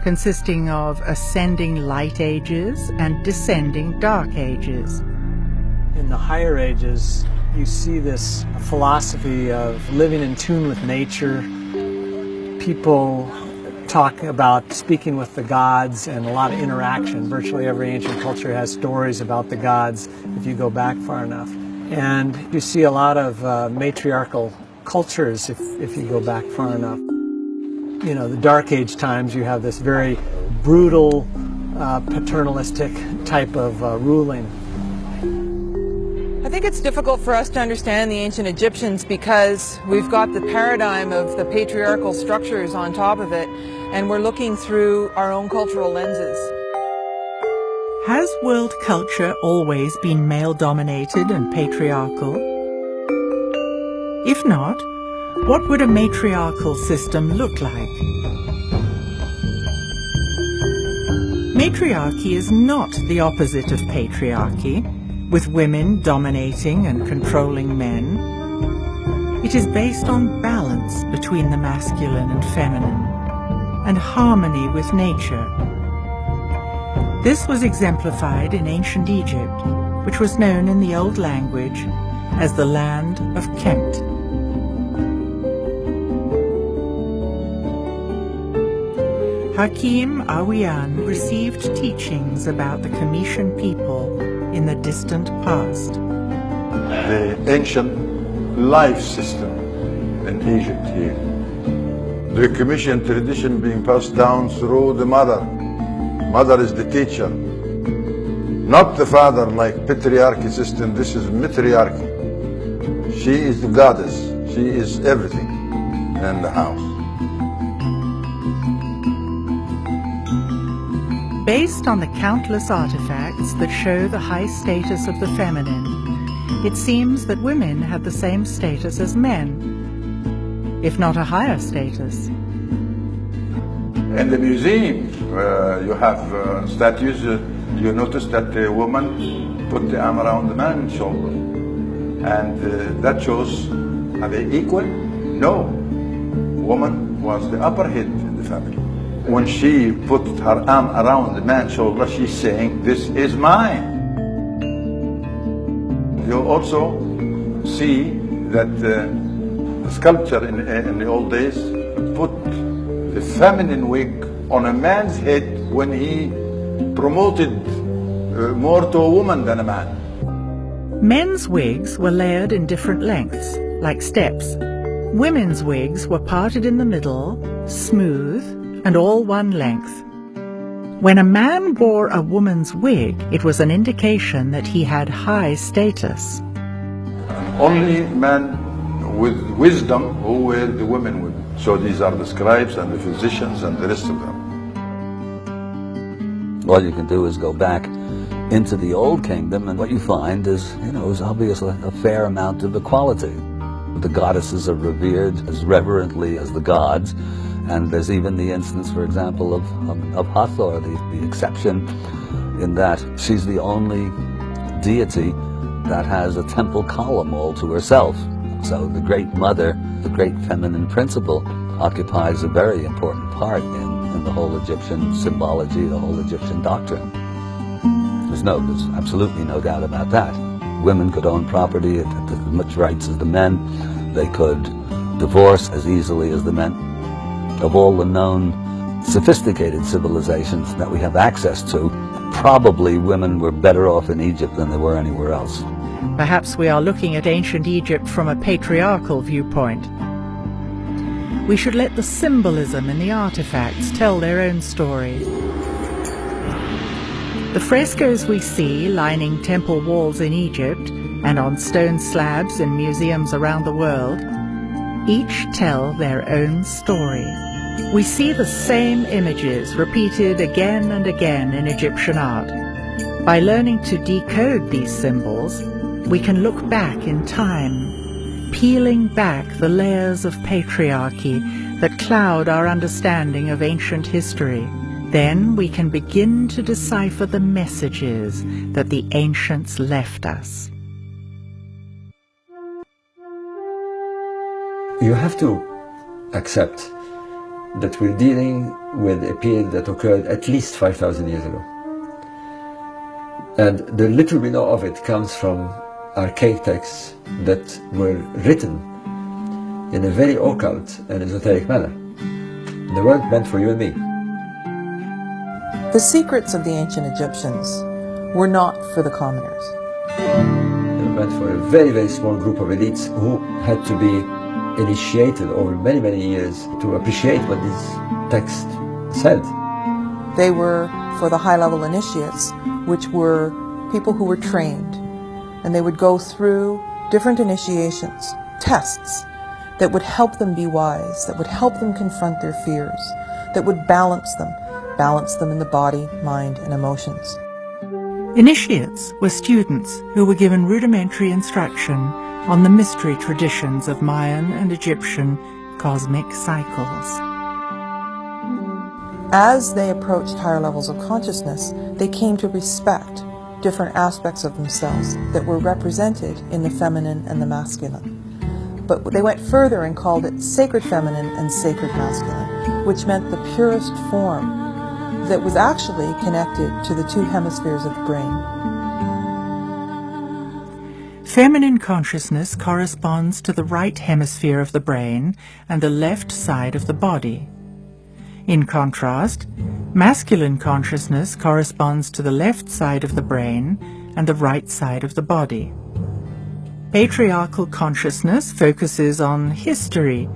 consisting of ascending light ages and descending dark ages. In the higher ages, you see this philosophy of living in tune with nature. People talk about speaking with the gods and a lot of interaction. Virtually every ancient culture has stories about the gods if you go back far enough. And you see a lot of matriarchal cultures if you go back far enough. The Dark Age times, you have this very brutal, paternalistic type of ruling. I think it's difficult for us to understand the ancient Egyptians because we've got the paradigm of the patriarchal structures on top of it, and we're looking through our own cultural lenses. Has world culture always been male-dominated and patriarchal? If not, what would a matriarchal system look like? Matriarchy is not the opposite of patriarchy, with women dominating and controlling men. It is based on balance between the masculine and feminine, and harmony with nature. This was exemplified in ancient Egypt, which was known in the old language as the land of Kemet. Hakim Awian received teachings about the Cometian people in the distant past. The ancient life system in Egypt here. The Cometian tradition being passed down through the mother. Mother is the teacher, not the father like patriarchy system. This is matriarchy. She is the goddess. She is everything in the house. Based on the countless artifacts that show the high status of the feminine, it seems that women had the same status as men, if not a higher status. In the museum, you have statues. You notice that the woman put the arm around the man's shoulder. And that shows, are they equal? No. Woman was the upper head in the family. When she put her arm around the man's shoulder, she's saying, this is mine. You also see that the sculpture in the old days put the feminine wig on a man's head when he promoted more to a woman than a man. Men's wigs were layered in different lengths, like steps. Women's wigs were parted in the middle, smooth, and all one length. When a man wore a woman's wig, it was an indication that he had high status. Only men with wisdom who wear the women wig. So these are the scribes and the physicians and the rest of them. All you can do is go back into the Old Kingdom, and what you find is, is obviously a fair amount of equality. The goddesses are revered as reverently as the gods, and there's even the instance, for example, of Hathor, the exception, in that she's the only deity that has a temple column all to herself. So the Great Mother, the great feminine principle, occupies a very important part in the whole Egyptian symbology, the whole Egyptian doctrine. There's absolutely no doubt about that. Women could own property at as much rights as the men. They could divorce as easily as the men. Of all the known sophisticated civilizations that we have access to, probably women were better off in Egypt than they were anywhere else. Perhaps we are looking at ancient Egypt from a patriarchal viewpoint. We should let the symbolism in the artifacts tell their own story. The frescoes we see lining temple walls in Egypt and on stone slabs in museums around the world each tell their own story. We see the same images repeated again and again in Egyptian art. By learning to decode these symbols, we can look back in time, peeling back the layers of patriarchy that cloud our understanding of ancient history. Then we can begin to decipher the messages that the ancients left us. You have to accept that we're dealing with a period that occurred at least 5,000 years ago. And the little we know of it comes from archaic texts that were written in a very occult and esoteric manner. They weren't meant for you and me. The secrets of the ancient Egyptians were not for the commoners. They were meant for a very, very small group of elites who had to be initiated over many, many years to appreciate what this text said. They were for the high-level initiates, which were people who were trained, and they would go through different initiations, tests, that would help them be wise, that would help them confront their fears, that would balance them in the body, mind, and emotions. Initiates were students who were given rudimentary instruction on the mystery traditions of Mayan and Egyptian cosmic cycles. As they approached higher levels of consciousness, they came to respect different aspects of themselves that were represented in the feminine and the masculine. But they went further and called it sacred feminine and sacred masculine, which meant the purest form that was actually connected to the two hemispheres of the brain. Feminine consciousness corresponds to the right hemisphere of the brain and the left side of the body. In contrast, masculine consciousness corresponds to the left side of the brain and the right side of the body. Patriarchal consciousness focuses on history,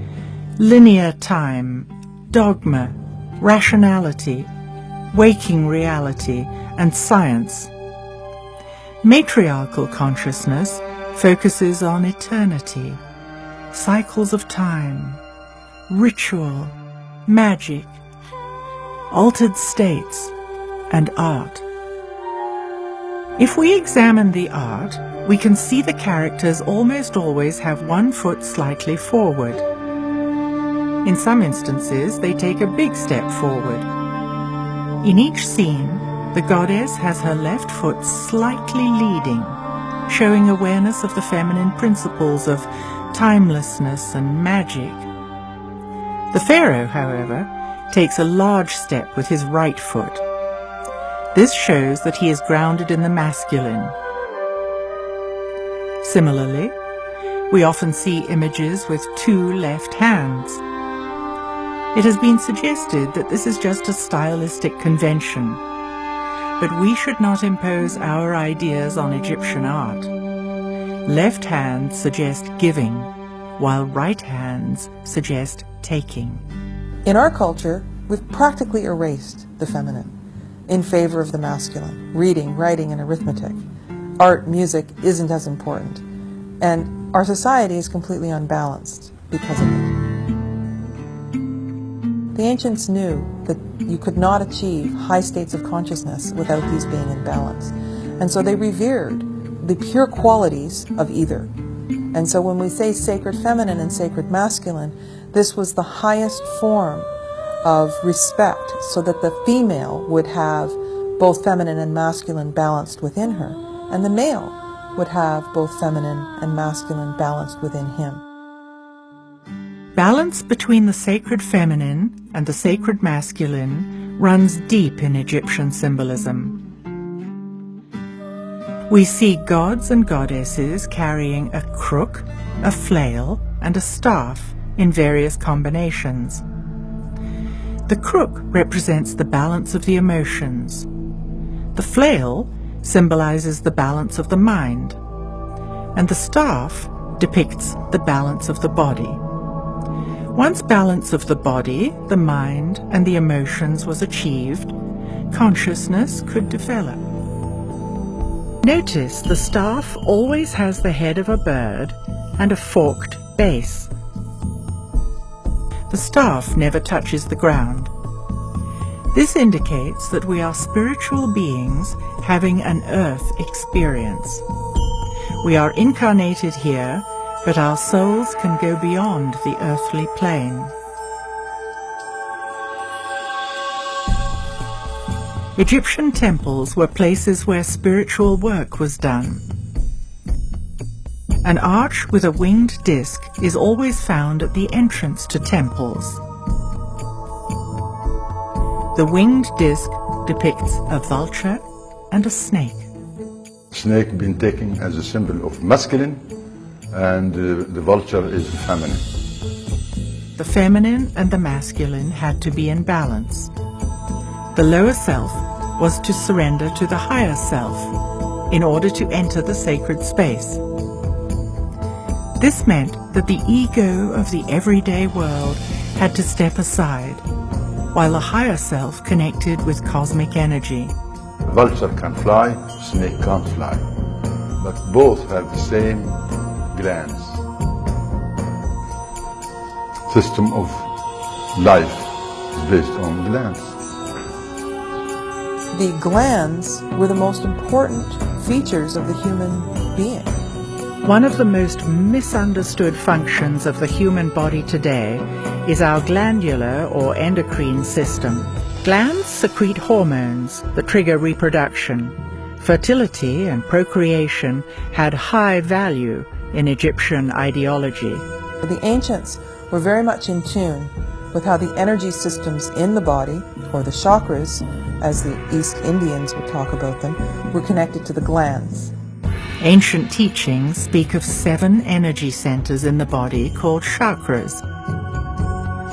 linear time, dogma, rationality, waking reality, and science. Matriarchal consciousness focuses on eternity, cycles of time, ritual, magic, altered states, and art. If we examine the art, we can see the characters almost always have one foot slightly forward. In some instances, they take a big step forward. In each scene, the goddess has her left foot slightly leading, showing awareness of the feminine principles of timelessness and magic. The pharaoh, however, takes a large step with his right foot. This shows that he is grounded in the masculine. Similarly, we often see images with two left hands. It has been suggested that this is just a stylistic convention. But we should not impose our ideas on Egyptian art. Left hands suggest giving, while right hands suggest taking. In our culture, we've practically erased the feminine in favor of the masculine. Reading, writing, and arithmetic. Art, music isn't as important. And our society is completely unbalanced because of it. The ancients knew that you could not achieve high states of consciousness without these being in balance. And so they revered the pure qualities of either. And so when we say sacred feminine and sacred masculine, this was the highest form of respect, so that the female would have both feminine and masculine balanced within her, and the male would have both feminine and masculine balanced within him. Balance between the sacred feminine and the sacred masculine runs deep in Egyptian symbolism. We see gods and goddesses carrying a crook, a flail, and a staff in various combinations. The crook represents the balance of the emotions. The flail symbolizes the balance of the mind, and the staff depicts the balance of the body. Once balance of the body, the mind, and the emotions was achieved, consciousness could develop. Notice the staff always has the head of a bird and a forked base. The staff never touches the ground. This indicates that we are spiritual beings having an earth experience. We are incarnated here, but our souls can go beyond the earthly plane. Egyptian temples were places where spiritual work was done. An arch with a winged disc is always found at the entrance to temples. The winged disc depicts a vulture and a snake. Snake been taken as a symbol of masculine, and the vulture is feminine. The feminine and the masculine had to be in balance. The lower self was to surrender to the higher self in order to enter the sacred space. This meant that the ego of the everyday world had to step aside, while the higher self connected with cosmic energy. Vulture can fly, snake can't fly, but both have the same glands. System of life is based on glands. The glands were the most important features of the human being. One of the most misunderstood functions of the human body today is our glandular or endocrine system. Glands secrete hormones that trigger reproduction. Fertility and procreation had high value in Egyptian ideology. The ancients were very much in tune with how the energy systems in the body, or the chakras, as the East Indians would talk about them, were connected to the glands. Ancient teachings speak of 7 energy centers in the body called chakras.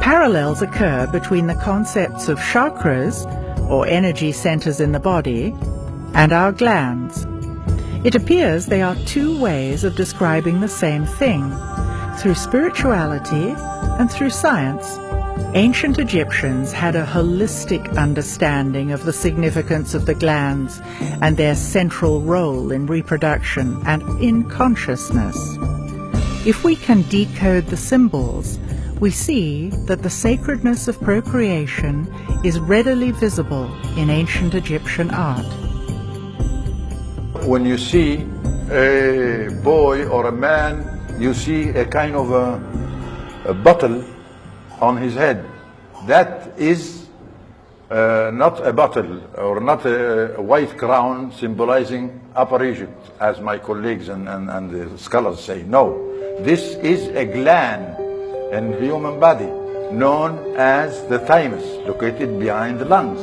Parallels occur between the concepts of chakras, or energy centers in the body, and our glands. It appears they are 2 ways of describing the same thing, through spirituality and through science. Ancient Egyptians had a holistic understanding of the significance of the glands and their central role in reproduction and in consciousness. If we can decode the symbols, we see that the sacredness of procreation is readily visible in ancient Egyptian art. When you see a boy or a man, you see a kind of a bottle on his head. That is not a bottle or not a white crown symbolizing Upper Egypt, as my colleagues and the scholars say. No, this is a gland in the human body known as the thymus, located behind the lungs.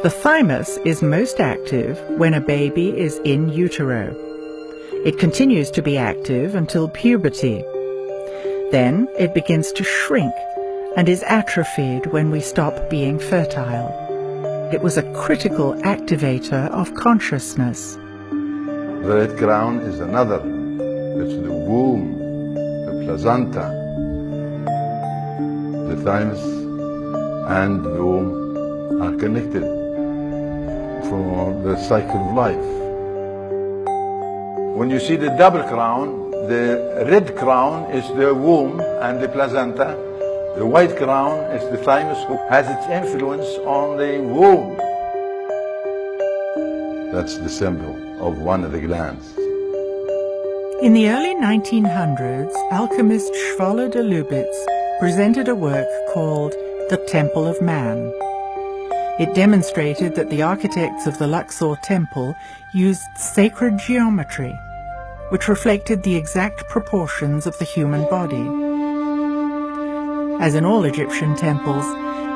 The thymus is most active when a baby is in utero. It continues to be active until puberty. Then it begins to shrink and is atrophied when we stop being fertile. It was a critical activator of consciousness. The red crown is another. It's the womb, the placenta, the thymus and the womb are connected for the cycle of life. When you see the double crown, the red crown is the womb and the placenta. The white crown is the thymus, who has its influence on the womb. That's the symbol of one of the glands. In the early 1900s, alchemist Schwaller de Lubitz presented a work called The Temple of Man. It demonstrated that the architects of the Luxor temple used sacred geometry, which reflected the exact proportions of the human body. As in all Egyptian temples,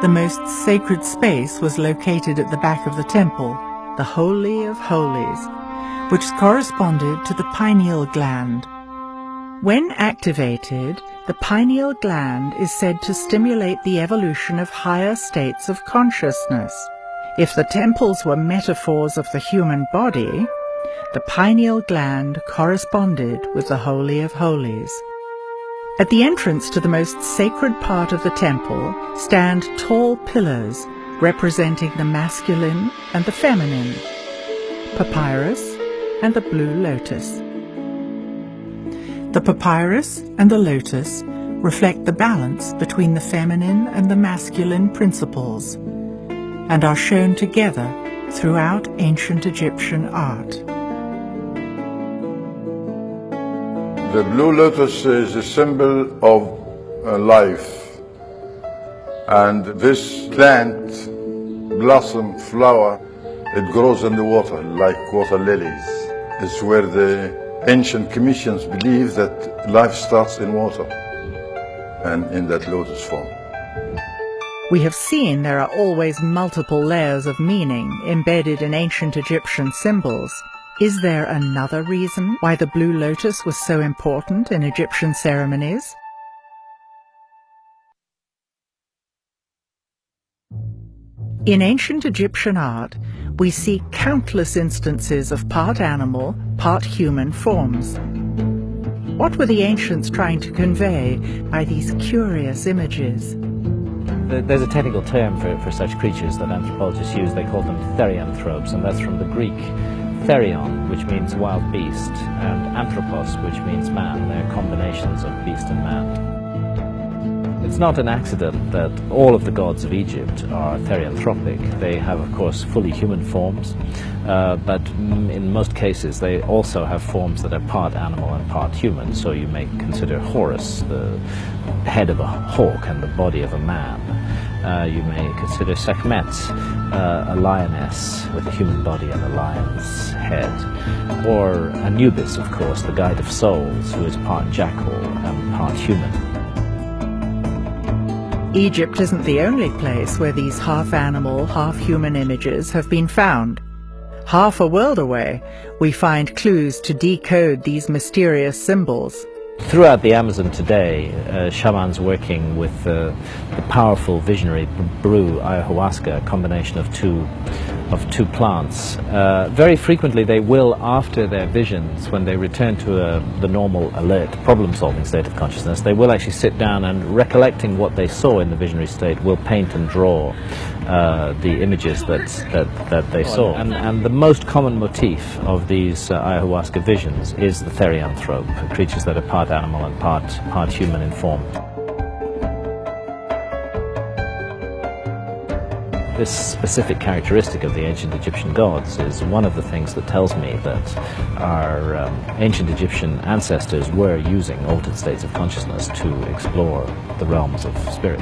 the most sacred space was located at the back of the temple, the Holy of Holies, which corresponded to the pineal gland. When activated, the pineal gland is said to stimulate the evolution of higher states of consciousness. If the temples were metaphors of the human body, the pineal gland corresponded with the Holy of Holies. At the entrance to the most sacred part of the temple stand tall pillars representing the masculine and the feminine, papyrus and the blue lotus. The papyrus and the lotus reflect the balance between the feminine and the masculine principles and are shown together throughout ancient Egyptian art. The blue lotus is a symbol of life, and this plant, blossom, flower, it grows in the water like water lilies. It's where the ancient Commissions believe that life starts in water and in that lotus form. We have seen there are always multiple layers of meaning embedded in ancient Egyptian symbols. Is there another reason why the blue lotus was so important in Egyptian ceremonies? In ancient Egyptian art, we see countless instances of part animal, part human forms. What were the ancients trying to convey by these curious images? There's a technical term for such creatures that anthropologists use. They call them therianthropes, and that's from the Greek therion, which means wild beast, and anthropos, which means man. They're combinations of beast and man. It's not an accident that all of the gods of Egypt are therianthropic. They have, of course, fully human forms, but in most cases they also have forms that are part animal and part human. So you may consider Horus the head of a hawk and the body of a man. You may consider Sekhmet a lioness with a human body and a lion's head. Or Anubis, of course, the guide of souls, who is part jackal and part human. Egypt isn't the only place where these half-animal, half-human images have been found. Half a world away, we find clues to decode these mysterious symbols. Throughout the Amazon today, shamans working with the powerful visionary brew ayahuasca, a combination of two plants. Very frequently they will, after their visions, when they return to the normal alert problem-solving state of consciousness, they will actually sit down and, recollecting what they saw in the visionary state, will paint and draw the images that they saw. And the most common motif of these ayahuasca visions is the therianthrope, creatures that are part animal and part human in form. This specific characteristic of the ancient Egyptian gods is one of the things that tells me that our ancient Egyptian ancestors were using altered states of consciousness to explore the realms of spirit.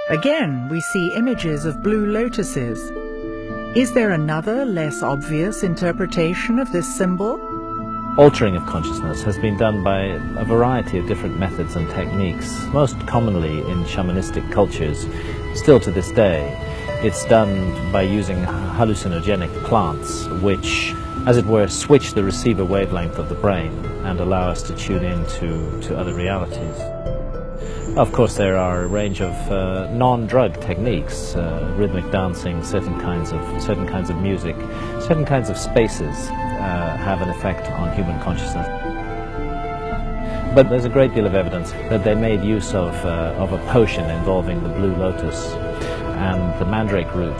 Again, we see images of blue lotuses. Is there another, less obvious interpretation of this symbol? Altering of consciousness has been done by a variety of different methods and techniques. Most commonly in shamanistic cultures, still to this day, it's done by using hallucinogenic plants which, as it were, switch the receiver wavelength of the brain and allow us to tune in to other realities. Of course, there are a range of non-drug techniques, rhythmic dancing, certain kinds of music, certain kinds of spaces have an effect on human consciousness. But there's a great deal of evidence that they made use of a potion involving the blue lotus and the mandrake root,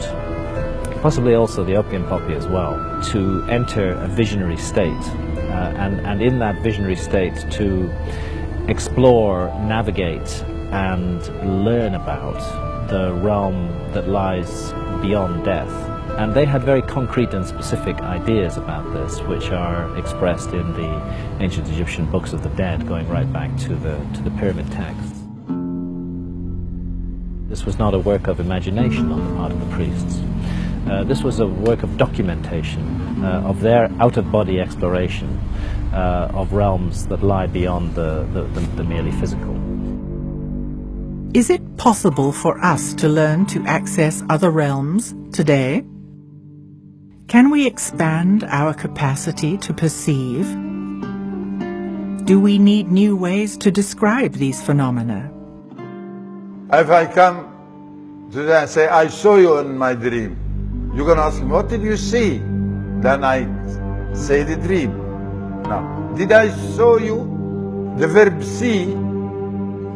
possibly also the opium poppy as well, to enter a visionary state, and in that visionary state to explore, navigate, and learn about the realm that lies beyond death. And they had very concrete and specific ideas about this, which are expressed in the ancient Egyptian books of the dead, going right back to the pyramid texts. This was not a work of imagination on the part of the priests. This was a work of documentation of their out-of-body exploration of realms that lie beyond the merely physical. Is it possible for us to learn to access other realms today? Can we expand our capacity to perceive? Do we need new ways to describe these phenomena? If I come today and say, I saw you in my dream, you're going to ask me, what did you see? Then I say the dream. Now, did I show you? The verb see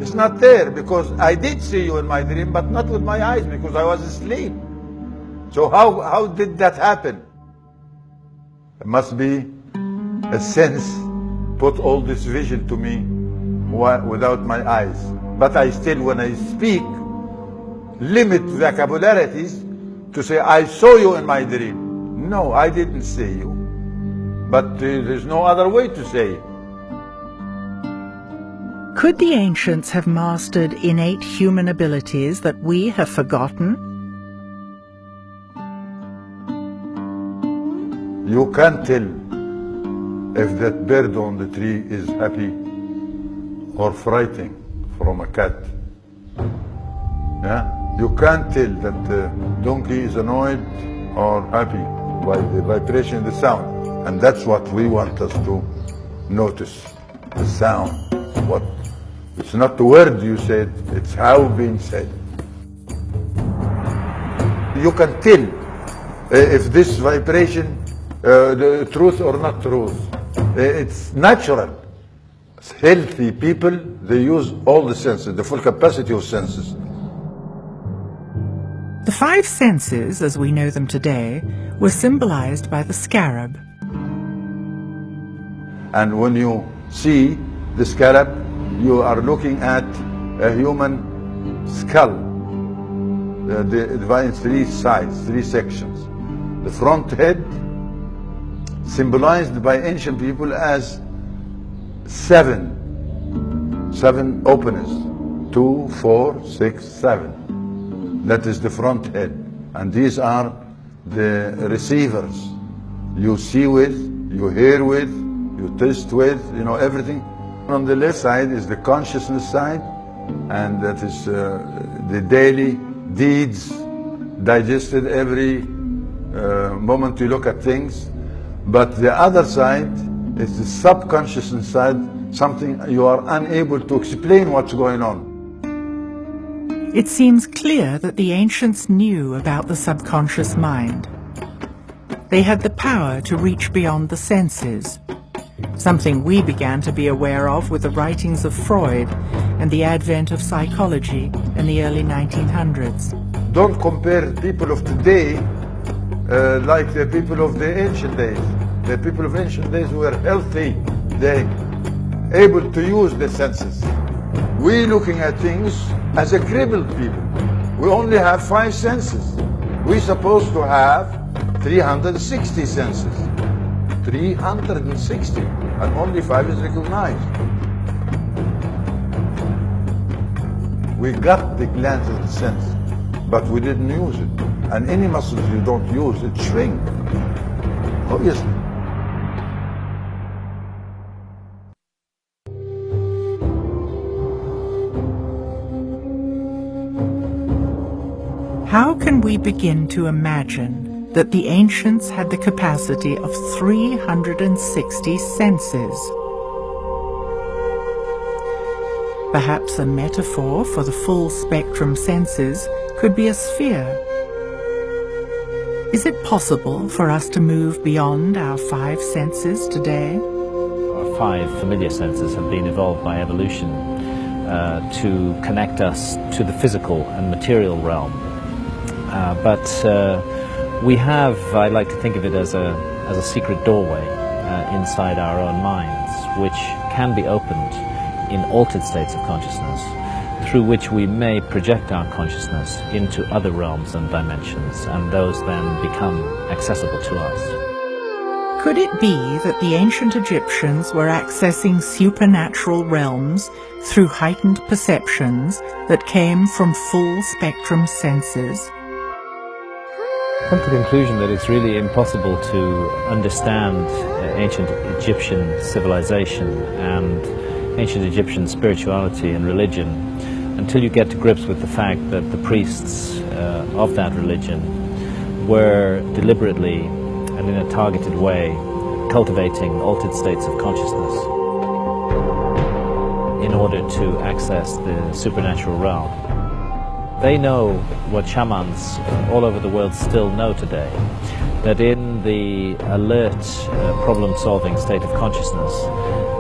is not there, because I did see you in my dream, but not with my eyes, because I was asleep. So how did that happen? It must be a sense put all this vision to me without my eyes. But I still, when I speak, limit vocabularities to say, I saw you in my dream. No, I didn't see you. But there's no other way to say it. Could the ancients have mastered innate human abilities that we have forgotten? You can't tell if that bird on the tree is happy or frightened from a cat. Yeah? You can't tell that the donkey is annoyed or happy by the vibration of the sound. And that's what we want us to notice, the sound. What? It's not the word you said, it's how being said. You can tell if this vibration, the truth or not truth. It's natural. Healthy people, they use all the senses, the full capacity of senses. The five senses, as we know them today, were symbolized by the scarab. And when you see the scarab, you are looking at a human skull, divided in three sides, three sections. The front head, symbolized by ancient people as seven openers, 2, 4, 6, 7. That is the front head. And these are the receivers. You see with, you hear with, you taste with, you know, everything. On the left side is the consciousness side, and that is the daily deeds digested every moment you look at things. But the other side is the subconscious side, something you are unable to explain what's going on. It seems clear that the ancients knew about the subconscious mind. They had the power to reach beyond the senses, something we began to be aware of with the writings of Freud and the advent of psychology in the early 1900s. Don't compare people of today like the people of the ancient days. The people of ancient days were healthy. They able to use the senses. We looking at things as a crippled people. We only have 5 senses. We're supposed to have 360 senses. 360, and only 5 is recognized. We got the glands of the sense, but we didn't use it. And any muscles you don't use, it shrink. Obviously. How can we begin to imagine that the ancients had the capacity of 360 senses? Perhaps a metaphor for the full spectrum senses could be a sphere. Is it possible for us to move beyond our 5 senses today? Our 5 familiar senses have been evolved by evolution to connect us to the physical and material realm. But we have, I like to think of it as a secret doorway inside our own minds, which can be opened in altered states of consciousness, through which we may project our consciousness into other realms and dimensions, and those then become accessible to us. Could it be that the ancient Egyptians were accessing supernatural realms through heightened perceptions that came from full spectrum senses? I've come to the conclusion that it's really impossible to understand ancient Egyptian civilization and ancient Egyptian spirituality and religion until you get to grips with the fact that the priests of that religion were deliberately and in a targeted way cultivating altered states of consciousness in order to access the supernatural realm. They know what shamans all over the world still know today, that in the alert problem-solving state of consciousness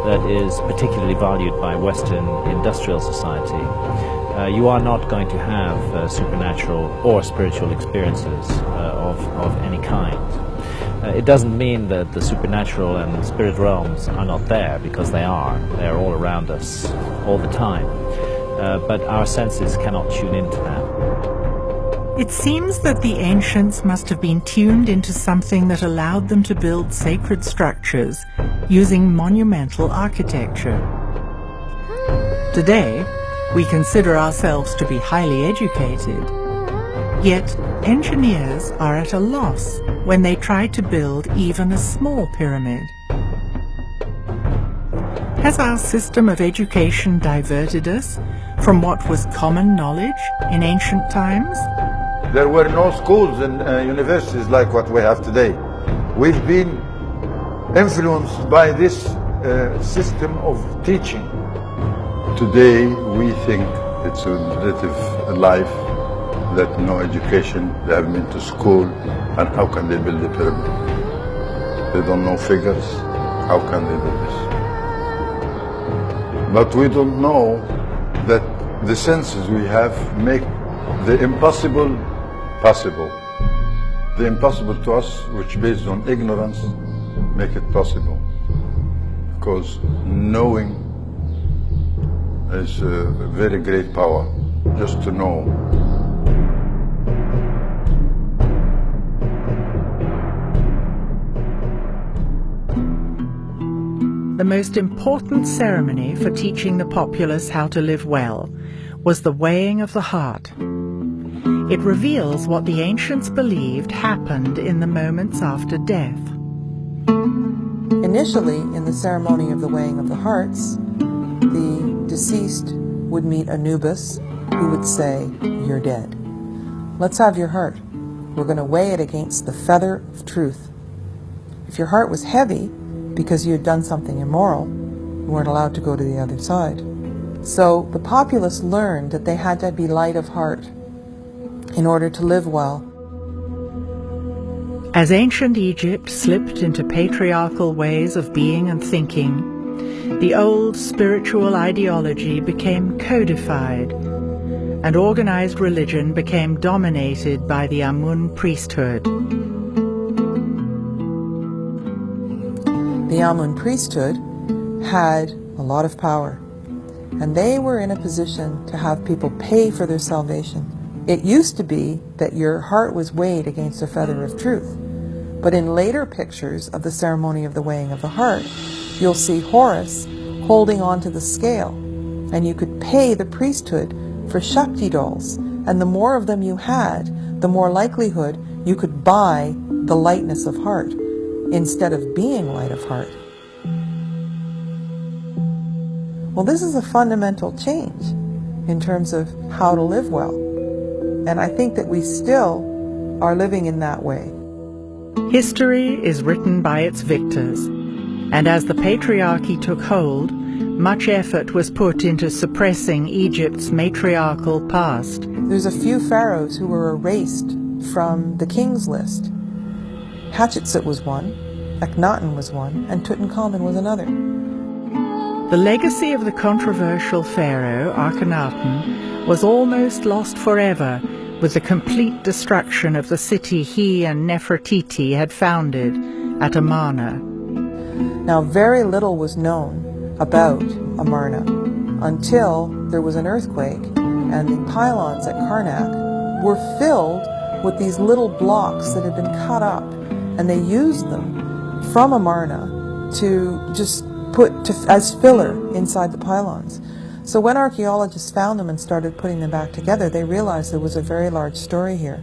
that is particularly valued by Western industrial society, you are not going to have supernatural or spiritual experiences of any kind. It doesn't mean that the supernatural and spirit realms are not there, because they are. They are all around us all the time. But our senses cannot tune into that. It seems that the ancients must have been tuned into something that allowed them to build sacred structures using monumental architecture. Today, we consider ourselves to be highly educated, yet engineers are at a loss when they try to build even a small pyramid. Has our system of education diverted us from what was common knowledge in ancient times? There were no schools and universities like what we have today. We've been influenced by this system of teaching. Today we think it's a relative life, that no education, they haven't been to school, and how can they build a pyramid? They don't know figures, how can they do this? But we don't know that the senses we have make the impossible possible. The impossible to us, which based on ignorance, make it possible. Because knowing is a very great power, just to know. The most important ceremony for teaching the populace how to live well was the weighing of the heart. It reveals what the ancients believed happened in the moments after death. Initially, in the ceremony of the weighing of the hearts, the deceased would meet Anubis, who would say, "You're dead. Let's have your heart. We're going to weigh it against the feather of truth." If your heart was heavy, because you had done something immoral, you weren't allowed to go to the other side. So the populace learned that they had to be light of heart in order to live well. As ancient Egypt slipped into patriarchal ways of being and thinking, the old spiritual ideology became codified, and organized religion became dominated by the Amun priesthood. The Amun priesthood had a lot of power, and they were in a position to have people pay for their salvation. It used to be that your heart was weighed against a feather of truth, but in later pictures of the ceremony of the weighing of the heart, you'll see Horus holding onto the scale, and you could pay the priesthood for Shakti dolls, and the more of them you had, the more likelihood you could buy the lightness of heart instead of being light of heart. Well, this is a fundamental change in terms of how to live well. And I think that we still are living in that way. History is written by its victors, and as the patriarchy took hold, much effort was put into suppressing Egypt's matriarchal past. There's a few pharaohs who were erased from the king's list. Hatshepsut was one, Akhenaten was one, and Tutankhamun was another. The legacy of the controversial pharaoh, Akhenaten, was almost lost forever with the complete destruction of the city he and Nefertiti had founded at Amarna. Now, very little was known about Amarna until there was an earthquake and the pylons at Karnak were filled with these little blocks that had been cut up, and they used them from Amarna to just put as filler inside the pylons. So when archaeologists found them and started putting them back together, they realized there was a very large story here.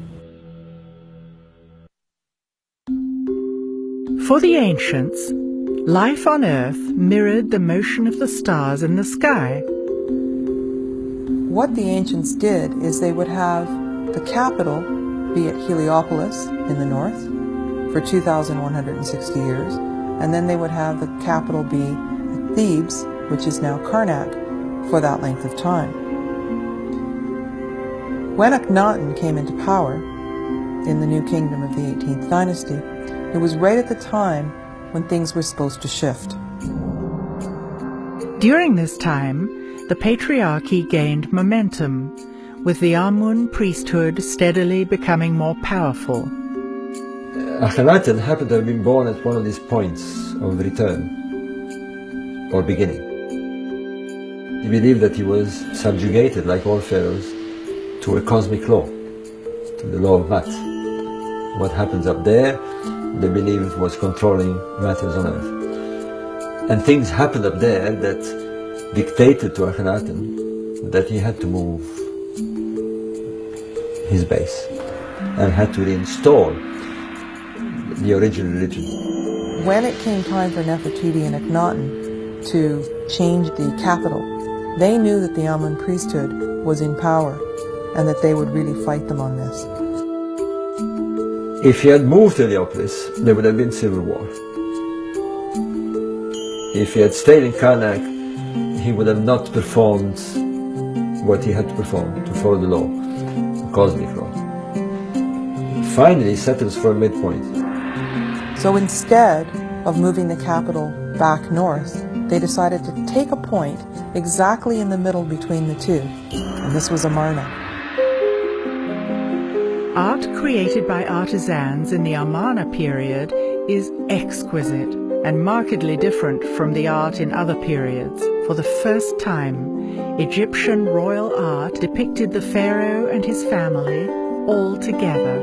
For the ancients, life on Earth mirrored the motion of the stars in the sky. What the ancients did is they would have the capital be at Heliopolis in the north for 2,160 years, and then they would have the capital be at Thebes, which is now Karnak, for that length of time. When Akhenaten came into power in the new kingdom of the 18th dynasty, it was right at the time when things were supposed to shift. During this time, the patriarchy gained momentum, with the Amun priesthood steadily becoming more powerful. Akhenaten happened to have been born at one of these points of return, or beginning. He believed that he was subjugated, like all pharaohs, to a cosmic law, to the law of Mat. What happens up there, they believed was controlling matters on earth. And things happened up there that dictated to Akhenaten that he had to move his base and had to reinstall the original religion. When it came time for Nefertiti and Akhenaten to change the capital, they knew that the Amun priesthood was in power and that they would really fight them on this. If he had moved to Heliopolis, there would have been civil war. If he had stayed in Karnak, he would have not performed what he had to perform to follow the law, the cosmic law. Finally, he settles for a midpoint. So instead of moving the capital back north, they decided to take a point exactly in the middle between the two, and this was Amarna. Art created by artisans in the Amarna period is exquisite and markedly different from the art in other periods. For the first time, Egyptian royal art depicted the pharaoh and his family all together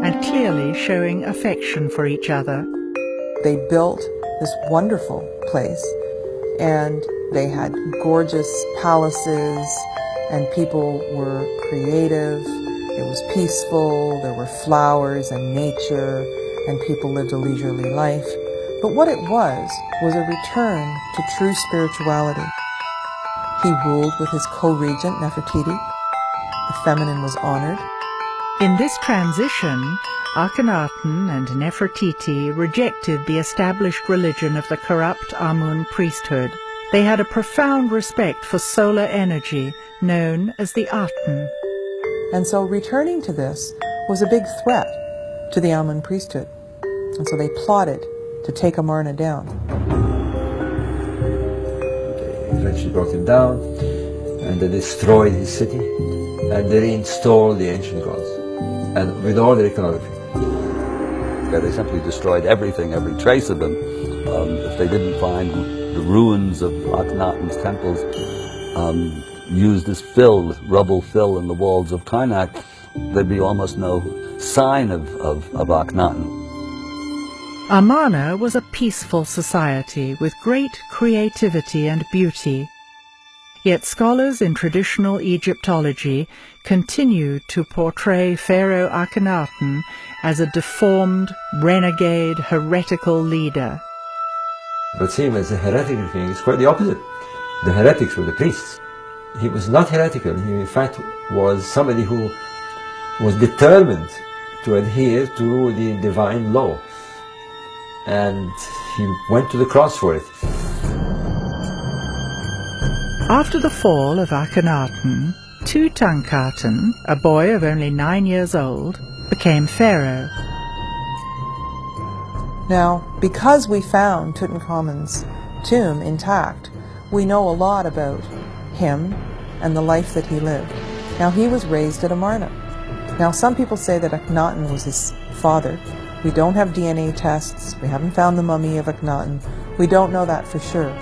and clearly showing affection for each other. They built this wonderful place, and they had gorgeous palaces, and people were creative. It was peaceful, there were flowers and nature, and people lived a leisurely life. But what it was a return to true spirituality. He ruled with his co-regent, Nefertiti. The feminine was honored. In this transition, Akhenaten and Nefertiti rejected the established religion of the corrupt Amun priesthood. They had a profound respect for solar energy, known as the Aten. And so returning to this was a big threat to the Amun priesthood. And so they plotted to take Amarna down. They eventually brought him down, and they destroyed his city, and they reinstalled the ancient gods, and with all their iconography. Yeah, they simply destroyed everything, every trace of them. If they didn't find the ruins of Akhenaten's temples, used as fill, rubble fill in the walls of Karnak, there'd be almost no sign of Akhenaten. Amarna was a peaceful society with great creativity and beauty. Yet scholars in traditional Egyptology continue to portray Pharaoh Akhenaten as a deformed, renegade, heretical leader. But see him as a heretical king is quite the opposite. The heretics were the priests. He was not heretical. He, in fact, was somebody who was determined to adhere to the divine law. And he went to the cross for it. After the fall of Akhenaten, Tutankhaten, a boy of only 9 years old, became pharaoh. Now, because we found Tutankhamun's tomb intact, we know a lot about him and the life that he lived. Now, he was raised at Amarna. Now, some people say that Akhenaten was his father. We don't have DNA tests. We haven't found the mummy of Akhenaten. We don't know that for sure.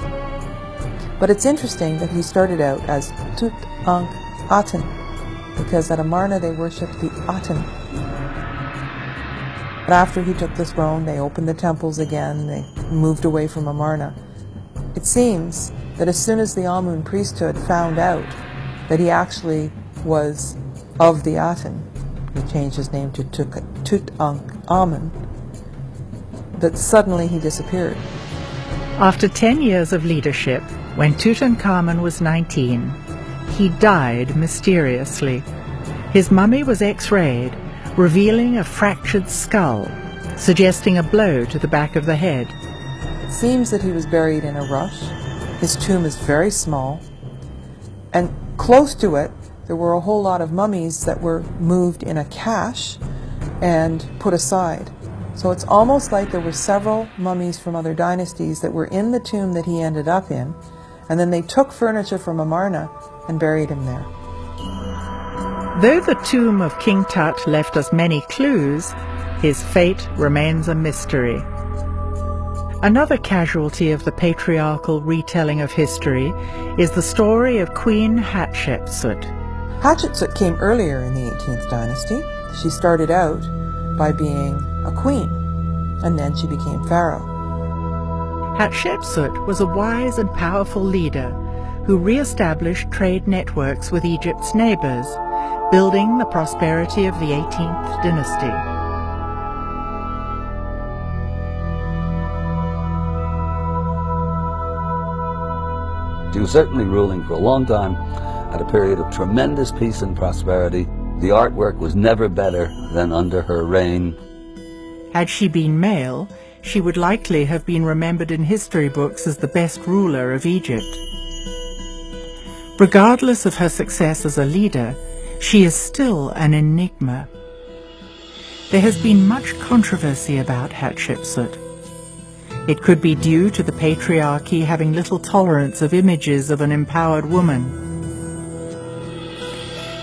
But it's interesting that he started out as Tutankhaten, because at Amarna they worshipped the Aten. But after he took the throne, they opened the temples again, they moved away from Amarna. It seems that as soon as the Amun priesthood found out that he actually was of the Aten, he changed his name to Tutankhamun, that suddenly he disappeared. After 10 years of leadership, when Tutankhamun was 19, he died mysteriously. His mummy was X-rayed, revealing a fractured skull, suggesting a blow to the back of the head. It seems that he was buried in a rush. His tomb is very small, and close to it there were a whole lot of mummies that were moved in a cache and put aside. So it's almost like there were several mummies from other dynasties that were in the tomb that he ended up in, and then they took furniture from Amarna and buried him there. Though the tomb of King Tut left us many clues, his fate remains a mystery. Another casualty of the patriarchal retelling of history is the story of Queen Hatshepsut. Hatshepsut came earlier in the 18th dynasty. She started out by being a queen, and then she became pharaoh. Hatshepsut was a wise and powerful leader who re-established trade networks with Egypt's neighbors, building the prosperity of the 18th dynasty. She was certainly ruling for a long time at a period of tremendous peace and prosperity. The artwork was never better than under her reign. Had she been male, she would likely have been remembered in history books as the best ruler of Egypt. Regardless of her success as a leader, she is still an enigma. There has been much controversy about Hatshepsut. It could be due to the patriarchy having little tolerance of images of an empowered woman.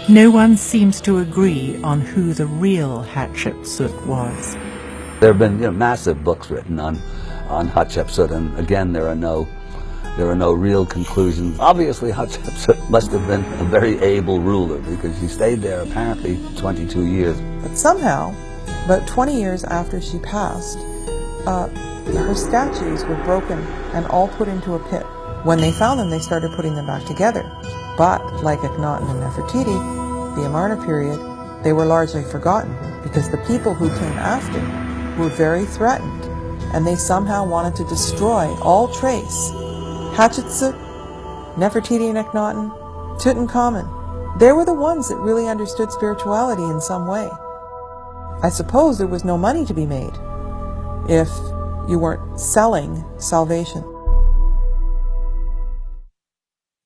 No one seems to agree on who the real Hatshepsut was. There have been massive books written on Hatshepsut, and again there are no real conclusions. Obviously Hatshepsut must have been a very able ruler, because she stayed there apparently 22 years. But somehow, about 20 years after she passed, her statues were broken and all put into a pit. When they found them, they started putting them back together. But, like Akhenaten and Nefertiti, the Amarna period, they were largely forgotten, because the people who came after were very threatened, and they somehow wanted to destroy all trace. Hatshepsut, Nefertiti and Akhenaten, Tutankhamun, they were the ones that really understood spirituality in some way. I suppose there was no money to be made if you weren't selling salvation.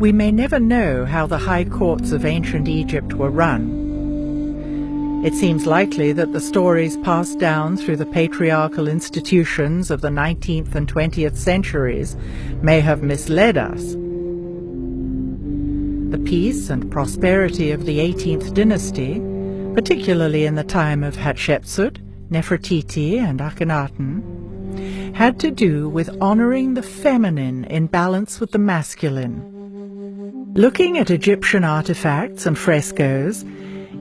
We may never know how the high courts of ancient Egypt were run. It seems likely that the stories passed down through the patriarchal institutions of the 19th and 20th centuries may have misled us. The peace and prosperity of the 18th dynasty, particularly in the time of Hatshepsut, Nefertiti and Akhenaten, had to do with honoring the feminine in balance with the masculine. Looking at Egyptian artifacts and frescoes,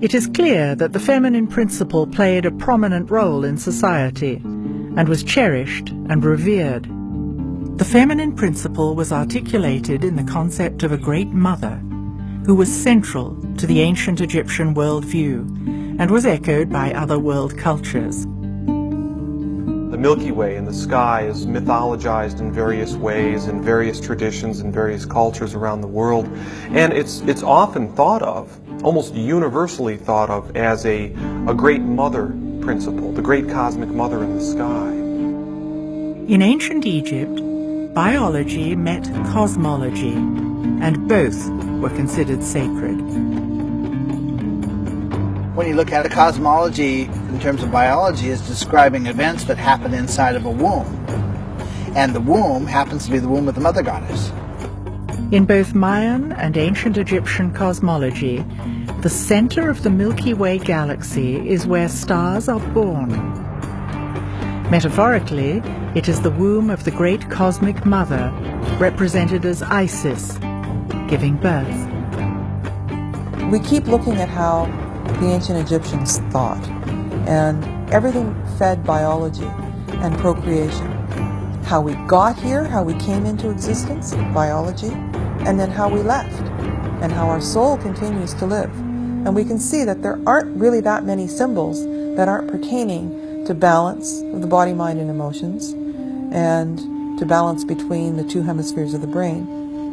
it is clear that the feminine principle played a prominent role in society and was cherished and revered. The feminine principle was articulated in the concept of a great mother who was central to the ancient Egyptian worldview and was echoed by other world cultures. The Milky Way in the sky is mythologized in various ways, in various traditions, in various cultures around the world. And it's often thought of, almost universally thought of, as a great mother principle, the great cosmic mother in the sky. In ancient Egypt, biology met cosmology, and both were considered sacred. When you look at it, cosmology in terms of biology is describing events that happen inside of a womb. And the womb happens to be the womb of the mother goddess. In both Mayan and ancient Egyptian cosmology, the center of the Milky Way galaxy is where stars are born. Metaphorically, it is the womb of the great cosmic mother, represented as Isis, giving birth. We keep looking at how the ancient Egyptians thought, and everything fed biology and procreation. How we got here, how we came into existence, biology, and then how we left, and how our soul continues to live. And we can see that there aren't really that many symbols that aren't pertaining to balance of the body, mind, and emotions, and to balance between the two hemispheres of the brain.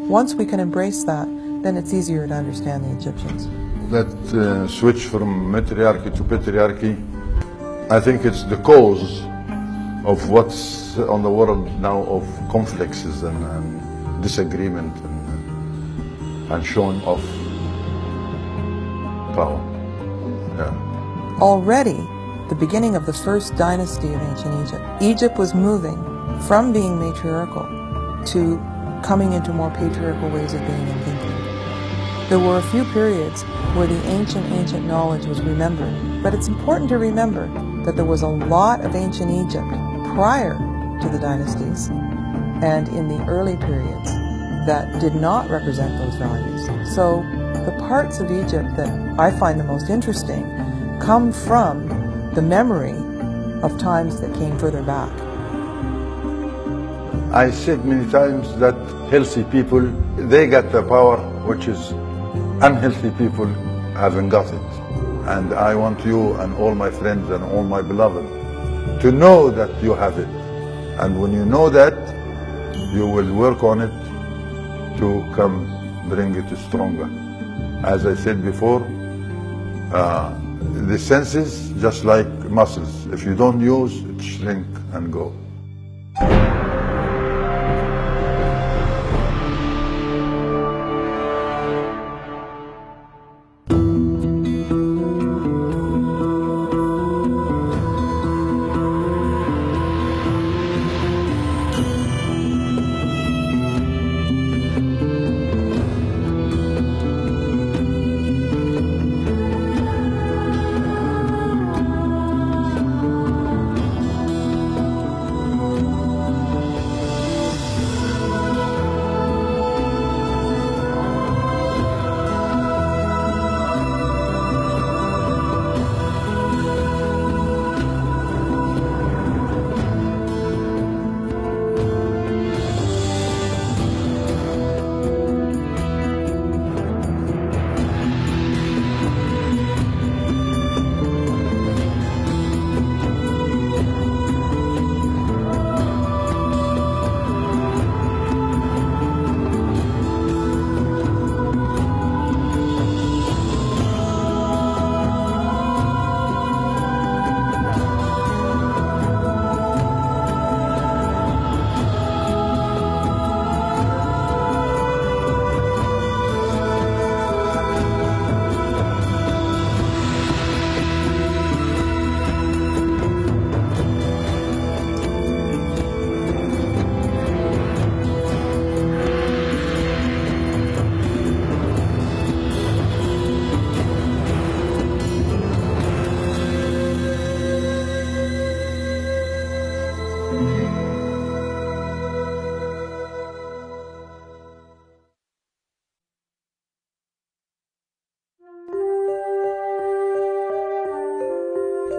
Once we can embrace that, then it's easier to understand the Egyptians. That switch from matriarchy to patriarchy, I think it's the cause of what's on the world now of conflicts and disagreement and showing off power. Yeah. Already, the beginning of the first dynasty of ancient Egypt, Egypt was moving from being matriarchal to coming into more patriarchal ways of being and thinking. There were a few periods where the ancient knowledge was remembered, but it's important to remember that there was a lot of ancient Egypt prior to the dynasties and in the early periods that did not represent those values. So the parts of Egypt that I find the most interesting come from the memory of times that came further back. I said many times that healthy people, they got the power, which is unhealthy people haven't got it. And I want you and all my friends and all my beloved to know that you have it. And when you know that, you will work on it to come bring it stronger. As I said before, the senses, just like muscles, if you don't use, it shrink and go.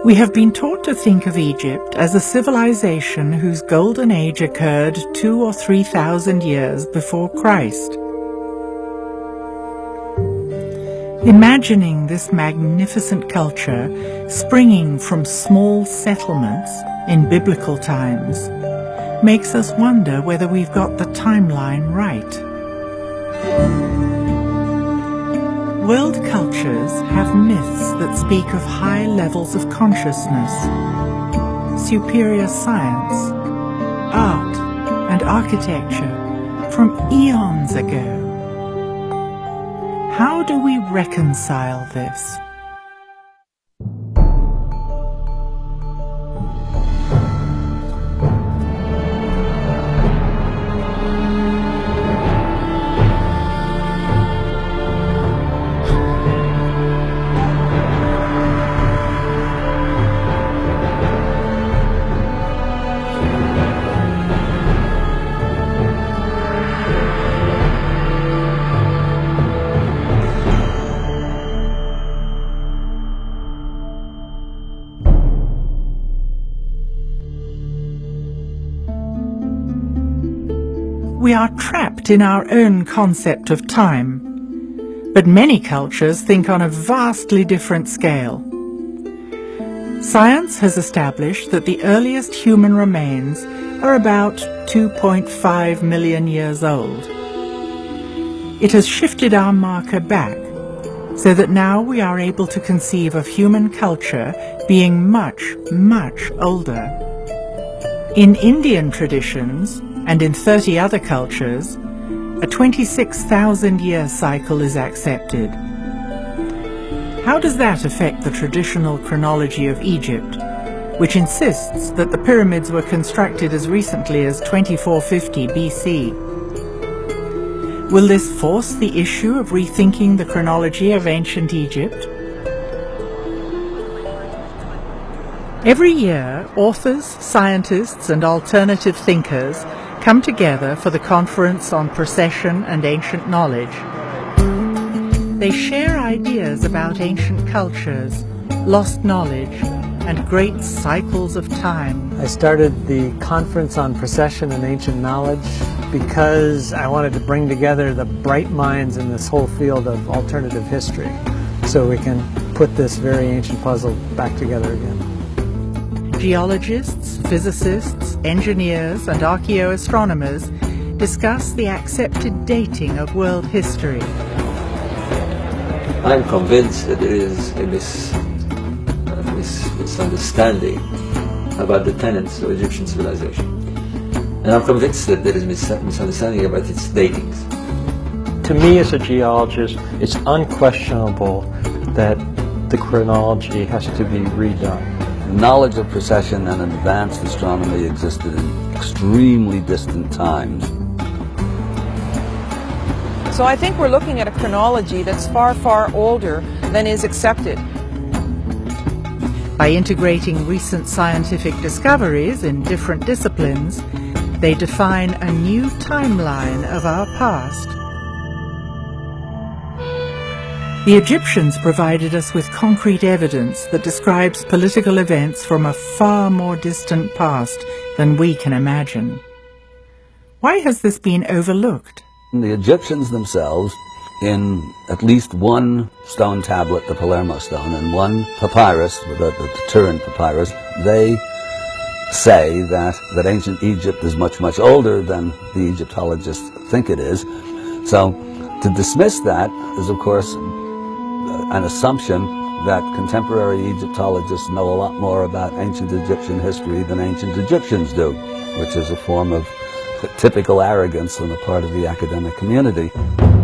We have been taught to think of Egypt as a civilization whose golden age occurred 2,000 or 3,000 years before Christ. Imagining this magnificent culture springing from small settlements in biblical times makes us wonder whether we've got the timeline right. World cultures have myths that speak of high levels of consciousness, superior science, art, and architecture from eons ago. How do we reconcile this? We are trapped in our own concept of time, but many cultures think on a vastly different scale. Science has established that the earliest human remains are about 2.5 million years old. It has shifted our marker back, so that now we are able to conceive of human culture being much, much older. In Indian traditions, and in 30 other cultures, a 26,000-year cycle is accepted. How does that affect the traditional chronology of Egypt, which insists that the pyramids were constructed as recently as 2450 BC? Will this force the issue of rethinking the chronology of ancient Egypt? Every year, authors, scientists, and alternative thinkers come together for the Conference on Precession and Ancient Knowledge. They share ideas about ancient cultures, lost knowledge, and great cycles of time. I started the Conference on Precession and Ancient Knowledge because I wanted to bring together the bright minds in this whole field of alternative history so we can put this very ancient puzzle back together again. Geologists, physicists, engineers, and archaeoastronomers discuss the accepted dating of world history. I'm convinced that there is a misunderstanding about the tenets of Egyptian civilization. And I'm convinced that there is misunderstanding about its datings. To me as a geologist, it's unquestionable that the chronology has to be redone. Knowledge of precession and advanced astronomy existed in extremely distant times. So I think we're looking at a chronology that's far, far older than is accepted. By integrating recent scientific discoveries in different disciplines, they define a new timeline of our past. The Egyptians provided us with concrete evidence that describes political events from a far more distant past than we can imagine. Why has this been overlooked? The Egyptians themselves, in at least one stone tablet, the Palermo stone, and one papyrus, the Turin papyrus, they say that ancient Egypt is much, much older than the Egyptologists think it is. So to dismiss that is, of course, an assumption that contemporary Egyptologists know a lot more about ancient Egyptian history than ancient Egyptians do, which is a form of typical arrogance on the part of the academic community.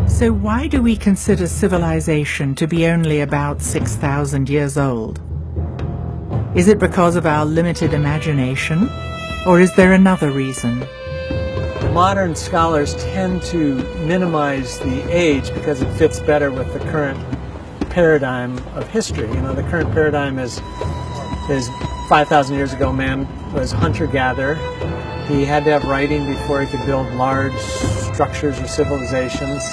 So why do we consider civilization to be only about 6,000 years old? Is it because of our limited imagination, or is there another reason? Modern scholars tend to minimize the age because it fits better with the current paradigm of history. You know, the current paradigm is 5,000 years ago, man was hunter-gatherer. He had to have writing before he could build large structures or civilizations.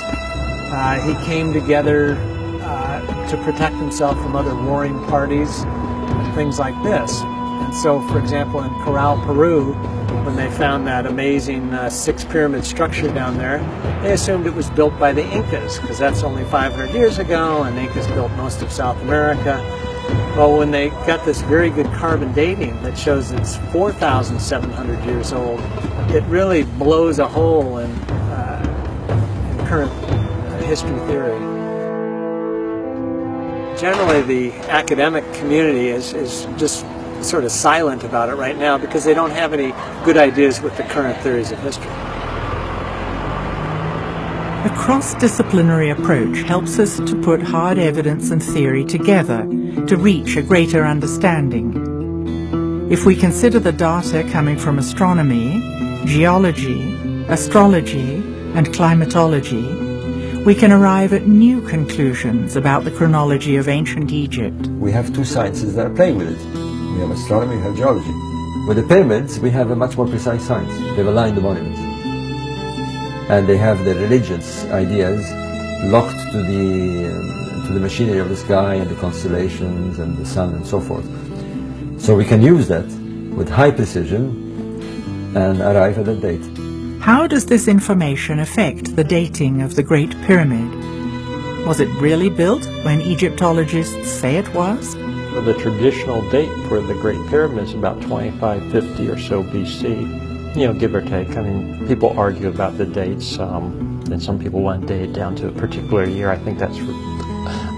He came together to protect himself from other warring parties and things like this. And so, for example, in Corral, Peru, when they found that amazing six-pyramid structure down there, they assumed it was built by the Incas, because that's only 500 years ago, and the Incas built most of South America. Well, when they got this very good carbon dating that shows it's 4,700 years old, it really blows a hole in current history theory. Generally, the academic community is just sort of silent about it right now because they don't have any good ideas with the current theories of history. A cross-disciplinary approach helps us to put hard evidence and theory together to reach a greater understanding. If we consider the data coming from astronomy, geology, astrology, and climatology, we can arrive at new conclusions about the chronology of ancient Egypt. We have two sciences that are playing with it. We have astronomy, we have geology. With the pyramids, we have a much more precise science. They've aligned the monuments. And they have the religious ideas locked to the machinery of the sky and the constellations and the sun and so forth. So we can use that with high precision and arrive at a date. How does this information affect the dating of the Great Pyramid? Was it really built when Egyptologists say it was? Well, the traditional date for the Great Pyramid is about 2550 or so BC. You know, give or take. I mean, people argue about the dates, and some people want to date it down to a particular year. I think that's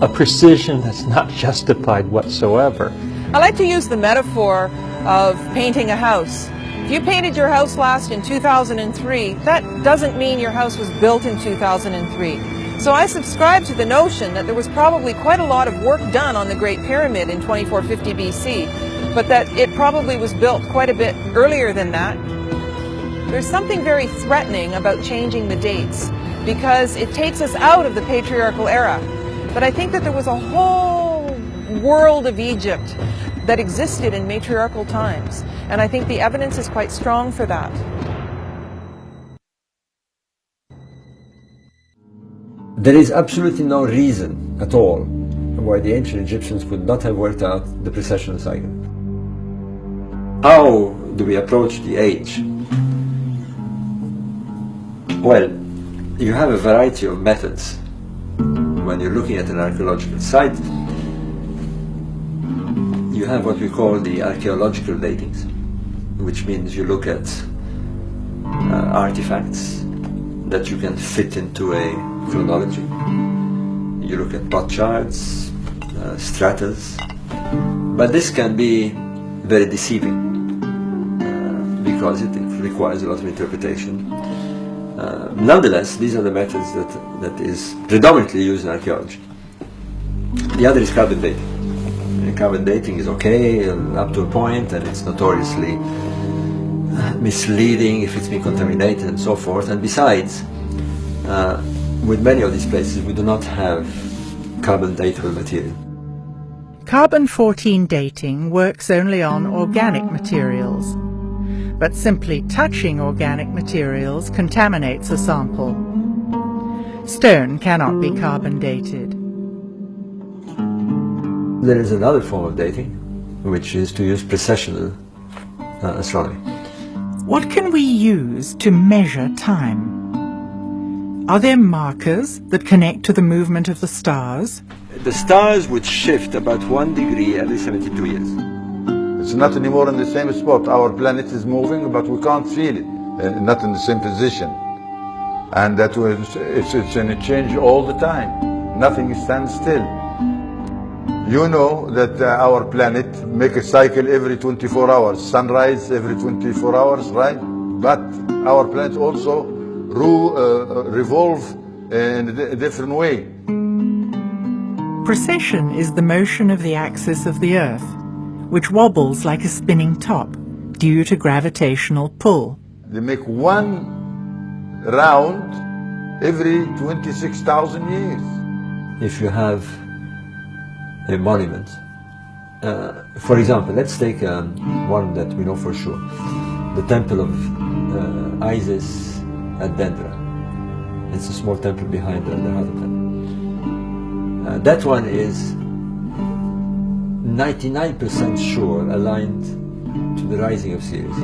a precision that's not justified whatsoever. I like to use the metaphor of painting a house. If you painted your house last in 2003, that doesn't mean your house was built in 2003. So I subscribe to the notion that there was probably quite a lot of work done on the Great Pyramid in 2450 BC, but that it probably was built quite a bit earlier than that. There's something very threatening about changing the dates because it takes us out of the patriarchal era. But I think that there was a whole world of Egypt that existed in matriarchal times, and I think the evidence is quite strong for that. There is absolutely no reason at all why the ancient Egyptians could not have worked out the precessional cycle. How do we approach the age? Well, you have a variety of methods when you're looking at an archaeological site. You have what we call the archaeological datings, which means you look at artifacts that you can fit into a chronology. You look at plot charts, stratas, but this can be very deceiving because it requires a lot of interpretation. Nonetheless, these are the methods that is predominantly used in archaeology. The other is carbon dating. Carbon dating is okay up to a point, and it's notoriously misleading if it's been contaminated and so forth. And besides, with many of these places, we do not have carbon datable material. Carbon-14 dating works only on organic materials, but simply touching organic materials contaminates a sample. Stone cannot be carbon dated. There is another form of dating, which is to use precessional astronomy. What can we use to measure time? Are there markers that connect to the movement of the stars? The stars would shift about 1 degree every 72 years. It's not anymore in the same spot. Our planet is moving, but we can't feel it. Not in the same position. And that was, it's in a change all the time. Nothing stands still. You know that our planet makes a cycle every 24 hours. Sunrise every 24 hours, right? But our planet also revolve in a different way. Precession is the motion of the axis of the Earth, which wobbles like a spinning top due to gravitational pull. They make one round every 26,000 years. If you have a monument, for example, let's take one that we know for sure, the temple of Isis at Dendra. It's a small temple behind the Hada temple. That one is 99% sure aligned to the rising of Sirius.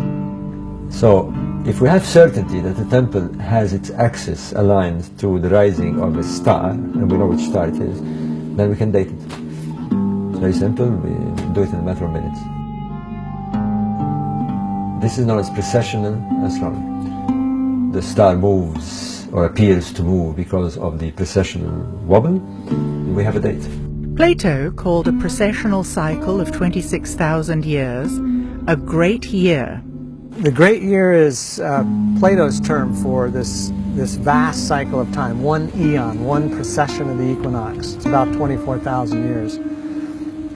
So if we have certainty that the temple has its axis aligned to the rising of a star, and we know which star it is, then we can date it. It's very simple, we do it in a matter of minutes. This is known as precessional astronomy. The star moves or appears to move because of the precessional wobble, and we have a date. Plato called a precessional cycle of 26,000 years a great year. The great year is Plato's term for this vast cycle of time, one eon, one precession of the equinox. It's about 24,000 years.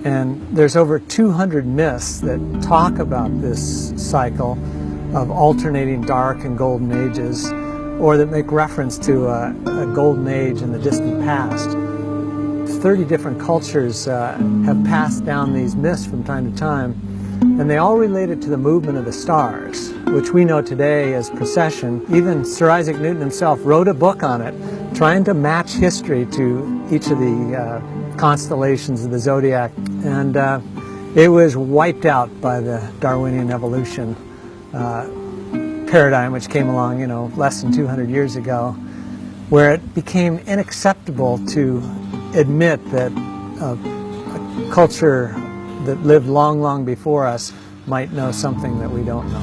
And there's over 200 myths that talk about this cycle of alternating dark and golden ages, or that make reference to a golden age in the distant past. 30 different cultures have passed down these myths from time to time, and they all related to the movement of the stars, which we know today as precession. Even Sir Isaac Newton himself wrote a book on it, trying to match history to each of the constellations of the zodiac, and it was wiped out by the Darwinian evolution paradigm, which came along, less than 200 years ago, where it became unacceptable to admit that a culture that lived long, long before us might know something that we don't know.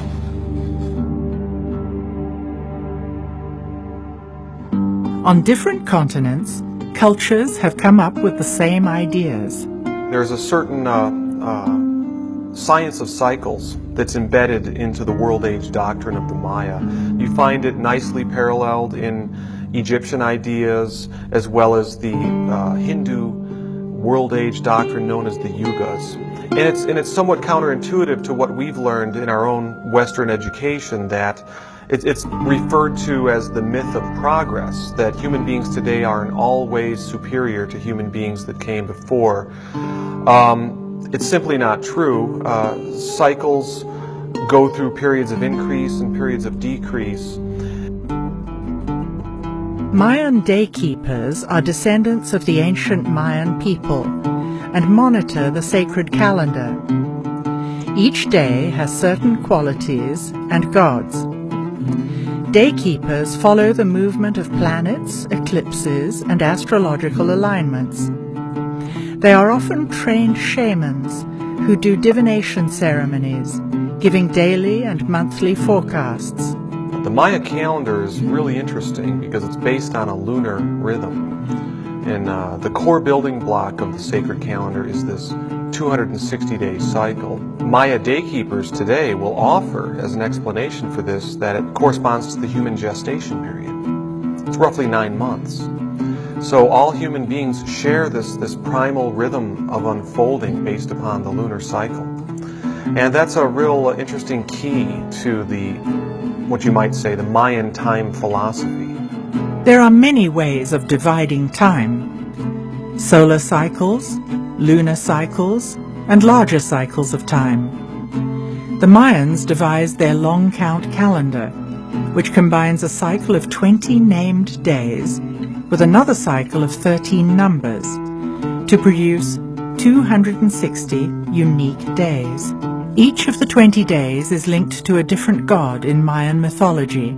On different continents, cultures have come up with the same ideas. There's a certain science of cycles that's embedded into the world age doctrine of the Maya. You find it nicely paralleled in Egyptian ideas, as well as the Hindu world age doctrine known as the Yugas. And it's somewhat counterintuitive to what we've learned in our own Western education, that it's referred to as the myth of progress, that human beings today are in all ways superior to human beings that came before. It's simply not true. Cycles go through periods of increase and periods of decrease. Mayan day keepers are descendants of the ancient Mayan people and monitor the sacred calendar. Each day has certain qualities and gods. Day keepers follow the movement of planets, eclipses, and astrological alignments. They are often trained shamans who do divination ceremonies, giving daily and monthly forecasts. The Maya calendar is really interesting because it's based on a lunar rhythm. And the core building block of the sacred calendar is this 260-day cycle. Maya daykeepers today will offer as an explanation for this that it corresponds to the human gestation period. It's roughly 9 months. So all human beings share this primal rhythm of unfolding based upon the lunar cycle. And that's a real interesting key to what you might say, the Mayan time philosophy. There are many ways of dividing time: solar cycles, lunar cycles, and larger cycles of time. The Mayans devised their long count calendar, which combines a cycle of 20 named days with another cycle of 13 numbers to produce 260 unique days. Each of the 20 days is linked to a different god in Mayan mythology.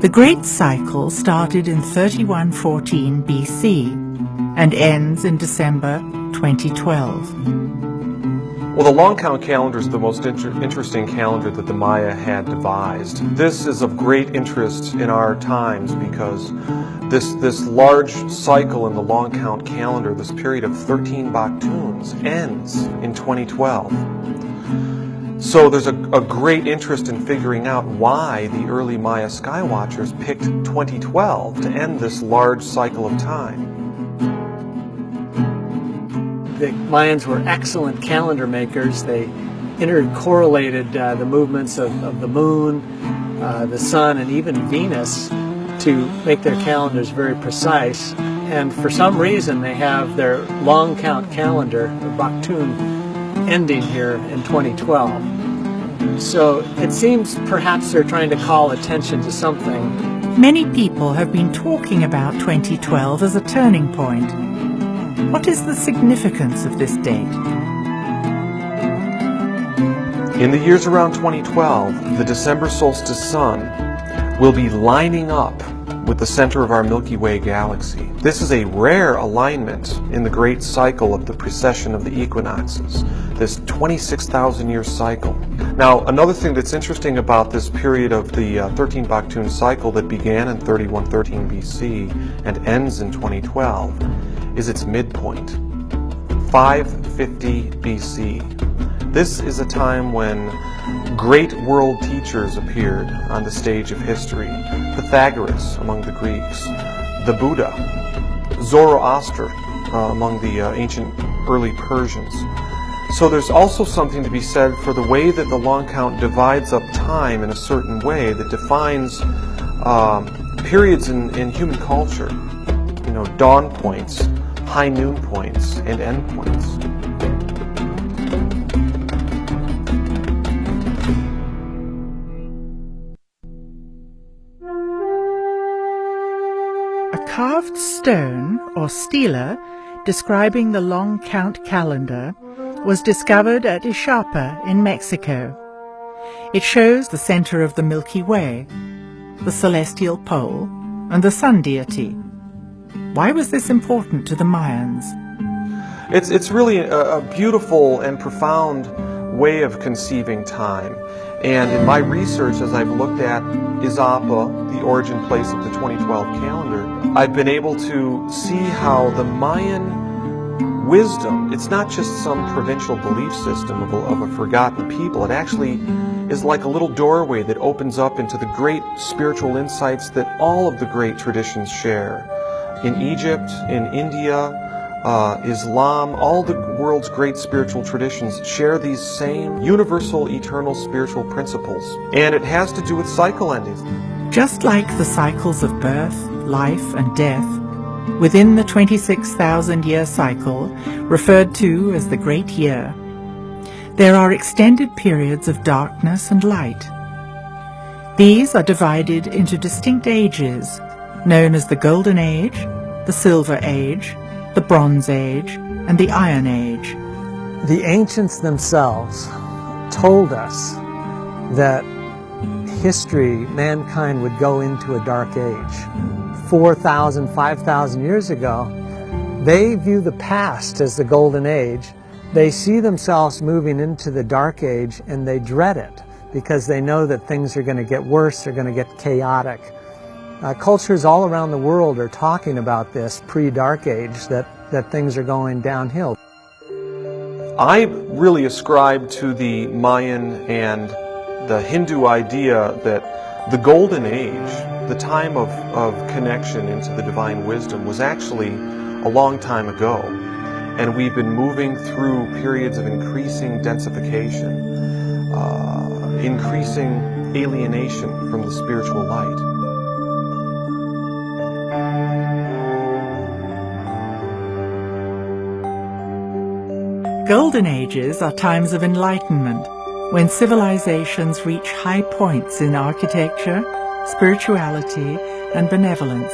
The Great Cycle started in 3114 BC and ends in December 2012. Well, the long count calendar is the most interesting calendar that the Maya had devised. This is of great interest in our times because this large cycle in the long count calendar, this period of 13 Baktuns, ends in 2012. So there's a great interest in figuring out why the early Maya skywatchers picked 2012 to end this large cycle of time. The Mayans were excellent calendar makers. They intercorrelated the movements of the moon, the sun, and even Venus to make their calendars very precise. And for some reason, they have their long count calendar, the Baktun, ending here in 2012. So it seems perhaps they're trying to call attention to something. Many people have been talking about 2012 as a turning point. What is the significance of this date? In the years around 2012, the December solstice sun will be lining up with the center of our Milky Way galaxy. This is a rare alignment in the great cycle of the precession of the equinoxes, this 26,000-year cycle. Now, another thing that's interesting about this period of the 13 Baktun cycle that began in 3113 BC and ends in 2012 is its midpoint. 550 BC. This is a time when great world teachers appeared on the stage of history. Pythagoras among the Greeks, the Buddha, Zoroaster among the ancient early Persians. So there's also something to be said for the way that the long count divides up time in a certain way that defines periods in human culture. You know, dawn points, high noon points, and end points. A carved stone, or stela, describing the long count calendar was discovered at Ixapa in Mexico. It shows the center of the Milky Way, the celestial pole, and the sun deity. Why was this important to the Mayans? It's really a beautiful and profound way of conceiving time. And in my research, as I've looked at Ixapa, the origin place of the 2012 calendar, I've been able to see how the Mayan wisdom, it's not just some provincial belief system of a forgotten people. It actually is like a little doorway that opens up into the great spiritual insights that all of the great traditions share. In Egypt, in India, Islam, all the world's great spiritual traditions share these same universal, eternal spiritual principles. And it has to do with cycle endings. Just like the cycles of birth, life, and death, within the 26,000-year cycle, referred to as the Great Year, there are extended periods of darkness and light. These are divided into distinct ages, known as the Golden Age, the Silver Age, the Bronze Age, and the Iron Age. The ancients themselves told us that history, mankind would go into a dark age. 4,000, 5,000 years ago, they view the past as the Golden Age. They see themselves moving into the Dark Age, and they dread it because they know that things are going to get worse, they're going to get chaotic. Cultures all around the world are talking about this pre-Dark Age, that things are going downhill. I really ascribe to the Mayan and the Hindu idea that the Golden Age, the time of connection into the divine wisdom, was actually a long time ago. And we've been moving through periods of increasing densification, increasing alienation from the spiritual light. Golden Ages are times of enlightenment, when civilizations reach high points in architecture, spirituality, and benevolence.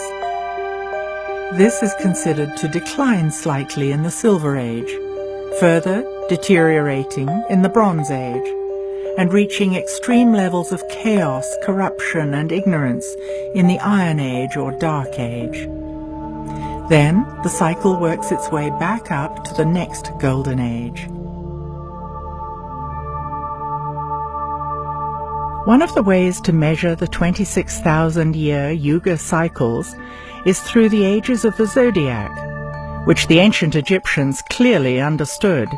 This is considered to decline slightly in the Silver Age, further deteriorating in the Bronze Age, and reaching extreme levels of chaos, corruption, and ignorance in the Iron Age or Dark Age. Then the cycle works its way back up to the next Golden Age. One of the ways to measure the 26,000-year Yuga cycles is through the ages of the zodiac, which the ancient Egyptians clearly understood.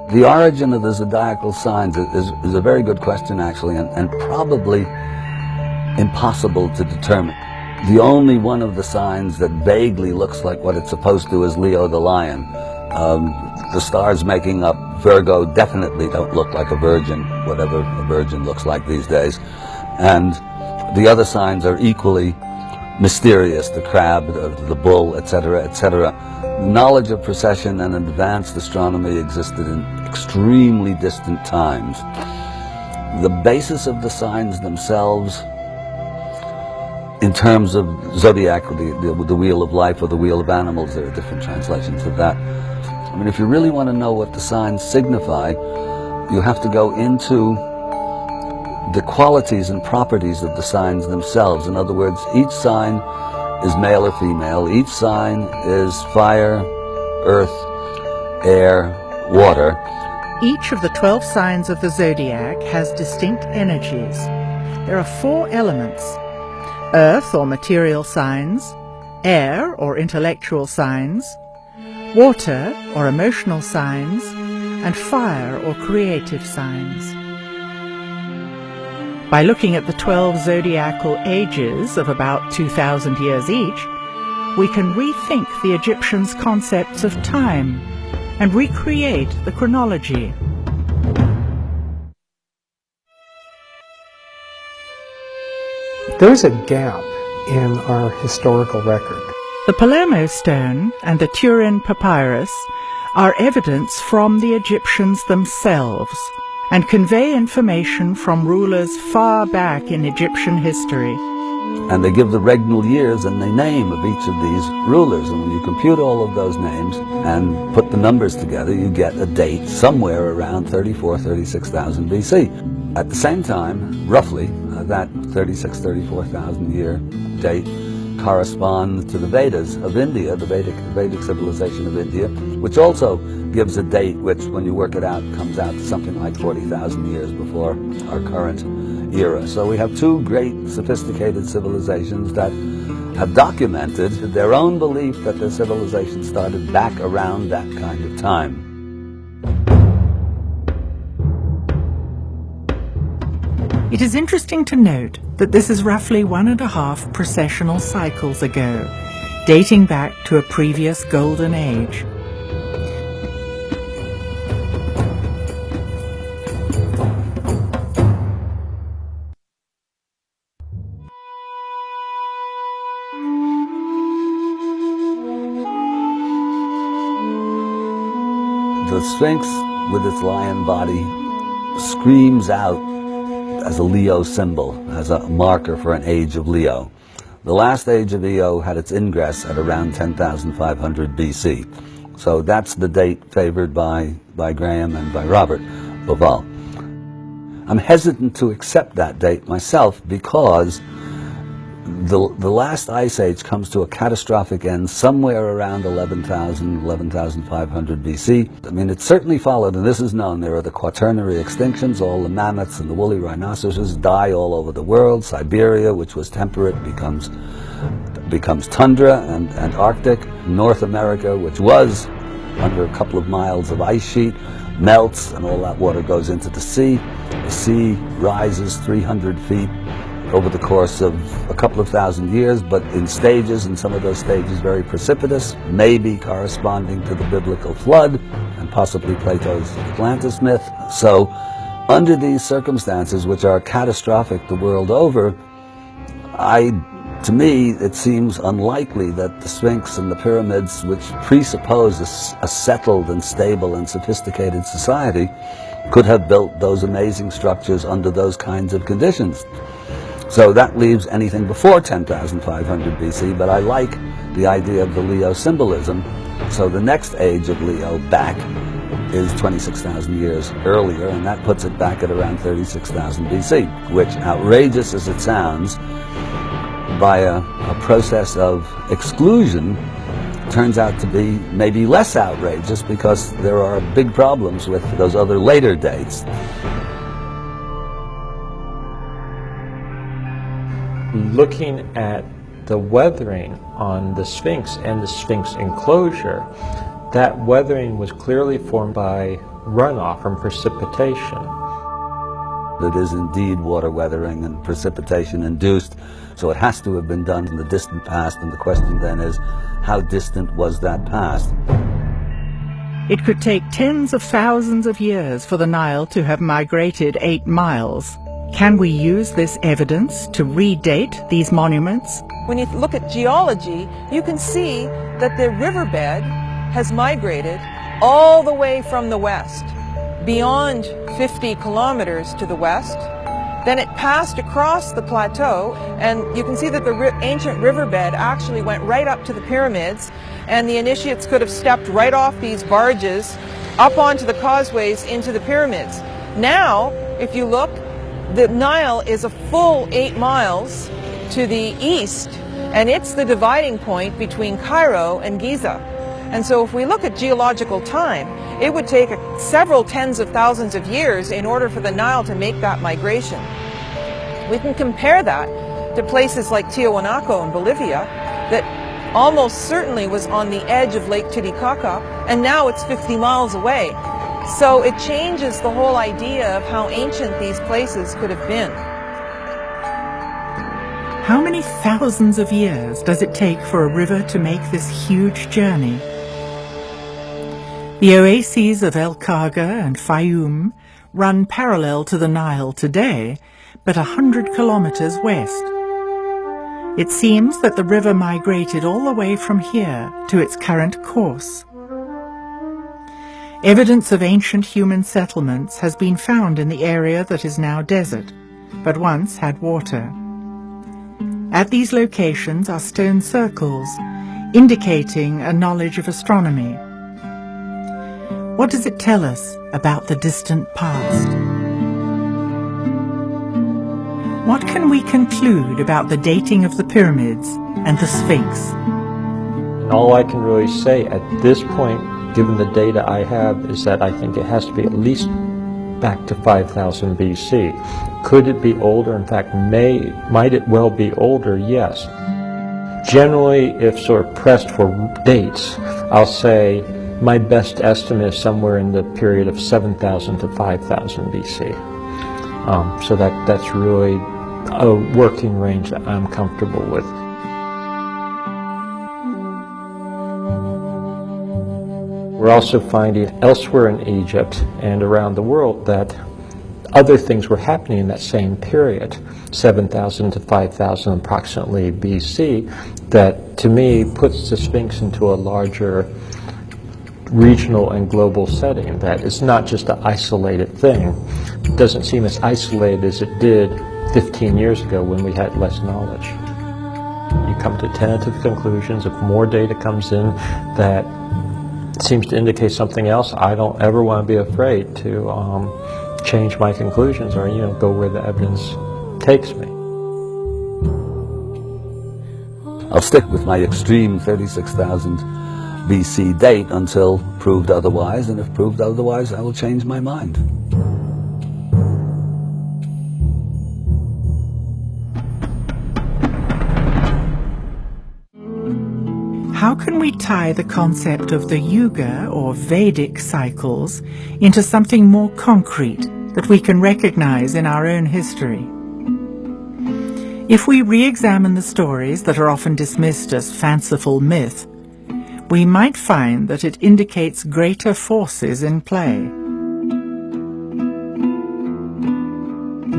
The origin of the zodiacal signs is a very good question, actually, and probably impossible to determine. The only one of the signs that vaguely looks like what it's supposed to is Leo the lion. The stars making up Virgo definitely don't look like a virgin, whatever a virgin looks like these days. And the other signs are equally mysterious, the crab, the bull, etc., etc. Knowledge of precession and advanced astronomy existed in extremely distant times. The basis of the signs themselves, in terms of zodiac, the wheel of life or the wheel of animals, there are different translations of that. I mean, if you really want to know what the signs signify, you have to go into the qualities and properties of the signs themselves. In other words, each sign is male or female. Each sign is fire, earth, air, water. Each of the 12 signs of the zodiac has distinct energies. There are 4 elements: earth or material signs, air or intellectual signs, water or emotional signs, and fire or creative signs. By looking at the 12 zodiacal ages of about 2,000 years each, we can rethink the Egyptians' concepts of time and recreate the chronology. There's a gap in our historical record. The Palermo stone and the Turin papyrus are evidence from the Egyptians themselves and convey information from rulers far back in Egyptian history. And they give the regnal years and the name of each of these rulers. And when you compute all of those names and put the numbers together, you get a date somewhere around 36,000 BC. At the same time, roughly, that 34,000 year date corresponds to the Vedas of India, the Vedic civilization of India, which also gives a date which, when you work it out, comes out to something like 40,000 years before our current era. So we have two great sophisticated civilizations that have documented their own belief that their civilization started back around that kind of time. It is interesting to note that this is roughly 1.5 precessional cycles ago, dating back to a previous golden age. The Sphinx, with its lion body, screams out as a Leo symbol, as a marker for an age of Leo. The last age of Leo had its ingress at around 10,500 BC. So that's the date favored by Graham and by Robert Bauval. I'm hesitant to accept that date myself because the last ice age comes to a catastrophic end somewhere around 11,500 BC. I mean, it certainly followed, and this is known, there are the quaternary extinctions. All the mammoths and the woolly rhinoceroses die all over the world. Siberia, which was temperate, becomes tundra and Arctic. North America, which was under a couple of miles of ice sheet, melts, and all that water goes into the sea. The sea rises 300 feet over the course of a couple of thousand years, but in stages, and some of those stages very precipitous, maybe corresponding to the biblical flood and possibly Plato's Atlantis myth. So under these circumstances, which are catastrophic the world over, to me, it seems unlikely that the Sphinx and the pyramids, which presuppose a settled and stable and sophisticated society, could have built those amazing structures under those kinds of conditions. So that leaves anything before 10,500 BC, but I like the idea of the Leo symbolism. So the next age of Leo back is 26,000 years earlier, and that puts it back at around 36,000 BC, which, outrageous as it sounds, by a process of exclusion, turns out to be maybe less outrageous because there are big problems with those other later dates. Looking at the weathering on the Sphinx and the Sphinx enclosure, that weathering was clearly formed by runoff from precipitation. It is indeed water weathering and precipitation induced, so it has to have been done in the distant past, and the question then is, how distant was that past? It could take tens of thousands of years for the Nile to have migrated 8 miles. Can we use this evidence to redate these monuments? When you look at geology, you can see that the riverbed has migrated all the way from the west, beyond 50 kilometers to the west. Then it passed across the plateau, and you can see that the ancient riverbed actually went right up to the pyramids, and the initiates could have stepped right off these barges up onto the causeways into the pyramids. Now, if you look, the Nile is a full 8 miles to the east, and it's the dividing point between Cairo and Giza. And so if we look at geological time, it would take several tens of thousands of years in order for the Nile to make that migration. We can compare that to places like Tiahuanaco in Bolivia that almost certainly was on the edge of Lake Titicaca, and now it's 50 miles away. So it changes the whole idea of how ancient these places could have been. How many thousands of years does it take for a river to make this huge journey? The oases of El Khaga and Fayoum run parallel to the Nile today, but 100 kilometers west. It seems that the river migrated all the way from here to its current course. Evidence of ancient human settlements has been found in the area that is now desert, but once had water. At these locations are stone circles, indicating a knowledge of astronomy. What does it tell us about the distant past? What can we conclude about the dating of the pyramids and the Sphinx? And all I can really say at this point, given the data I have, is that I think it has to be at least back to 5000 BC. Could it be older? In fact, might it well be older? Yes. Generally, if sort of pressed for dates, I'll say my best estimate is somewhere in the period of 7000 to 5000 BC. So that's really a working range that I'm comfortable with. We're also finding elsewhere in Egypt and around the world that other things were happening in that same period, 7,000 to 5,000 approximately BC, that to me puts the Sphinx into a larger regional and global setting, that it's not just an isolated thing. It doesn't seem as isolated as it did 15 years ago when we had less knowledge. You come to tentative conclusions. If more data comes in that seems to indicate something else, I don't ever want to be afraid to change my conclusions or, go where the evidence takes me. I'll stick with my extreme 36,000 BC date until proved otherwise, and if proved otherwise, I will change my mind. How can we tie the concept of the Yuga or Vedic cycles into something more concrete that we can recognize in our own history? If we re-examine the stories that are often dismissed as fanciful myth, we might find that it indicates greater forces in play.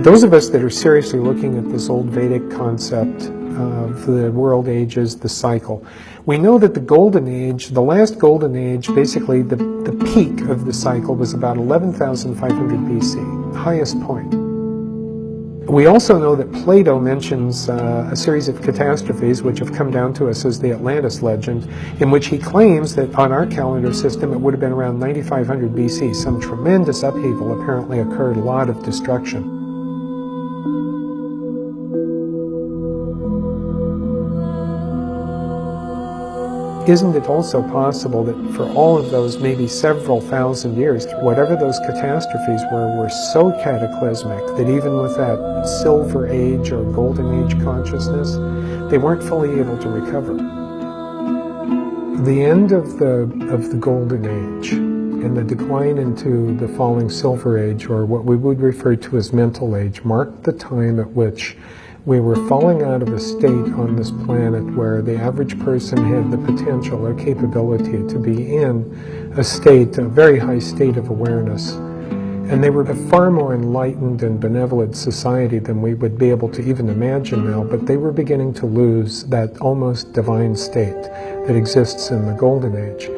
Those of us that are seriously looking at this old Vedic concept of the world ages, the cycle, we know that the golden age, the last golden age, basically the peak of the cycle was about 11,500 BC, highest point. We also know that Plato mentions a series of catastrophes which have come down to us as the Atlantis legend, in which he claims that on our calendar system it would have been around 9500 BC. Some tremendous upheaval apparently occurred, a lot of destruction. Isn't it also possible that for all of those maybe several thousand years, whatever those catastrophes were so cataclysmic that even with that silver age or golden age consciousness, they weren't fully able to recover? The end of the golden age and the decline into the falling silver age, or what we would refer to as mental age, marked the time at which we were falling out of a state on this planet where the average person had the potential or capability to be in a state, a very high state of awareness. And they were a far more enlightened and benevolent society than we would be able to even imagine now, but they were beginning to lose that almost divine state that exists in the Golden Age.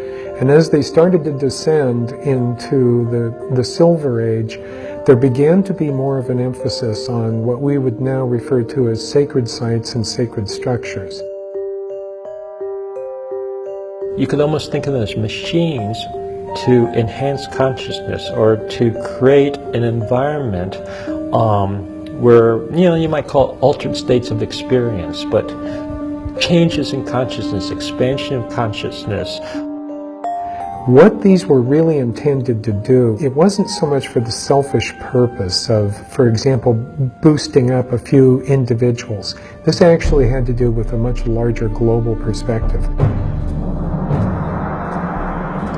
And as they started to descend into the Silver Age, there began to be more of an emphasis on what we would now refer to as sacred sites and sacred structures. You could almost think of them as machines to enhance consciousness or to create an environment where, you might call it altered states of experience, but changes in consciousness, expansion of consciousness. What these were really intended to do, it wasn't so much for the selfish purpose of, for example, boosting up a few individuals. This actually had to do with a much larger global perspective.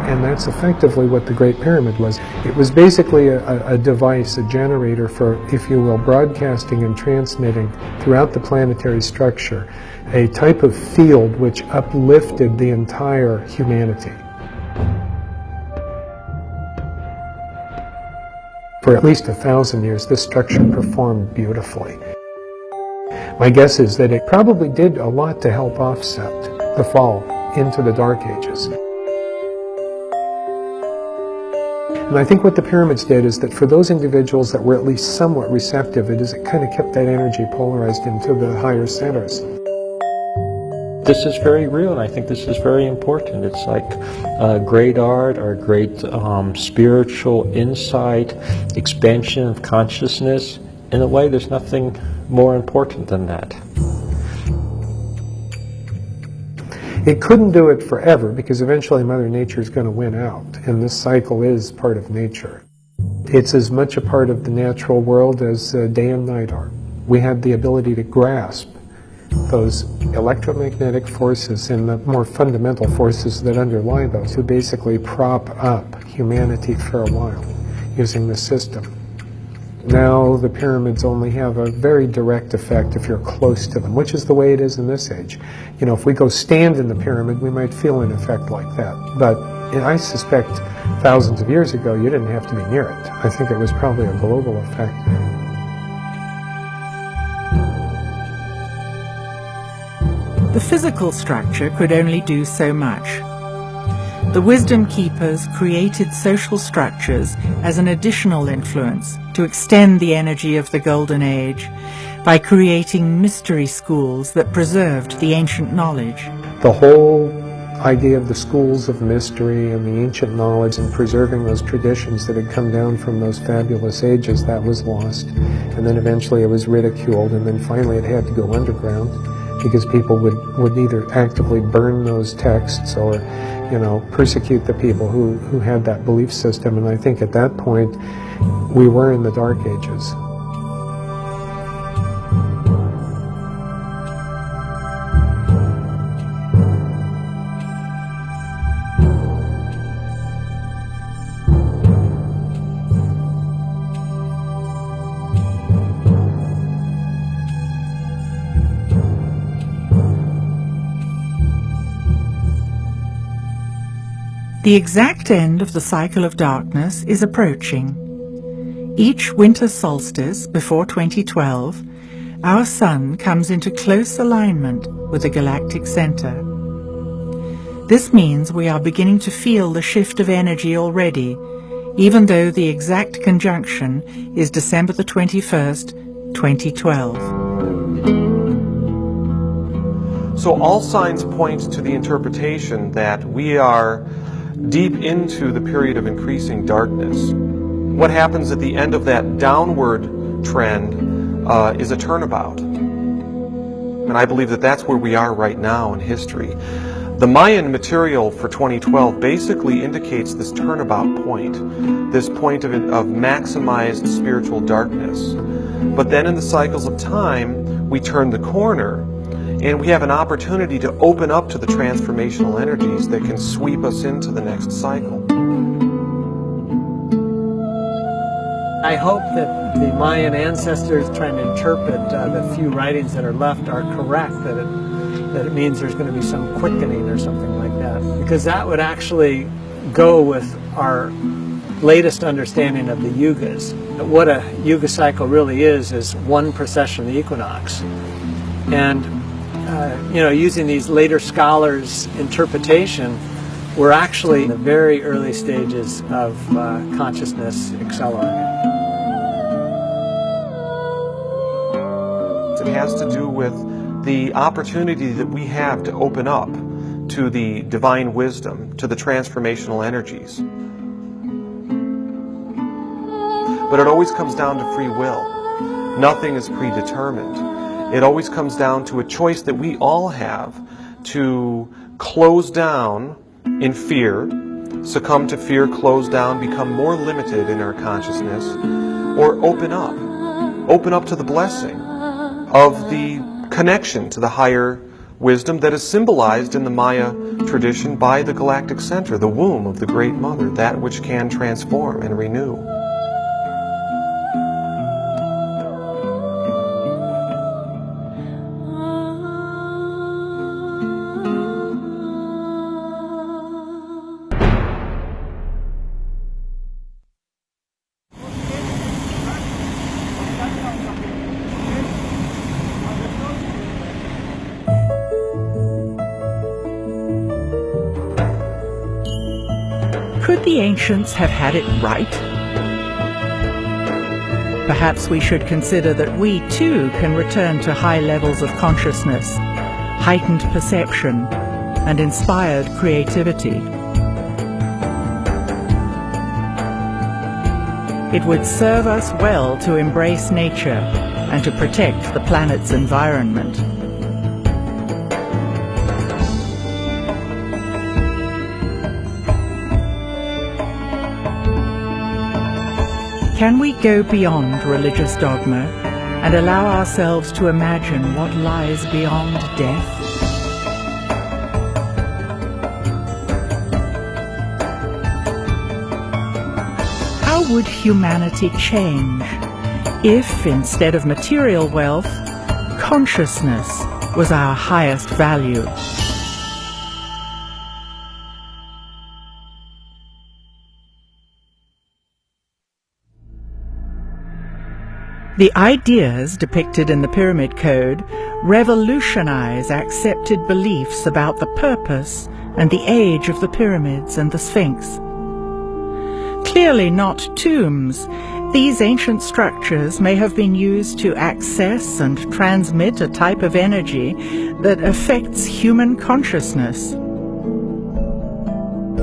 And that's effectively what the Great Pyramid was. It was basically a device, a generator for, if you will, broadcasting and transmitting throughout the planetary structure, a type of field which uplifted the entire humanity. For at least 1,000 years, this structure performed beautifully. My guess is that it probably did a lot to help offset the fall into the Dark Ages. And I think what the pyramids did is that for those individuals that were at least somewhat receptive, it kind of kept that energy polarized into the higher centers. This is very real, and I think this is very important. It's like great art or great spiritual insight, expansion of consciousness. In a way, there's nothing more important than that. It couldn't do it forever because eventually Mother Nature is going to win out, and this cycle is part of nature. It's as much a part of the natural world as day and night are. We have the ability to grasp those electromagnetic forces and the more fundamental forces that underlie those to basically prop up humanity for a while using the system. Now the pyramids only have a very direct effect if you're close to them, which is the way it is in this age. You know, if we go stand in the pyramid, we might feel an effect like that. But I suspect thousands of years ago, you didn't have to be near it. I think it was probably a global effect. The physical structure could only do so much. The wisdom keepers created social structures as an additional influence to extend the energy of the Golden Age by creating mystery schools that preserved the ancient knowledge. The whole idea of the schools of mystery and the ancient knowledge and preserving those traditions that had come down from those fabulous ages, that was lost. And then eventually it was ridiculed, and then finally it had to go underground because people would either actively burn those texts or, you know, persecute the people who had that belief system. And I think at that point we were in the Dark Ages. The exact end of the cycle of darkness is approaching. Each winter solstice before 2012, our sun comes into close alignment with the galactic center. This means we are beginning to feel the shift of energy already, even though the exact conjunction is December the 21st, 2012. So all signs point to the interpretation that we are deep into the period of increasing darkness. What happens at the end of that downward trend is a turnabout. And I believe that that's where we are right now in history. The Mayan material for 2012 basically indicates this turnabout point, this point of maximized spiritual darkness. But then in the cycles of time, we turn the corner and we have an opportunity to open up to the transformational energies that can sweep us into the next cycle. I hope that the Mayan ancestors trying to interpret the few writings that are left are correct, that it means there's going to be some quickening or something like that. Because that would actually go with our latest understanding of the yugas. What a yuga cycle really is one precession of the equinox. And you know, using these later scholars' interpretation, we're actually in the very early stages of consciousness accelerating. It has to do with the opportunity that we have to open up to the divine wisdom, to the transformational energies. But it always comes down to free will. Nothing is predetermined. It always comes down to a choice that we all have to close down in fear, succumb to fear, close down, become more limited in our consciousness, or open up to the blessing of the connection to the higher wisdom that is symbolized in the Maya tradition by the galactic center, the womb of the Great Mother, that which can transform and renew. Could the ancients have had it right? Perhaps we should consider that we too can return to high levels of consciousness, heightened perception, and inspired creativity. It would serve us well to embrace nature and to protect the planet's environment. Can we go beyond religious dogma and allow ourselves to imagine what lies beyond death? How would humanity change if, instead of material wealth, consciousness was our highest value? The ideas depicted in the Pyramid Code revolutionize accepted beliefs about the purpose and the age of the pyramids and the Sphinx. Clearly not tombs, these ancient structures may have been used to access and transmit a type of energy that affects human consciousness.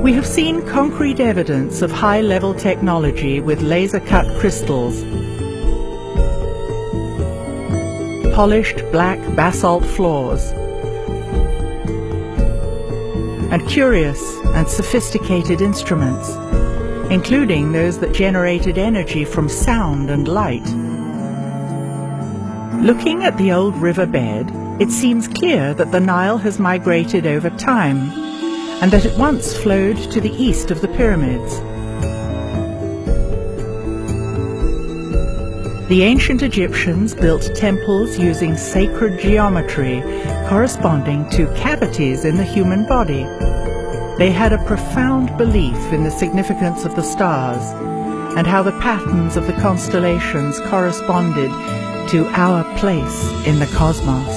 We have seen concrete evidence of high-level technology with laser-cut crystals, polished black basalt floors, and curious and sophisticated instruments, including those that generated energy from sound and light. Looking at the old riverbed, it seems clear that the Nile has migrated over time, and that it once flowed to the east of the pyramids. The ancient Egyptians built temples using sacred geometry corresponding to cavities in the human body. They had a profound belief in the significance of the stars and how the patterns of the constellations corresponded to our place in the cosmos.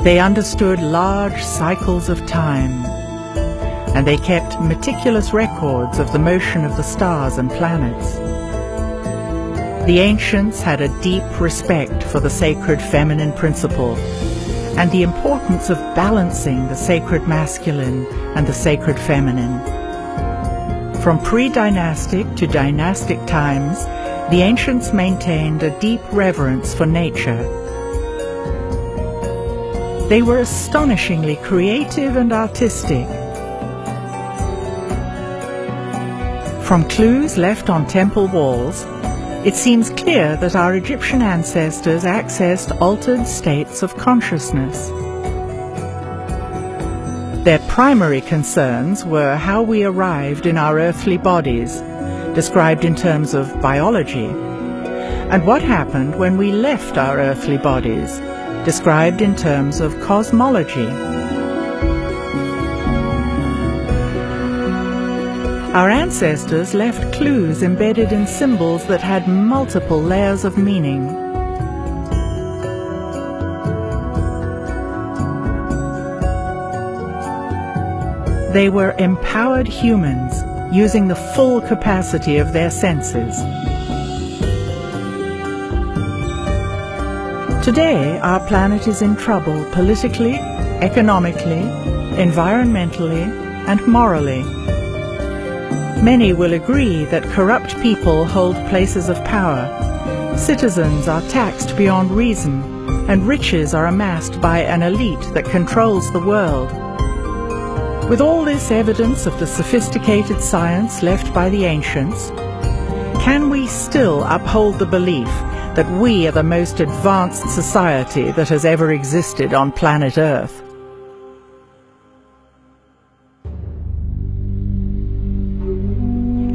They understood large cycles of time, and they kept meticulous records of the motion of the stars and planets. The ancients had a deep respect for the sacred feminine principle and the importance of balancing the sacred masculine and the sacred feminine. From pre-dynastic to dynastic times, the ancients maintained a deep reverence for nature. They were astonishingly creative and artistic. From clues left on temple walls, it seems clear that our Egyptian ancestors accessed altered states of consciousness. Their primary concerns were how we arrived in our earthly bodies, described in terms of biology, and what happened when we left our earthly bodies, described in terms of cosmology. Our ancestors left clues embedded in symbols that had multiple layers of meaning. They were empowered humans, using the full capacity of their senses. Today, our planet is in trouble politically, economically, environmentally, and morally. Many will agree that corrupt people hold places of power. Citizens are taxed beyond reason, and riches are amassed by an elite that controls the world. With all this evidence of the sophisticated science left by the ancients, can we still uphold the belief that we are the most advanced society that has ever existed on planet Earth?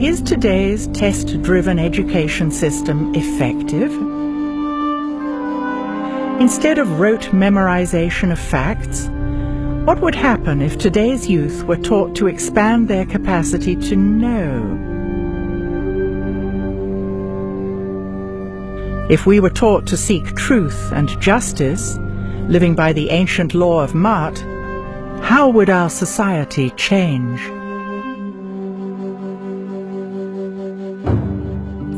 Is today's test-driven education system effective? Instead of rote memorization of facts, what would happen if today's youth were taught to expand their capacity to know? If we were taught to seek truth and justice, living by the ancient law of Ma'at, how would our society change?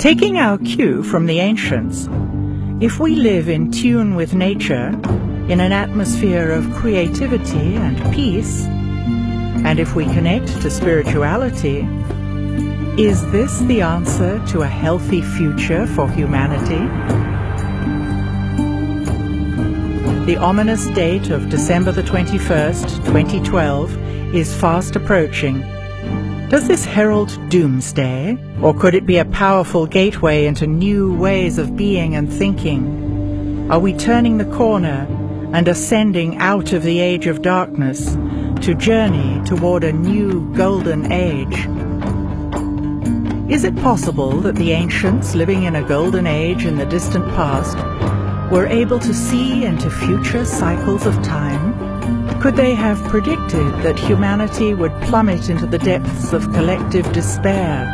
Taking our cue from the ancients, if we live in tune with nature, in an atmosphere of creativity and peace, and if we connect to spirituality, is this the answer to a healthy future for humanity? The ominous date of December the 21st, 2012 is fast approaching. Does this herald doomsday, or could it be a powerful gateway into new ways of being and thinking? Are we turning the corner and ascending out of the age of darkness to journey toward a new golden age? Is it possible that the ancients living in a golden age in the distant past were able to see into future cycles of time? Could they have predicted that humanity would plummet into the depths of collective despair?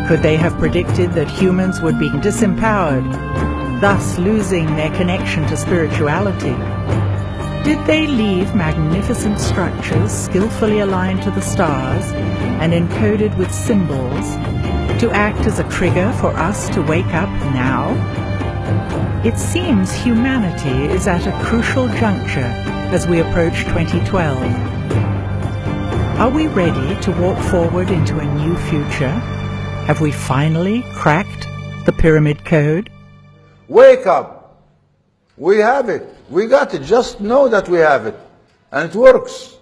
Could they have predicted that humans would be disempowered, thus losing their connection to spirituality? Did they leave magnificent structures skillfully aligned to the stars and encoded with symbols to act as a trigger for us to wake up now? It seems humanity is at a crucial juncture as we approach 2012. Are we ready to walk forward into a new future? Have we finally cracked the pyramid code? Wake up! We have it. We got it. Just know that we have it. And it works.